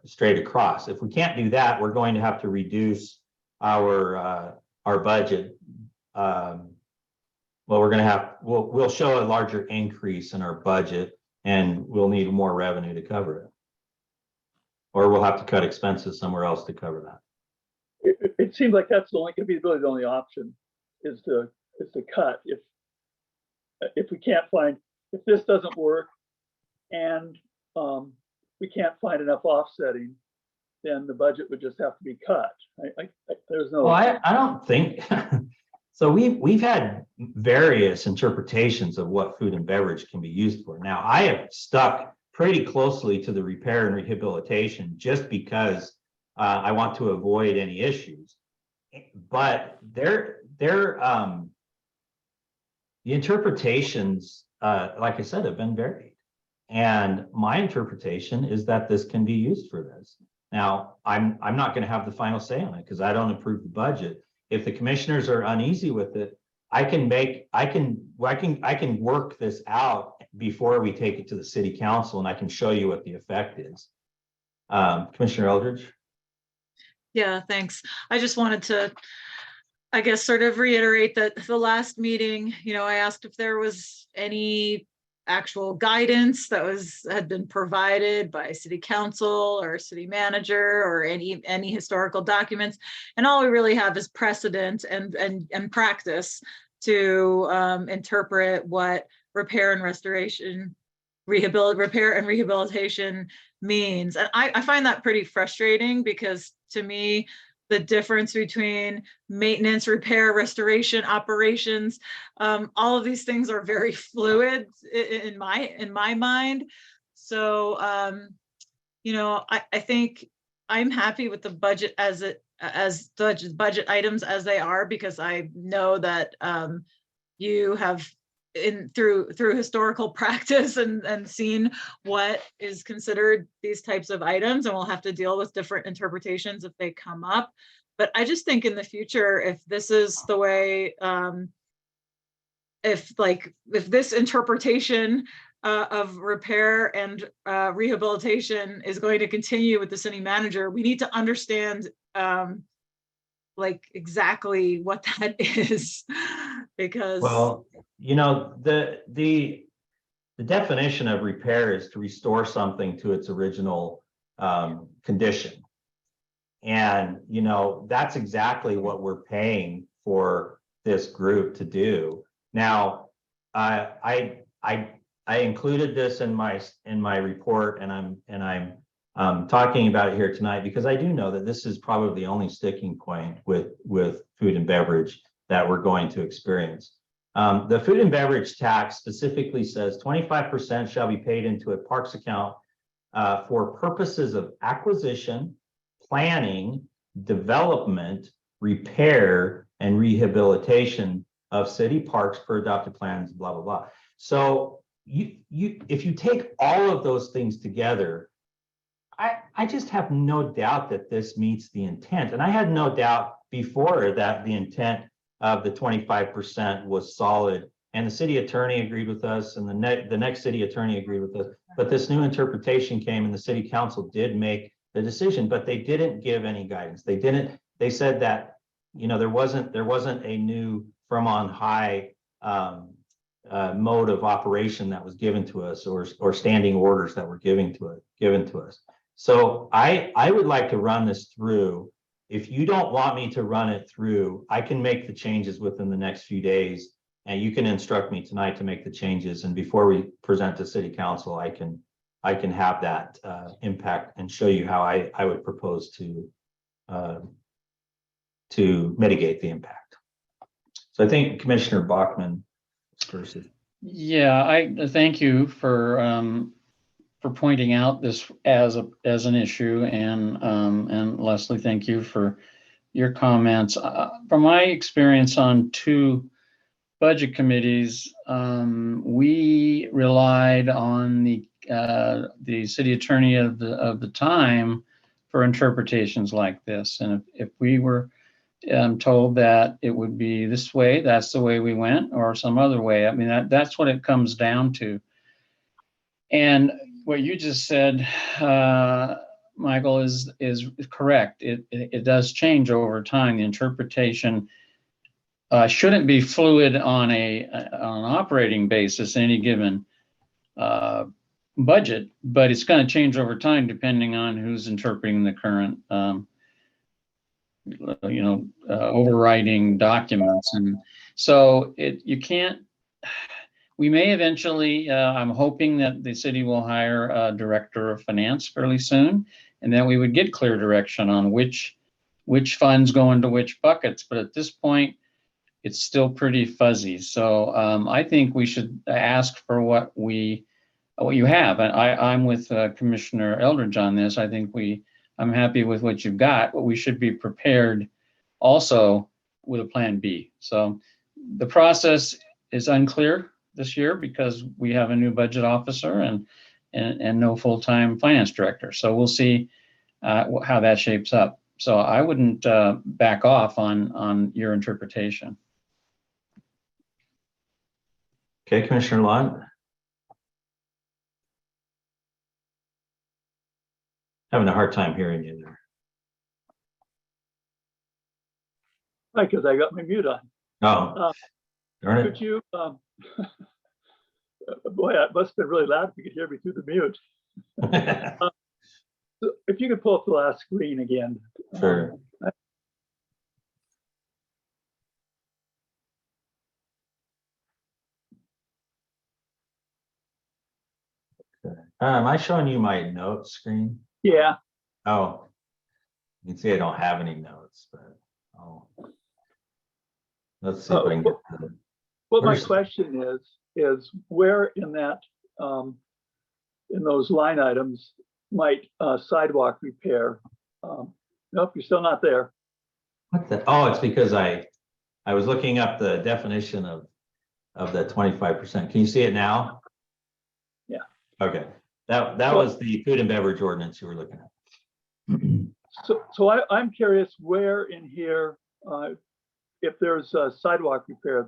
straight across. If we can't do that, we're going to have to reduce our budget. Well, we'll show a larger increase in our budget, and we'll need more revenue to cover it. Or we'll have to cut expenses somewhere else to cover that. It seems like that's going to be really the only option, is to cut. If we can't find, if this doesn't work and we can't find enough offsetting, then the budget would just have to be cut. There's no. Well, I don't think so. We've had various interpretations of what food and beverage can be used for. Now, I have stuck pretty closely to the repair and rehabilitation just because I want to avoid any issues. But the interpretations, like I said, have been varied. And my interpretation is that this can be used for this. Now, I'm not going to have the final say on it because I don't approve the budget. If the commissioners are uneasy with it, we well, I can work this out before we take it to the city council, and I can show you what the effect is. Commissioner Eldridge? Yeah, thanks. I just wanted to, I guess, sort of reiterate that the last meeting, I asked if there was any actual guidance that had been provided by city council or city manager or any historical documents. And all we really have is precedent and practice to interpret what repair and restoration, repair and rehabilitation means. And I find that pretty frustrating, because to me, the difference between maintenance, repair, restoration, operations, all of these things are very fluid in my mind. So, I think I'm happy with the budget as the budget items as they are, because I know that you have through historical practice and seen what is considered these types of items, and we'll have to deal with different interpretations if they come up. But I just think in the future, if this is the way, if this interpretation of repair and rehabilitation is going to continue with the city manager, we need to understand exactly what that is, because Well, the definition of repair is to restore something to its original condition. And, that's exactly what we're paying for this group to do. Now, I included this in my report, and I'm talking about it here tonight because I do know that this is probably the only sticking point with food and beverage that we're going to experience. The food and beverage tax specifically says 25% shall be paid into a parks account for purposes of acquisition, planning, development, repair, and rehabilitation of city parks per adopted plans, blah, blah, blah. So if you take all of those things together, I just have no doubt that this meets the intent. And I had no doubt before that the intent of the 25% was solid. And the city attorney agreed with us, and the next city attorney agreed with us. But this new interpretation came, and the city council did make the decision, but they didn't give any guidance. They said that, there wasn't a new from on high mode of operation that was given to us, or standing orders that were given to us. So I would like to run this through. If you don't want me to run it through, I can make the changes within the next few days, and you can instruct me tonight to make the changes. And before we present to city council, I can have that impact and show you how I would propose to mitigate the impact. So I think Commissioner Bachman first. Yeah, I thank you for pointing out this as an issue, and Leslie, thank you for your comments. From my experience on 2 budget committees, we relied on the city attorney of the time for interpretations like this, and if we were told that it would be this way, that's the way we went, or some other way. I mean, that's what it comes down to. And what you just said, Michael, is correct. It does change over time. The interpretation shouldn't be fluid on an operating basis, any given budget, but it's going to change over time depending on who's interpreting the current overriding documents. And so you can't, we may eventually, I'm hoping that the city will hire a director of finance fairly soon, and then we would get clear direction on which funds go into which buckets. But at this point, it's still pretty fuzzy. So I think we should ask for what you have. And I'm with Commissioner Eldridge on this. I think I'm happy with what you've got, but we should be prepared also with a plan B. So the process is unclear this year because we have a new budget officer and no full-time finance director. So we'll see how that shapes up. So I wouldn't back off on your interpretation. Okay, Commissioner Lund. Having a hard time hearing you there. Right, because I got my mute on. Oh, darn Could you, boy, it must have been really loud if you could hear me through the mute. it. So if you could pull up the last screen again. Sure. Am I showing you my notes screen? Yeah, Oh, you can see I don't have any notes, but let's see if I can get to them. well, my Where's- question is where in that, in those line items might sidewalk repair? Nope, you're still not there. What the, oh, it's because I was looking up the definition of the 25%. Can you see it now? Yeah. Okay, that was the food and beverage ordinance you were looking at. So I'm curious where in here, if there's a sidewalk repair,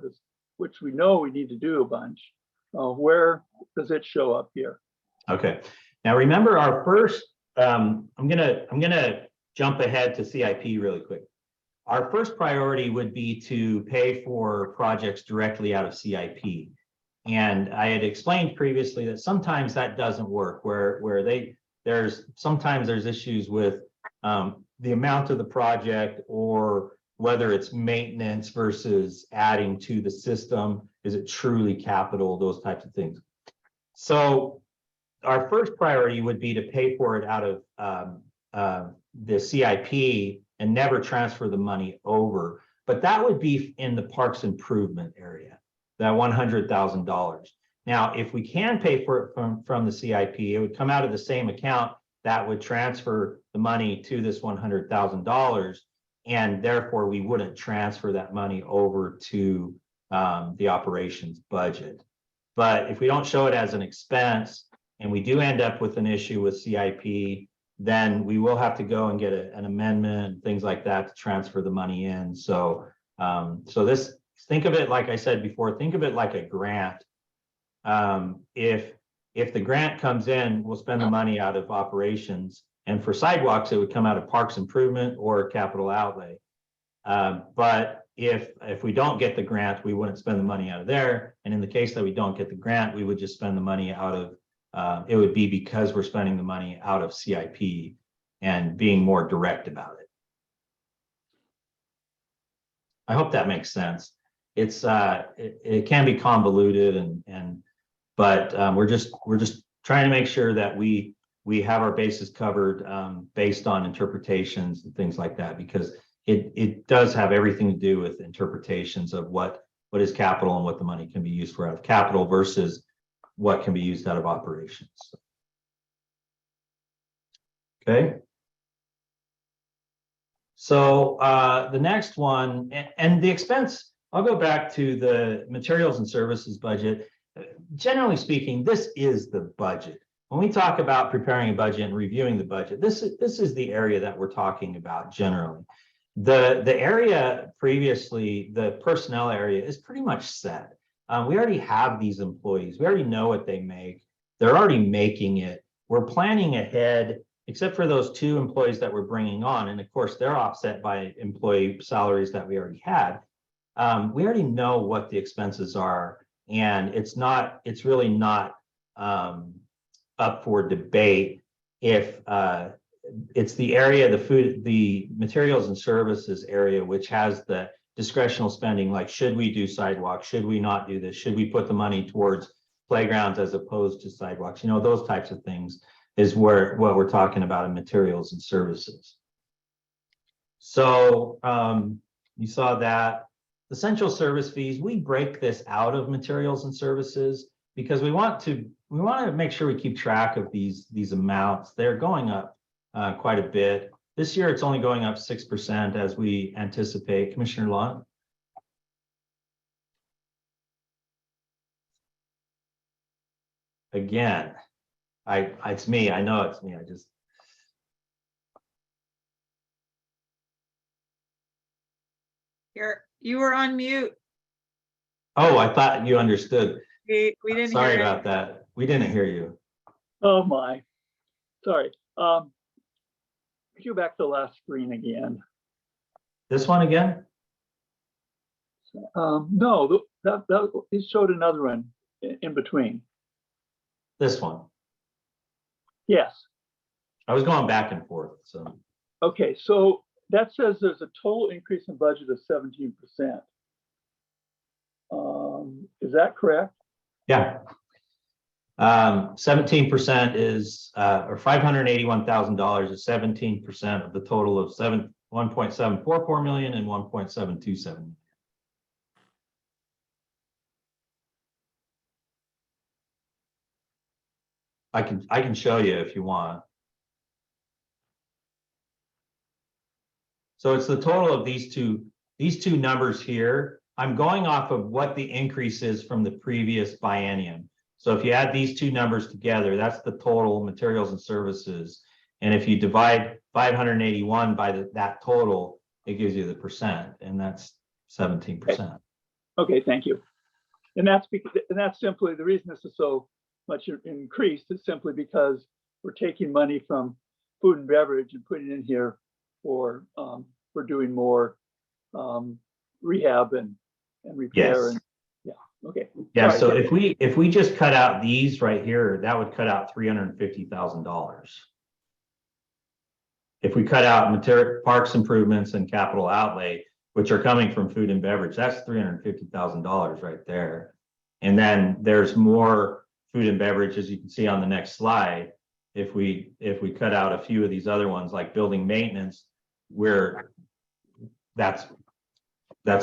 which we know we need to do a bunch, where does it show up here? Okay, now remember our first, I'm gonna jump ahead to CIP really quick. Our first priority would be to pay for projects directly out of CIP. And I had explained previously that sometimes that doesn't work, where sometimes there's issues with the amount of the project, or whether it's maintenance versus adding to the system. Is it truly capital? Those types of things. So our first priority would be to pay for it out of the CIP and never transfer the money over. But that would be in the parks improvement area, that $100,000. Now, if we can pay for it from the CIP, it would come out of the same account that would transfer the money to this $100,000. And therefore, we wouldn't transfer that money over to the operations budget. But if we don't show it as an expense and we do end up with an issue with CIP, then we will have to go and get an amendment and things like that to transfer the money in. So, think of it, like I said before, think of it like a grant. If the grant comes in, we'll spend the money out of operations, and for sidewalks, it would come out of parks improvement or capital outlay. But if we don't get the grant, we wouldn't spend the money out of there. And in the case that we don't get the grant, we would just spend the money out of, it would be because we're spending the money out of CIP and being more direct about it. I hope that makes sense. It's it can be convoluted but we're just trying to make sure that we have our bases covered based on interpretations and things like that, because it does have everything to do with interpretations of what is capital and what the money can be used for out of capital versus what can be used out of operations. Okay. So the next one, and the expense, I'll go back to the materials and services budget. Generally speaking, this is the budget. When we talk about preparing a budget and reviewing the budget, this is the area that we're talking about generally. The area previously, the personnel area, is pretty much set. We already have these employees. We already know what they make. They're already making it. We're planning ahead, except for those 2 employees that we're bringing on. And of course, they're offset by employee salaries that we already had. We already know what the expenses are, and it's really not up for debate if it's the area, the materials and services area, which has the discretional spending, like should we do sidewalks, should we not do this, should we put the money towards playgrounds as opposed to sidewalks, those types of things is what we're talking about in materials and services. So you saw that. Essential service fees, we break this out of materials and services because we want to make sure we keep track of these amounts. They're going up quite a bit. This year, it's only going up 6% as we anticipate. Commissioner Lund? Again, it's me. I know it's me. You were on mute. Oh, I thought you understood. We didn't Sorry hear about that. We didn't hear you. Oh, my. Sorry. Could you go back to the last screen again? This one again? No, it showed another one in between. This one. Yes. I was going back and forth, so. Okay, so that says there's a total increase in budget of 17%. Is that correct? Yeah. 17% is, or $581,000 is 17% of the total of 1.744 million and 1.727. I can show you if you want. So it's the total of these two numbers here. I'm going off of what the increase is from the previous biennium. So if you add these two numbers together, that's the total materials and services. And if you divide 581 by that total, it gives you the percent, and that's 17%. Okay, thank you. And that's simply the reason this is so much increased is simply because we're taking money from food and beverage and putting it in here for doing more rehab and repair. Yes. And yeah, okay. Yeah, Sorry. so if we just cut out these right here, that would cut out $350,000. If we cut out material parks improvements and capital outlay, which are coming from food and beverage, that's $350,000 right there. And then there's more food and beverage, as you can see on the next slide. If we cut out a few of these other ones like building maintenance, where that's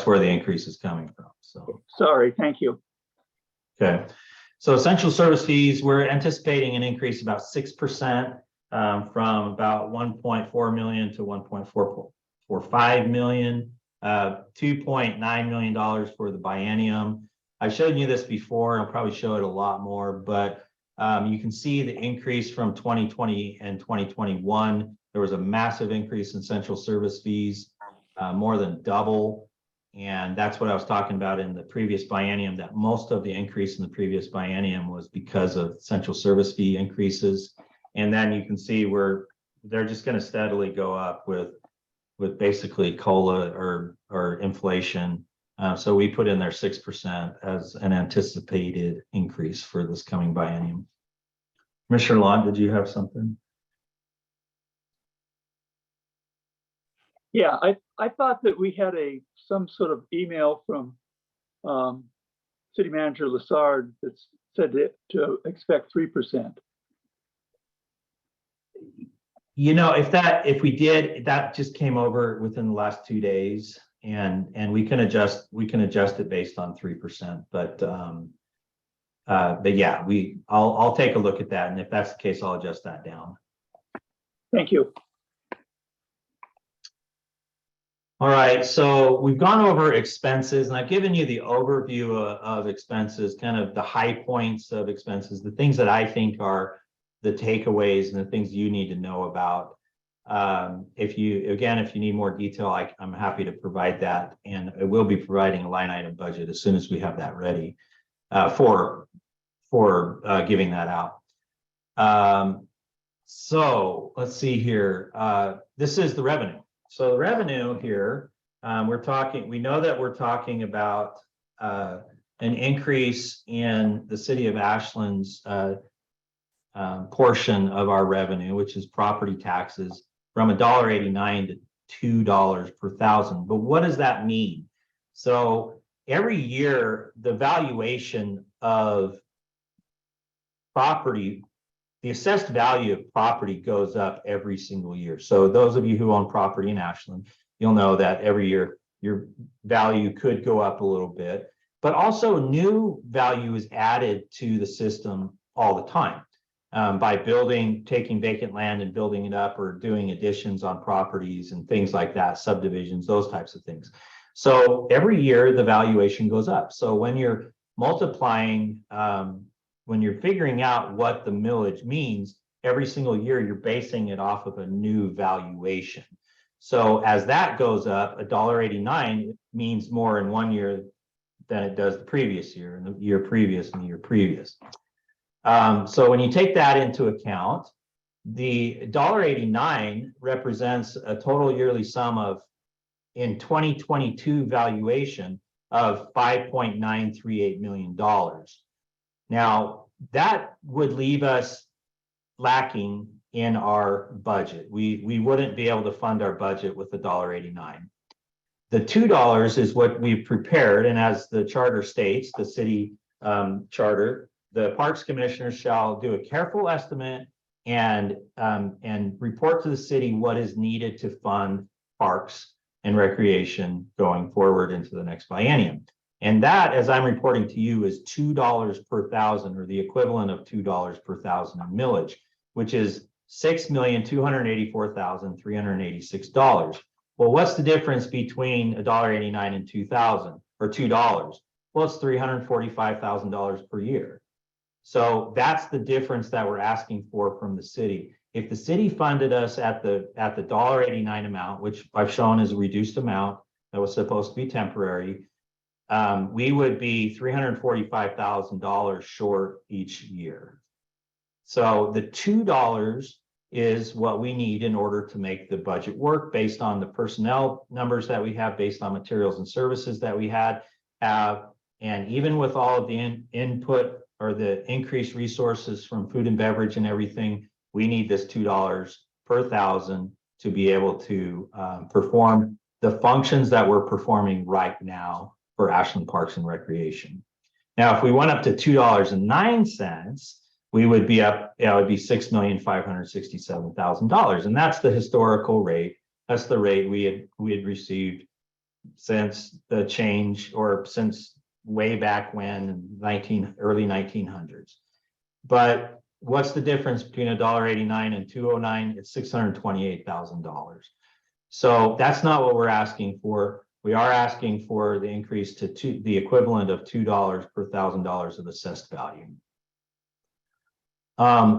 where the increase is coming from. So Sorry, thank you. okay, so essential service fees, we're anticipating an increase about 6%, from about 1.4 million to 1.445 million, $2.9 million for the biennium. I've shown you this before, and I'll probably show it a lot more, but you can see the increase from 2020 and 2021. There was a massive increase in central service fees, more than double. And that's what I was talking about in the previous biennium, that most of the increase in the previous biennium was because of central service fee increases. And then you can see where they're just going to steadily go up with basically COLA or inflation. So we put in there 6% as an anticipated increase for this coming biennium. Commissioner Lott, did you have something? Yeah, I thought that we had some sort of email from City Manager Lassard that said to expect 3%. You know, if we did, that just came over within the last 2 days, and we can adjust it based on 3%. But yeah, I'll take a look at that, and if that's the case, I'll adjust that down. Thank you. All right, so we've gone over expenses, and I've given you the overview of expenses, kind of the high points of expenses, the things that I think are the takeaways and the things you need to know about. If you need more detail, I'm happy to provide that, and I will be providing a line item budget as soon as we have that ready for giving that out. So let's see here. This is the revenue. So the revenue here, we know that we're talking about an increase in the city of Ashland's portion of our revenue, which is property taxes, from $1.89 to $2 per thousand. But what does that mean? So every year, the valuation of property, the assessed value of property goes up every single year. So those of you who own property in Ashland, you'll know that every year your value could go up a little bit, but also new value is added to the system all the time by taking vacant land and building it up, or doing additions on properties and things like that, subdivisions, those types of things. So every year the valuation goes up. So when you're multiplying, when you're figuring out what the millage means, every single year you're basing it off of a new valuation. So as that goes up, $1.89 means more in one year than it does the previous year and the year previous and the year previous. So when you take that into account, the $1.89 represents a total yearly sum of, in 2022 valuation, of $5.938 million. Now, that would leave us lacking in our budget. We wouldn't be able to fund our budget with the $1.89. The $2 is what we've prepared, and as the charter states, the city charter, the Parks Commissioners shall do a careful estimate and report to the city what is needed to fund parks and recreation going forward into the next biennium. And that, as I'm reporting to you, is $2 per thousand, or the equivalent of $2 per thousand in millage, which is $6,284,386. Well, what's the difference between $1.89 and 2,000 or $2? Well, it's $345,000 per year. So that's the difference that we're asking for from the city. If the city funded us at the $1.89 amount, which I've shown is a reduced amount that was supposed to be temporary, we would be $345,000 short each year. So the $2 is what we need in order to make the budget work, based on the personnel numbers that we have, based on materials and services that we have, and even with all of the input or the increased resources from food and beverage and everything, we need this $2 per thousand to be able to perform the functions that we're performing right now for Ashland Parks and Recreation. Now, if we went up to $2.09, we would be up, it would be $6,567,000. And that's the historical rate. That's the rate we had received since the change, or since way back when, early 1900s. But what's the difference between $1.89 and $2.09? It's $628,000. So that's not what we're asking for. We are asking for the increase to the equivalent of $2 per $1,000 of assessed value.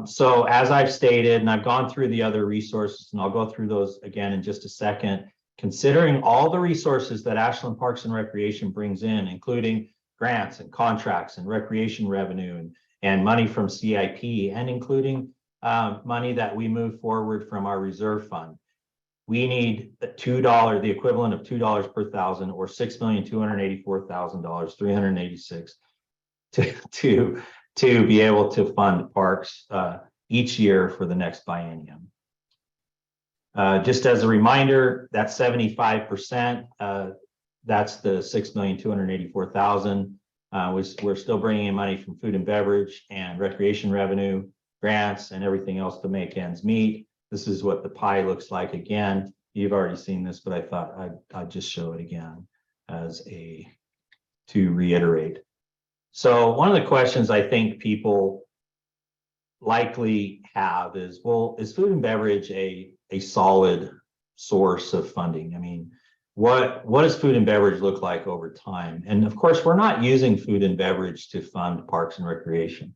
So as I've stated, and I've gone through the other resources, and I'll go through those again in just a second, considering all the resources that Ashland Parks and Recreation brings in, including grants and contracts and recreation revenue and money from CIP, and including money that we move forward from our reserve fund, we need $2, the equivalent of $2 per thousand, or $6,284,386 to be able to fund parks each year for the next biennium. Just as a reminder, that's 75%. That's the $6,284,000. We're still bringing in money from food and beverage and recreation revenue, grants, and everything else to make ends meet. This is what the pie looks like again. You've already seen this, but I thought I'd just show it again to reiterate. So one of the questions I think people likely have is, well, is food and beverage a solid source of funding? I mean, what does food and beverage look like over time? And of course, we're not using food and beverage to fund parks and recreation,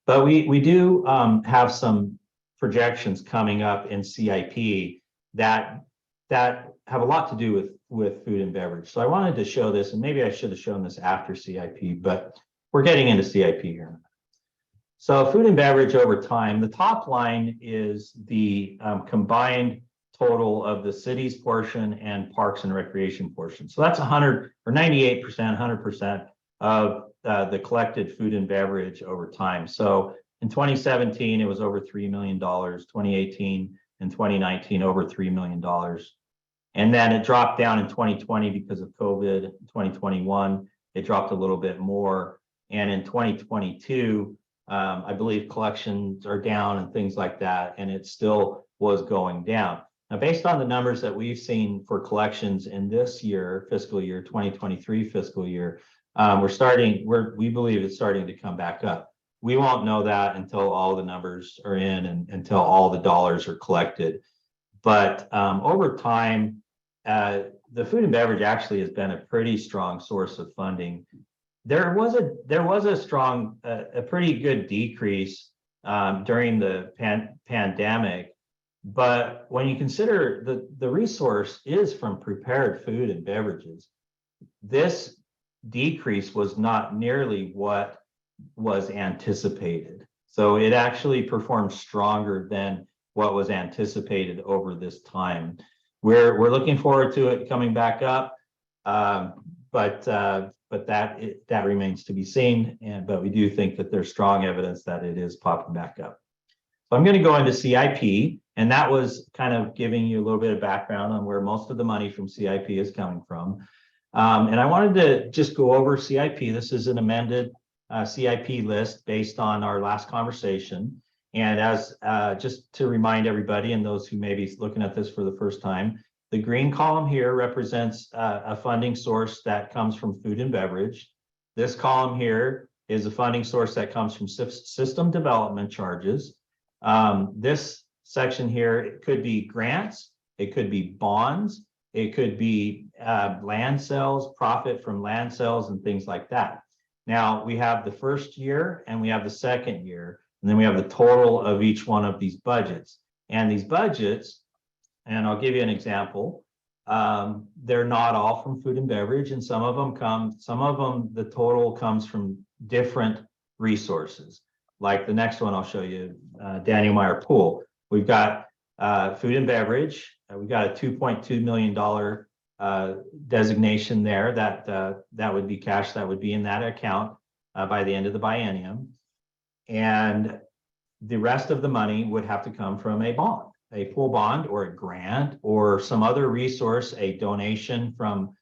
but we do have some projections coming up in CIP that have a lot to do with food and beverage. So I wanted to show this, and maybe I should have shown this after CIP, but we're getting into CIP here. So food and beverage over time, the top line is the combined total of the city's portion and parks and recreation portion. So that's 100 or 98%, 100% of the collected food and beverage over time. So in 2017, it was over $3 million, 2018 and 2019, over $3 million. And then it dropped down in 2020 because of COVID. In 2021, it dropped a little bit more. And in 2022, I believe collections are down and things like that, and it still was going down. Now, based on the numbers that we've seen for collections in this year, fiscal year 2023 fiscal year, we believe it's starting to come back up. We won't know that until all the numbers are in and until all the dollars are collected. But over time, the food and beverage actually has been a pretty strong source of funding. There was a pretty good decrease during the pandemic, but when you consider the resource is from prepared food and beverages, this decrease was not nearly what was anticipated. So it actually performed stronger than what was anticipated over this time. We're looking forward to it coming back up, but that remains to be seen. But we do think that there's strong evidence that it is popping back up. So I'm going to go into CIP, and that was kind of giving you a little bit of background on where most of the money from CIP is coming from. And I wanted to just go over CIP. This is an amended CIP list based on our last conversation. And as just to remind everybody and those who may be looking at this for the first time, the green column here represents a funding source that comes from food and beverage. This column here is a funding source that comes from system development charges. This section here, it could be grants, it could be bonds, it could be land sales, profit from land sales and things like that. Now we have the first year and we have the second year, and then we have the total of each one of these budgets. And these budgets, and I'll give you an example, they're not all from food and beverage, and some of them, the total comes from different resources. Like the next one I'll show you, Daniel Meyer Pool. We've got food and beverage. We've got a $2.2 million designation there that would be cash that would be in that account by the end of the biennium. And the rest of the money would have to come from a bond, a pool bond or a grant or some other resource, a donation from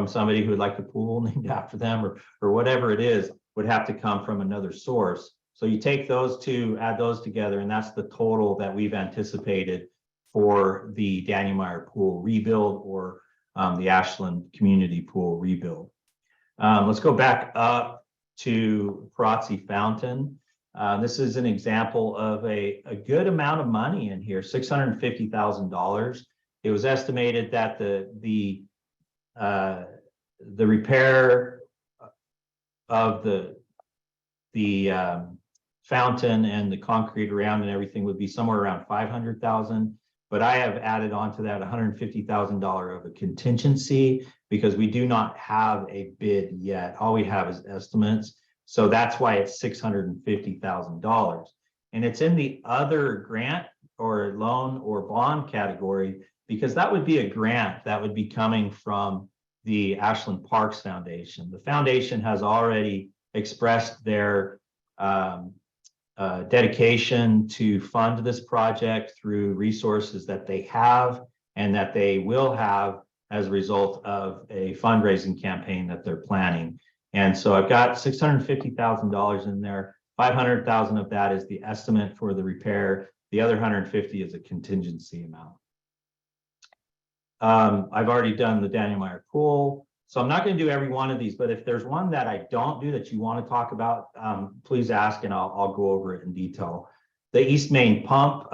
somebody who would like the pool named after them or whatever it is, would have to come from another source. So you take those two, add those together, and that's the total that we've anticipated for the Daniel Meyer Pool rebuild or the Ashland Community Pool rebuild. Let's go back up to APRC Fountain. This is an example of a good amount of money in here, $650,000. It was estimated that the repair of the fountain and the concrete around and everything would be somewhere around $500,000. But I have added on to that $150,000 of a contingency because we do not have a bid yet. All we have is estimates. So that's why it's $650,000. And it's in the other grant or loan or bond category because that would be a grant that would be coming from the Ashland Parks Foundation. The foundation has already expressed their dedication to fund this project through resources that they have and that they will have as a result of a fundraising campaign that they're planning. And so I've got $650,000 in there. $500,000 of that is the estimate for the repair. The other $150,000 is a contingency amount. I've already done the Daniel Meyer Pool. So I'm not going to do every one of these, but if there's one that I don't do that you want to talk about, please ask and I'll go over it in detail. The East Main Park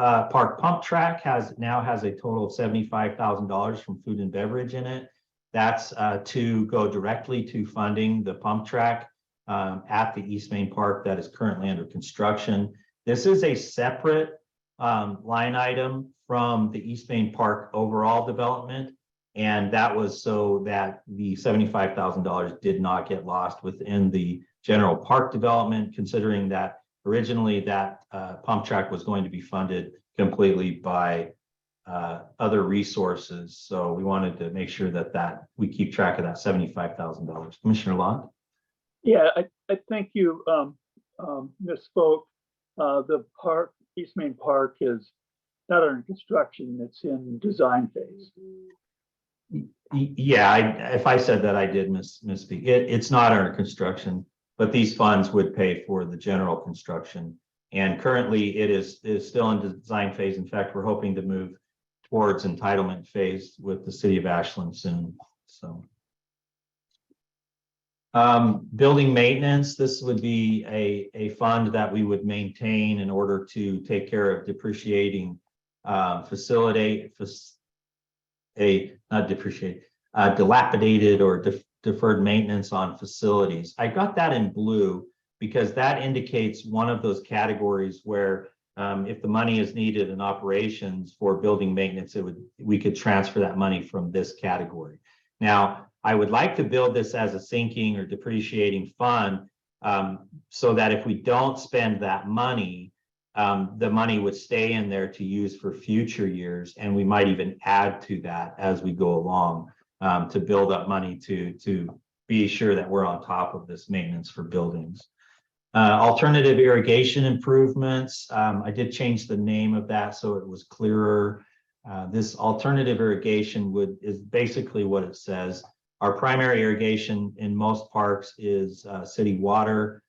Pump Track now has a total of $75,000 from food and beverage in it. That's to go directly to funding the pump track at the East Main Park that is currently under construction. This is a separate line item from the East Main Park overall development. And that was so that the $75,000 did not get lost within the general park development, considering that originally that pump track was going to be funded completely by other resources. So we wanted to make sure that we keep track of that $75,000. Commissioner Lott? Yeah, I think you misspoke. The park, East Main Park, is not under construction, it's in design phase. Yeah, if I said that, I did misspeak. It's not under construction, but these funds would pay for the general construction. And currently it is still in design phase. In fact, we're hoping to move towards entitlement phase with the city of Ashland soon. So building maintenance, this would be a fund that we would maintain in order to take care of depreciating dilapidated or deferred maintenance on facilities. I got that in blue because that indicates one of those categories where if the money is needed in operations for building maintenance, we could transfer that money from this category. Now, I would like to build this as a sinking or depreciating fund, so that if we don't spend that money, the money would stay in there to use for future years, and we might even add to that as we go along, to build up money to be sure that we're on top of this maintenance for buildings. Alternative irrigation improvements. I did change the name of that so it was clearer. This alternative irrigation is basically what it says. Our primary irrigation in most parks is city water.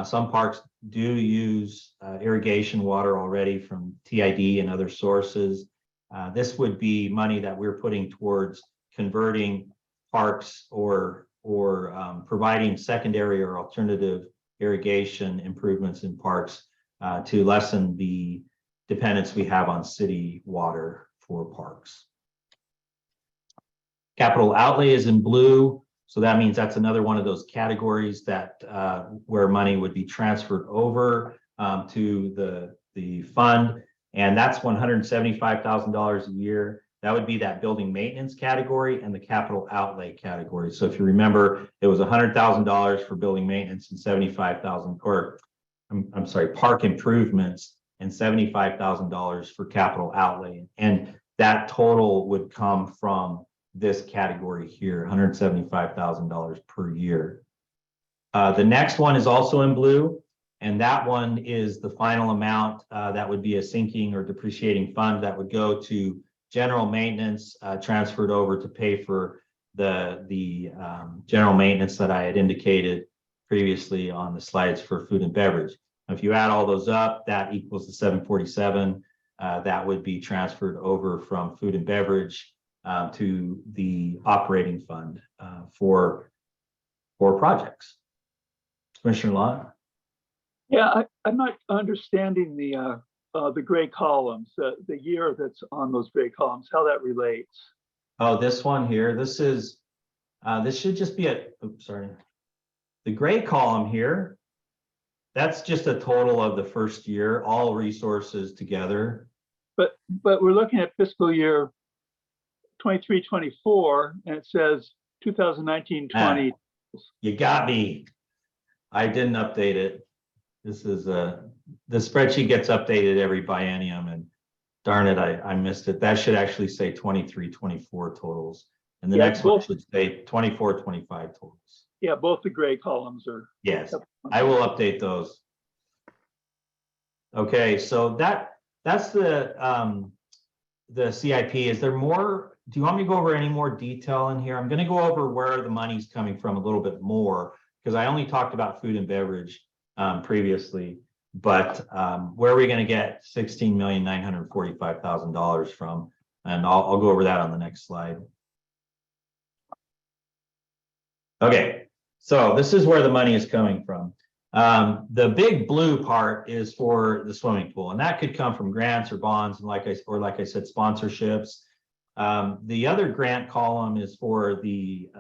Some parks do use irrigation water already from TID and other sources. This would be money that we're putting towards converting parks or providing secondary or alternative irrigation improvements in parks to lessen the dependence we have on city water for parks. Capital outlay is in blue, so that means that's another one of those categories that where money would be transferred over to the fund, and that's $175,000 a year. That would be that building maintenance category and the capital outlay category. So if you remember, it was $100,000 for building maintenance and 75,000, or I'm sorry, park improvements, and $75,000 for capital outlay. And that total would come from this category here, $175,000 per year. The next one is also in blue, and that one is the final amount that would be a sinking or depreciating fund that would go to general maintenance, transferred over to pay for the general maintenance that I had indicated previously on the slides for food and beverage. If you add all those up, that equals the 747. That would be transferred over from food and beverage to the operating fund for projects. Commissioner Lott? Yeah, I'm not understanding the gray columns, the year that's on those gray columns, how that relates. Oh, this one here, this is, this should just be oops, sorry. The gray column here, that's just a total of the first year, all resources together. But we're looking at fiscal year 23-24, and it says 2019-20. You got me. I didn't update it. This is the spreadsheet gets updated every biennium, and darn it, I missed it. That should actually say 23-24 totals. And the next one should say 24-25 totals. Yeah, both the gray columns are. Yes, I will update those. Okay, so that's the CIP. Is there more? Do you want me to go over any more detail in here? I'm going to go over where the money's coming from a little bit more, because I only talked about food and beverage previously, but where are we going to get $16,945,000 from? And I'll go over that on the next slide. Okay, so this is where the money is coming from. The big blue part is for the swimming pool, and that could come from grants or bonds, and like I said, sponsorships. The other grant column is for the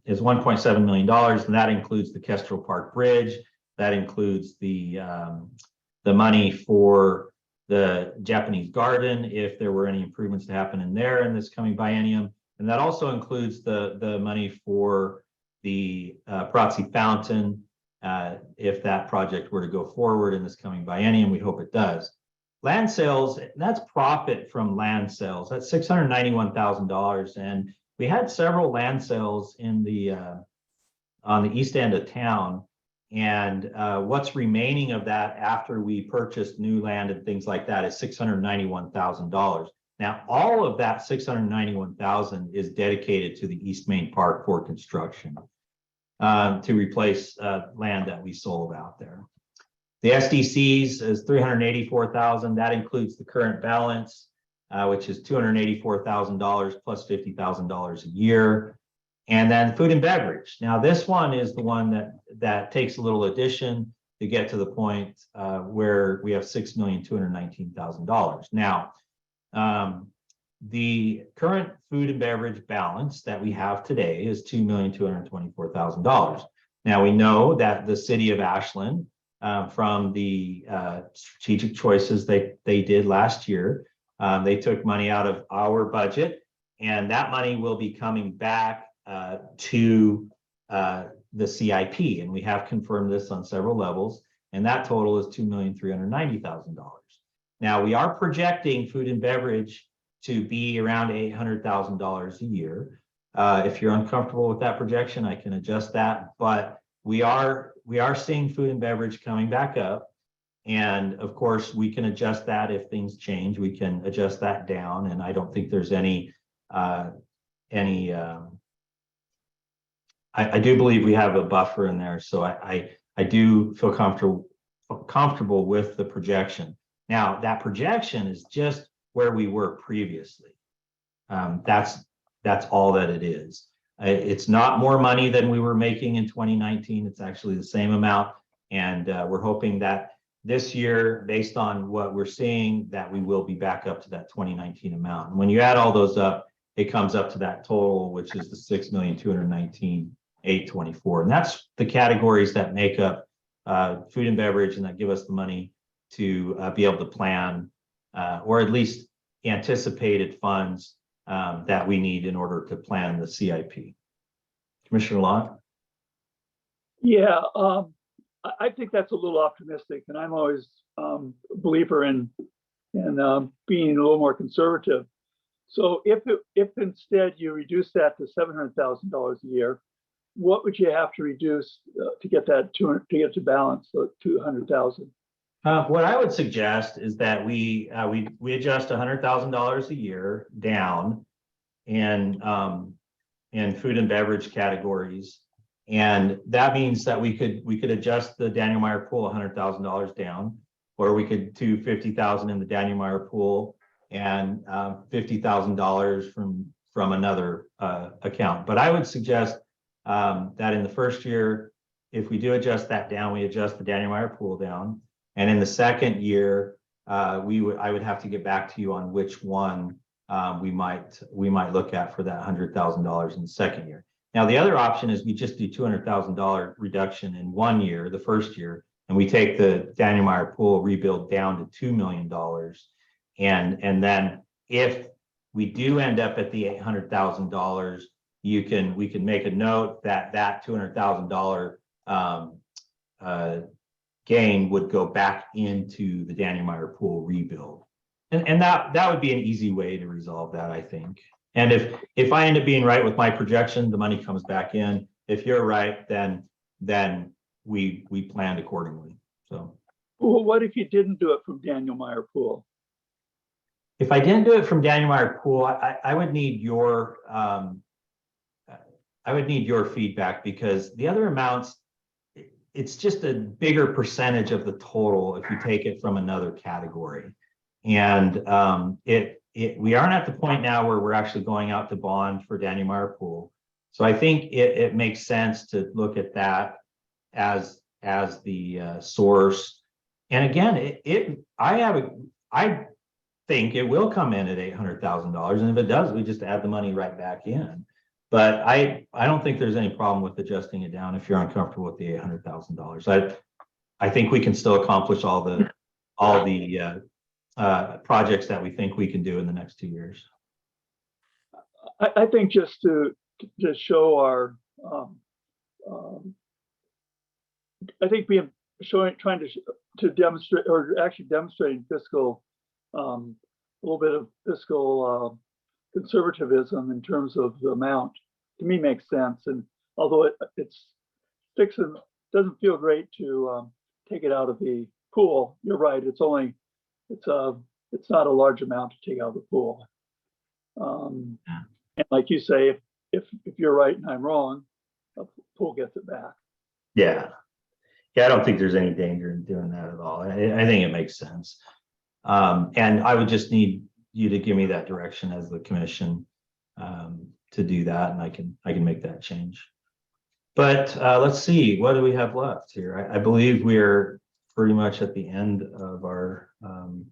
is $1.7 million, and that includes the Kestrel Park Bridge. That includes the money for the Japanese garden, if there were any improvements to happen in there in this coming biennium, and that also includes the money for the APRC fountain, if that project were to go forward in this coming biennium. We hope it does. Land sales, that's profit from land sales. That's $691,000, and we had several land sales in the on the east end of town. And what's remaining of that after we purchased new land and things like that is $691,000. Now, all of that $691,000 is dedicated to the East Main Park for construction to replace land that we sold out there. The SDCs is $384,000. That includes the current balance, which is $284,000 plus $50,000 a year. And then food and beverage. Now, this one is the one that takes a little addition to get to the point where we have $6,219,000. Now, the current food and beverage balance that we have today is $2,224,000. Now, we know that the city of Ashland, from the strategic choices they did last year, they took money out of our budget, and that money will be coming back to the CIP, and we have confirmed this on several levels, and that total is $2,390,000. Now, we are projecting food and beverage to be around $800,000 a year. If you're uncomfortable with that projection, I can adjust that, but we are seeing food and beverage coming back up. And of course, we can adjust that if things change. We can adjust that down, and I don't think there's any. I do believe we have a buffer in there, so I do feel comfortable with the projection. Now, that projection is just where we were previously. That's all that it is. It's not more money than we were making in 2019. It's actually the same amount, and we're hoping that this year, based on what we're seeing, that we will be back up to that 2019 amount. And when you add all those up, it comes up to that total, which is the $6,219,824. And that's the categories that make up food and beverage, and that give us the money to be able to plan, or at least anticipated funds that we need in order to plan the CIP. Commissioner Lott? Yeah, I think that's a little optimistic, and I'm always a believer in being a little more conservative. So if instead you reduce that to $700,000 a year, what would you have to reduce to get that to get to balance, so 200,000? What I would suggest is that we adjust $100,000 a year down in food and beverage categories, and that means that we could adjust the Daniel Meyer pool $100,000 down, or we could do $50,000 in the Daniel Meyer pool and $50,000 from another account. But I would suggest that in the first year, if we do adjust that down, we adjust the Daniel Meyer pool down. And in the second year, I would have to get back to you on which one we might look at for that $100,000 in the second year. Now, the other option is we just do $200,000 reduction in 1 year, the first year, and we take the Daniel Meyer pool rebuild down to $2 million. And then if we do end up at the $800,000, we can make a note that $200,000 gain would go back into the Daniel Meyer pool rebuild. And that would be an easy way to resolve that, I think. And if I end up being right with my projection, the money comes back in. If you're right, then we planned accordingly. So, Well, what if you didn't do it from Daniel Meyer pool? if I didn't do it from Daniel Meyer pool, I would need your feedback, because the other amounts, it's just a bigger percentage of the total if you take it from another category. And we aren't at the point now where we're actually going out to bond for Daniel Meyer pool. So I think it makes sense to look at that as the source. And again, I think it will come in at $800,000, and if it does, we just add the money right back in. But I don't think there's any problem with adjusting it down if you're uncomfortable with the $800,000. I think we can still accomplish all the projects that we think we can do in the next 2 years. I think just to show our, I think trying to demonstrate, or actually demonstrating fiscal, a little bit of fiscal conservatism in terms of the amount, to me makes sense. And although it's fixing, doesn't feel great to take it out of the pool, you're right. It's not a large amount to take out of the pool. And like you say, if you're right and I'm wrong, the pool gets it back. Yeah, I don't think there's any danger in doing that at all. I think it makes sense. And I would just need you to give me that direction as the commission to do that, and I can make that change. But let's see, what do we have left here? I believe we're pretty much at the end of our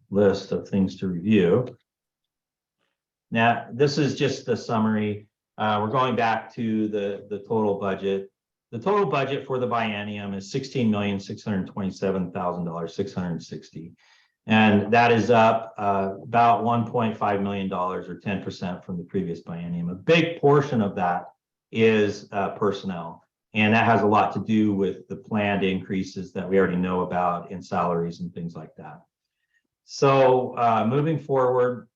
list of things to review. Now, this is just the summary. We're going back to the total budget. The total budget for the biennium is $16,627,660. And that is up about $1.5 million, or 10% from the previous biennium. A big portion of that is personnel. And that has a lot to do with the planned increases that we already know about in salaries and things like that. So moving forward,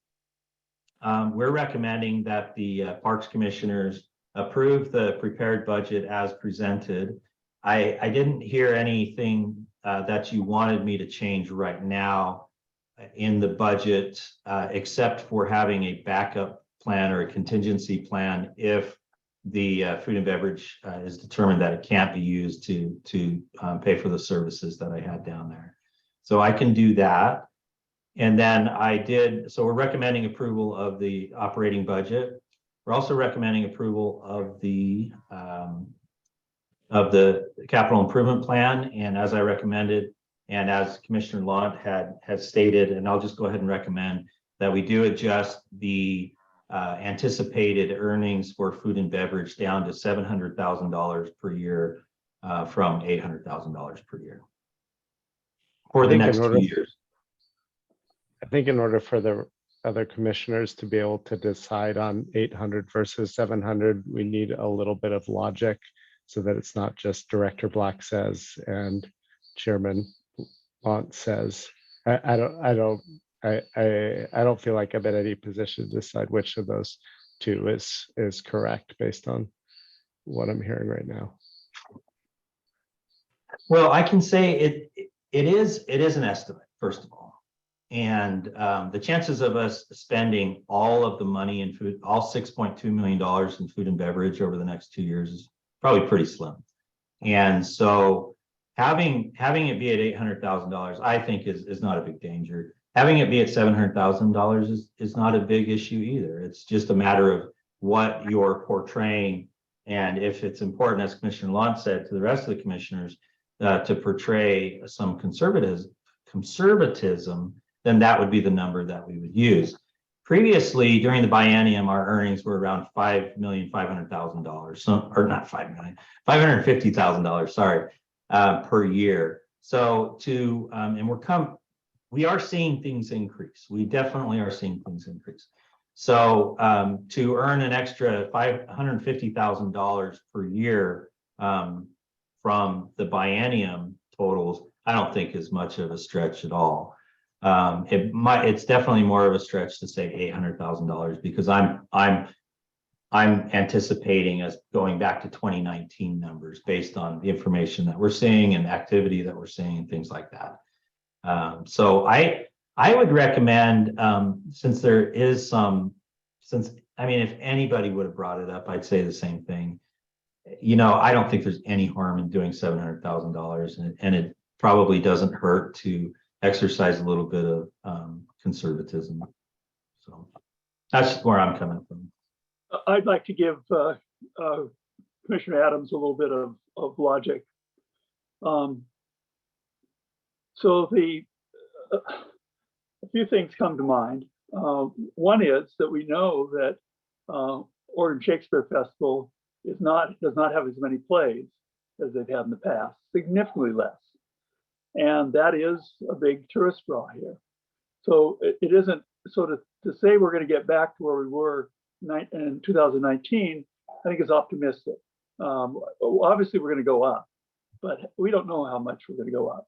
we're recommending that the Parks Commissioners approve the prepared budget as presented. I didn't hear anything that you wanted me to change right now in the budget, except for having a backup plan or a contingency plan if the food and beverage is determined that it can't be used to pay for the services that I had down there. So I can do that. And then so we're recommending approval of the operating budget. We're also recommending approval of the capital improvement plan. And as I recommended, and as Commissioner Lant had stated, and I'll just go ahead and recommend that we do adjust the anticipated earnings for food and beverage down to $700,000 per year from $800,000 per year for the next 2 years. I think in order for the other commissioners to be able to decide on 800 versus 700, we need a little bit of logic so that it's not just Director Black says and Chairman Lant says. I don't feel like I'm in any position to decide which of those two is correct based on what I'm hearing right now. Well, I can say it is an estimate, first of all. And the chances of us spending all of the money in food, all $6.2 million in food and beverage over the next 2 years is probably pretty slim. And so having it be at $800,000, I think is not a big danger. Having it be at $700,000 is not a big issue either. It's just a matter of what you're portraying. And if it's important, as Commissioner Lant said, to the rest of the commissioners to portray some conservatism, then that would be the number that we would use. Previously, during the biennium, our earnings were around $5,500,000, so, or not $5 million, $550,000, sorry, per year. So and we are seeing things increase. We definitely are seeing things increase. So to earn an extra $550,000 per year from the biennium totals, I don't think is much of a stretch at all. It's definitely more of a stretch to say $800,000 because I'm anticipating us going back to 2019 numbers based on the information that we're seeing and activity that we're seeing and things like that. So I would recommend, since there is if anybody would have brought it up, I'd say the same thing. I don't think there's any harm in doing $700,000, and it probably doesn't hurt to exercise a little bit of conservatism. So that's where I'm coming from. I'd like to give Commissioner Adams a little bit of logic. So a few things come to mind. One is that we know that Oregon Shakespeare Festival does not have as many plays as they've had in the past, significantly less. And that is a big tourist draw here. So it isn't, so to say we're going to get back to where we were in 2019, I think is optimistic. Obviously we're going to go up, but we don't know how much we're going to go up.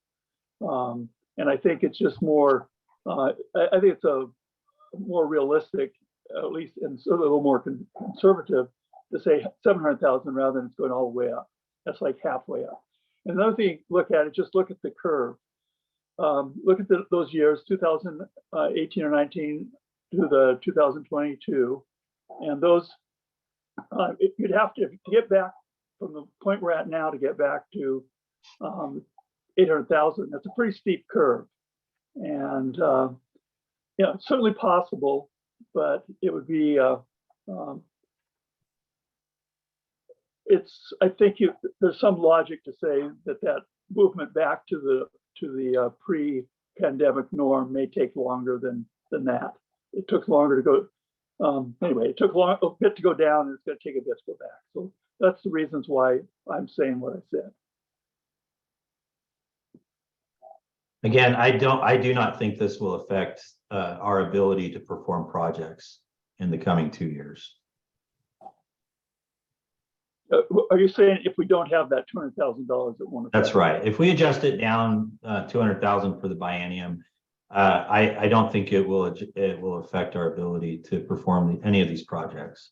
And I think it's just more, I think it's a more realistic, at least, and sort of a little more conservative to say 700,000 rather than it's going all the way up. That's like halfway up. And another thing, look at it, just look at the curve. Look at those years, 2018 or 19 to the 2022. And those, you'd have to get back from the point we're at now to get back to 800,000. That's a pretty steep curve. And yeah, it's certainly possible, but it would be, I think there's some logic to say that movement back to the pre-pandemic norm may take longer than that. It took longer to go. Anyway, it took a bit to go down, and it's going to take a bit to go back. So that's the reasons why I'm saying what I said. Again, I do not think this will affect our ability to perform projects in the coming 2 years. Are you saying if we don't have that $200,000, it won't? That's right. If we adjust it down 200,000 for the biennium, I don't think it will affect our ability to perform any of these projects.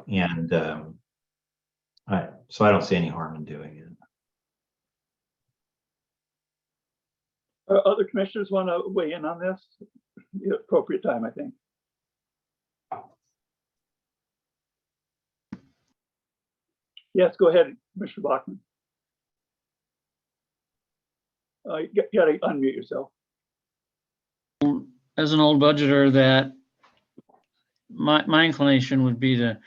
And so I don't see any harm in doing it. Other commissioners want to weigh in on this? The appropriate time, I think. Yes, go ahead, Commissioner Bachman. You got to unmute yourself. As an old budgeter, that my inclination would be to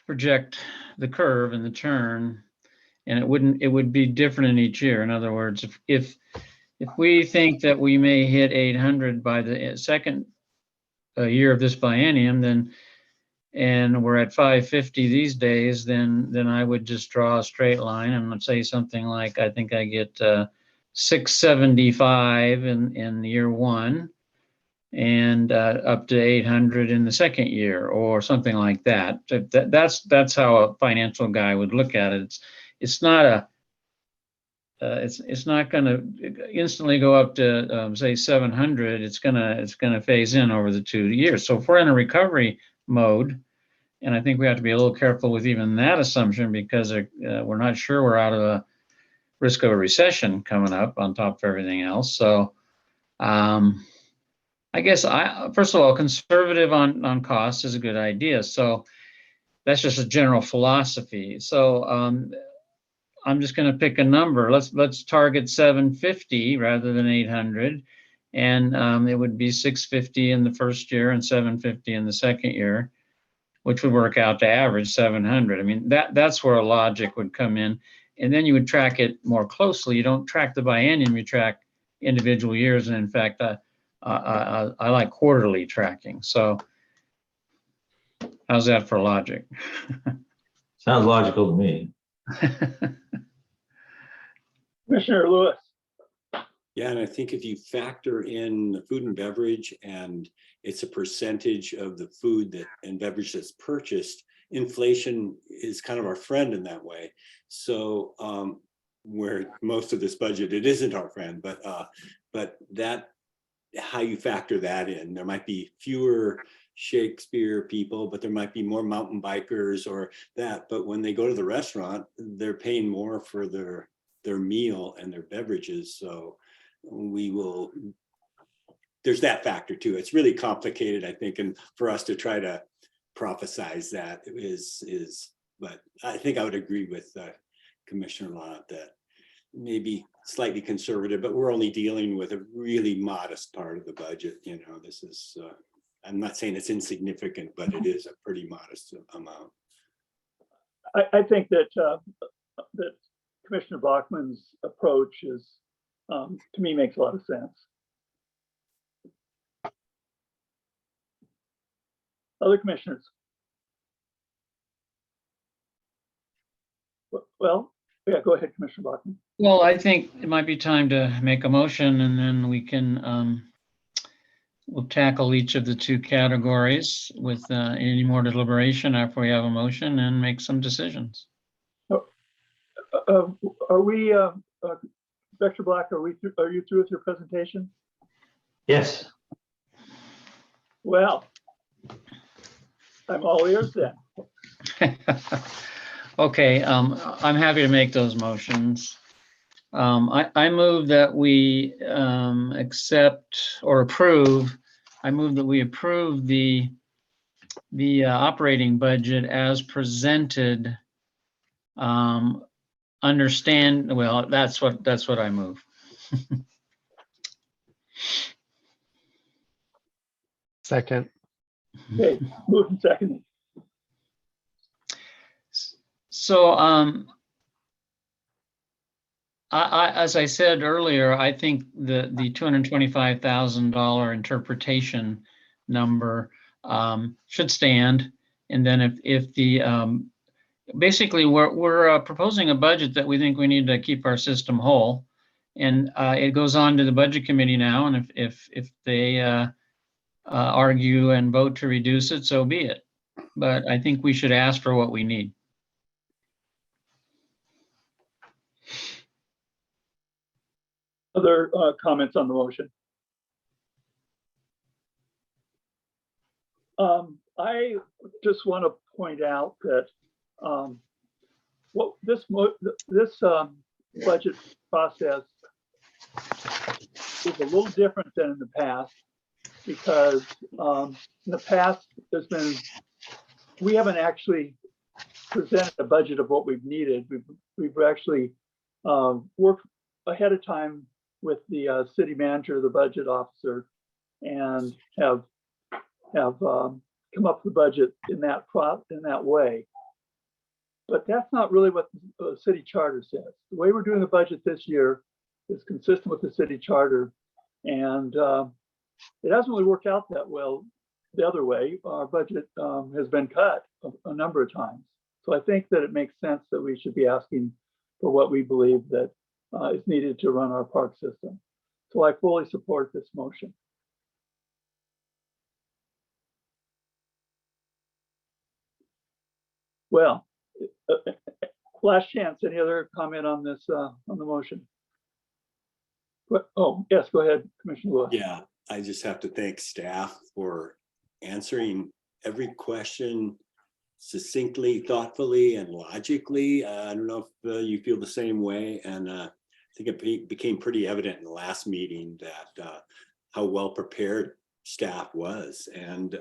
project the curve and the turn, and it would be different in each year. In other words, if we think that we may hit 800 by the second year of this biennium, then, and we're at 550 these days, then I would just draw a straight line and let's say something like, I think I get 675 in year one, and up to 800 in the second year, or something like that. That's how a financial guy would look at it. It's not going to instantly go up to say 700. It's gonna phase in over the 2 years. So if we're in a recovery mode, and I think we have to be a little careful with even that assumption, because we're not sure we're out of a risk of a recession coming up on top of everything else. So I guess first of all, conservative on costs is a good idea. So that's just a general philosophy. So I'm just going to pick a number. Let's target 750 rather than 800, and it would be 650 in the first year and 750 in the second year, which would work out to average 700. I mean, that's where a logic would come in, and then you would track it more closely. You don't track the biennium, you track individual years, and in fact, I like quarterly tracking. So how's that for logic? Sounds logical to me. Commissioner Lewis. Yeah, and I think if you factor in the food and beverage, and it's a percentage of the food and beverage that's purchased, inflation is kind of our friend in that way. So where most of this budget, it isn't our friend, but that, how you factor that in, there might be fewer Shakespeare people, but there might be more mountain bikers or that. But when they go to the restaurant, they're paying more for their meal and their beverages. So there's that factor too. It's really complicated, I think, and for us to try to prophesize that but I think I would agree with Commissioner Lott that maybe slightly conservative, but we're only dealing with a really modest part of the budget. You know, this is, I'm not saying it's insignificant, but it is a pretty modest amount. I think that Commissioner Bachman's approach is, to me, makes a lot of sense. Other commissioners? Well, yeah, go ahead, Commissioner Bachman. Well, I think it might be time to make a motion, and then we can we'll tackle each of the two categories with any more deliberation after we have a motion and make some decisions. Are we, Dr. Black, are you through with your presentation? Yes. Well, I'm all ears then. Okay, I'm happy to make those motions. I move that we accept or approve. I move that we approve the operating budget as presented. Understand, well, that's what I move. Second. Okay, moved and seconded. So, as I said earlier, I think the $225,000 interpretation number should stand. And then if the basically we're proposing a budget that we think we need to keep our system whole, and it goes on to the budget committee now. And if they argue and vote to reduce it, so be it. But I think we should ask for what we need. Other comments on the motion? I just want to point out that what this budget process is a little different than in the past, because in the past we haven't actually presented a budget of what we've needed. We've actually worked ahead of time with the city manager, the budget officer, and have come up with the budget in that way. But that's not really what the city charter says. The way we're doing the budget this year is consistent with the city charter, and it hasn't really worked out that well the other way. Our budget has been cut a number of times. So I think that it makes sense that we should be asking for what we believe that is needed to run our park system. So I fully support this motion. Well, last chance. Any other comment on this, on the motion? Oh, yes, go ahead, Commissioner Lewis. Yeah, I just have to thank staff for answering every question succinctly, thoughtfully, and logically. I don't know if you feel the same way. And I think it became pretty evident in the last meeting that how well prepared staff was. And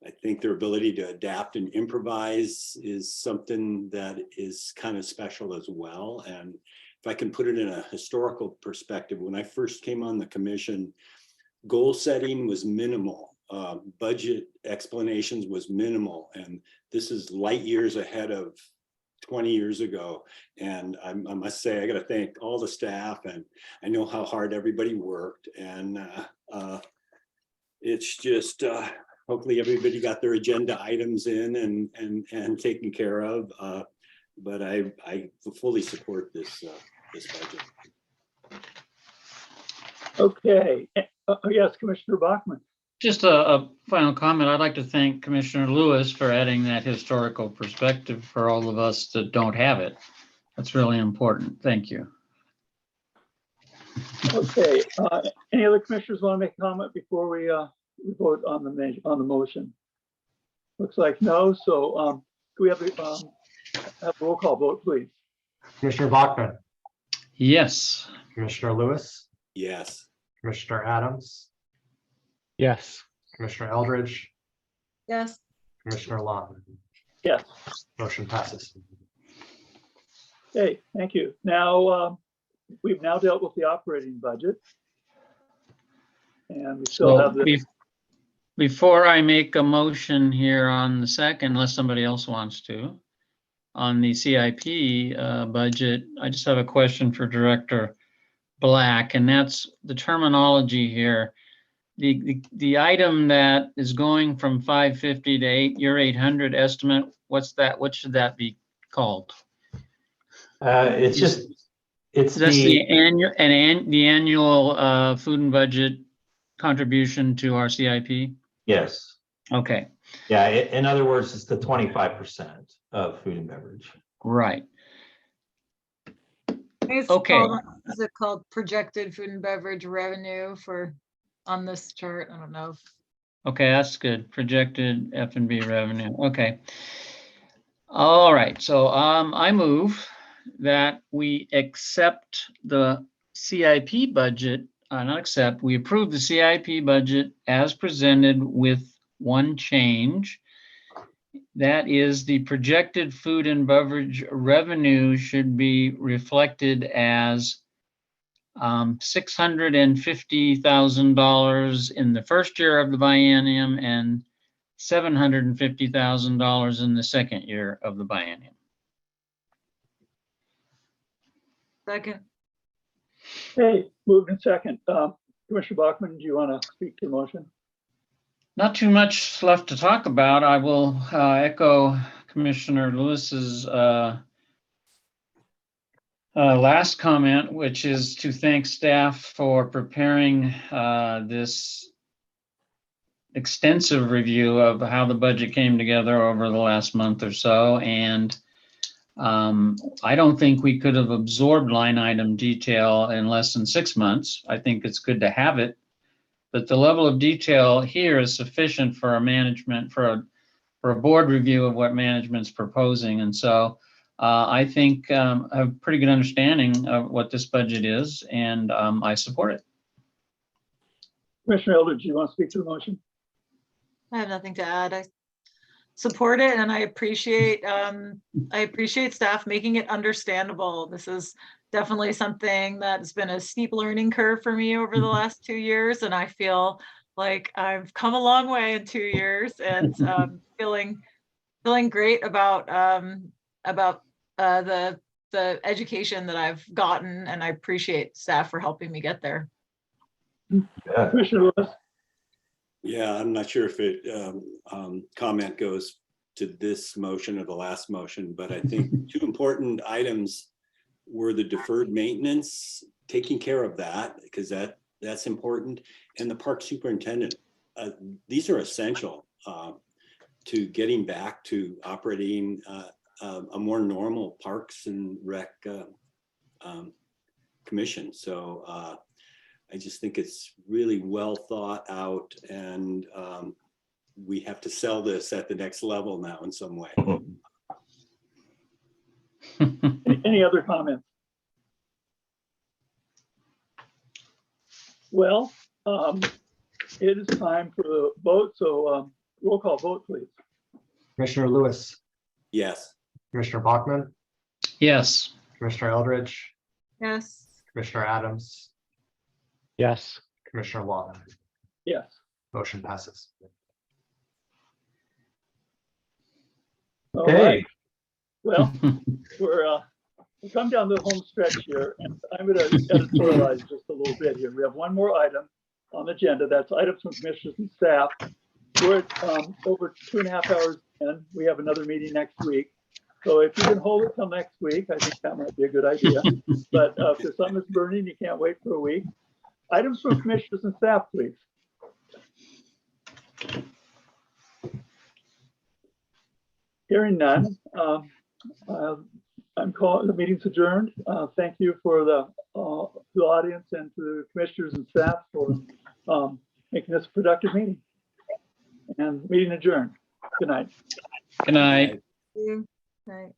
I think their ability to adapt and improvise is something that is kind of special as well. And if I can put it in a historical perspective, when I first came on the commission, goal setting was minimal. Budget explanations was minimal. And this is light years ahead of 20 years ago. And I must say, I got to thank all the staff, and I know how hard everybody worked. And it's just, hopefully everybody got their agenda items in and taken care of. But I fully support this budget. Okay. Yes, Commissioner Bachmann. Just a final comment. I'd like to thank Commissioner Lewis for adding that historical perspective for all of us that don't have it. That's really important. Thank you. Okay. Any other commissioners want to make a comment before we vote on the motion? Looks like no. So can we have a roll call vote, please? Commissioner Bachmann, Yes. Commissioner Lewis, Yes. Commissioner Adams, Yes. Commissioner Eldridge, Yes. Commissioner Lawton. Yes. Motion passes. Okay, thank you. Now, we've now dealt with the operating budget. And we still have the. Before I make a motion here on the second, unless somebody else wants to, on the CIP budget, I just have a question for Director Black, and that's the terminology here. The item that is going from 550 to your 800 estimate, what's that? What should that be called? It's That's the annual food and budget contribution to our CIP. yes. Okay, Yeah, in other words, it's the 25% of food and beverage. right. It's Okay. called- Is it called projected food and beverage revenue on this chart? I don't know. Okay, that's good. Projected F&B revenue. Okay. All right. So I move that we accept the CIP budget, not accept, we approve the CIP budget as presented with one change. That is, the projected food and beverage revenue should be reflected as $650,000 in the first year of the biennium and $750,000 in the second year of the biennium. Second. Hey, moved in second. Commissioner Bachmann, do you want to speak to the motion? Not too much left to talk about. I will echo Commissioner Lewis's last comment, which is to thank staff for preparing this extensive review of how the budget came together over the last month or so. And I don't think we could have absorbed line item detail in less than 6 months. I think it's good to have it. But the level of detail here is sufficient for a management, for a board review of what management's proposing. And so I think I have a pretty good understanding of what this budget is, and I support it. Commissioner Eldridge, do you want to speak to the motion? I have nothing to add. I support it, and I appreciate staff making it understandable. This is definitely something that's been a steep learning curve for me over the last 2 years, and I feel like I've come a long way in 2 years, and feeling great about the education that I've gotten, and I appreciate staff for helping me get there. Commissioner Lewis? Yeah, I'm not sure if it comment goes to this motion or the last motion, but I think 2 important items were the deferred maintenance, taking care of that, because that's important, and the park superintendent. These are essential to getting back to operating a more normal Parks and Rec commission. So I just think it's really well thought out, and we have to sell this at the next level now in some way. Any other comments? Well, it is time for the vote, so roll call vote, please. Commissioner Lewis, Yes. Commissioner Bachmann, Yes. Commissioner Eldridge, Yes. Commissioner Adams, Yes. Commissioner Lawton. Yes. Motion passes. All Okay. right. Well, we come down the home stretch here, and I'm going to editorialize just a little bit here. We have one more item on the agenda. That's items from commissioners and staff. We're at over 2.5 hours in. We have another meeting next week. So if you can hold it till next week, I think that might be a good idea. But if there's something that's burning, you can't wait for a week. Items from commissioners and staff, please. Hearing none, I'm calling the meeting's adjourned. Thank you for the audience and to the commissioners and staff for making this a productive meeting. And meeting adjourned. Good night. Good night. Right.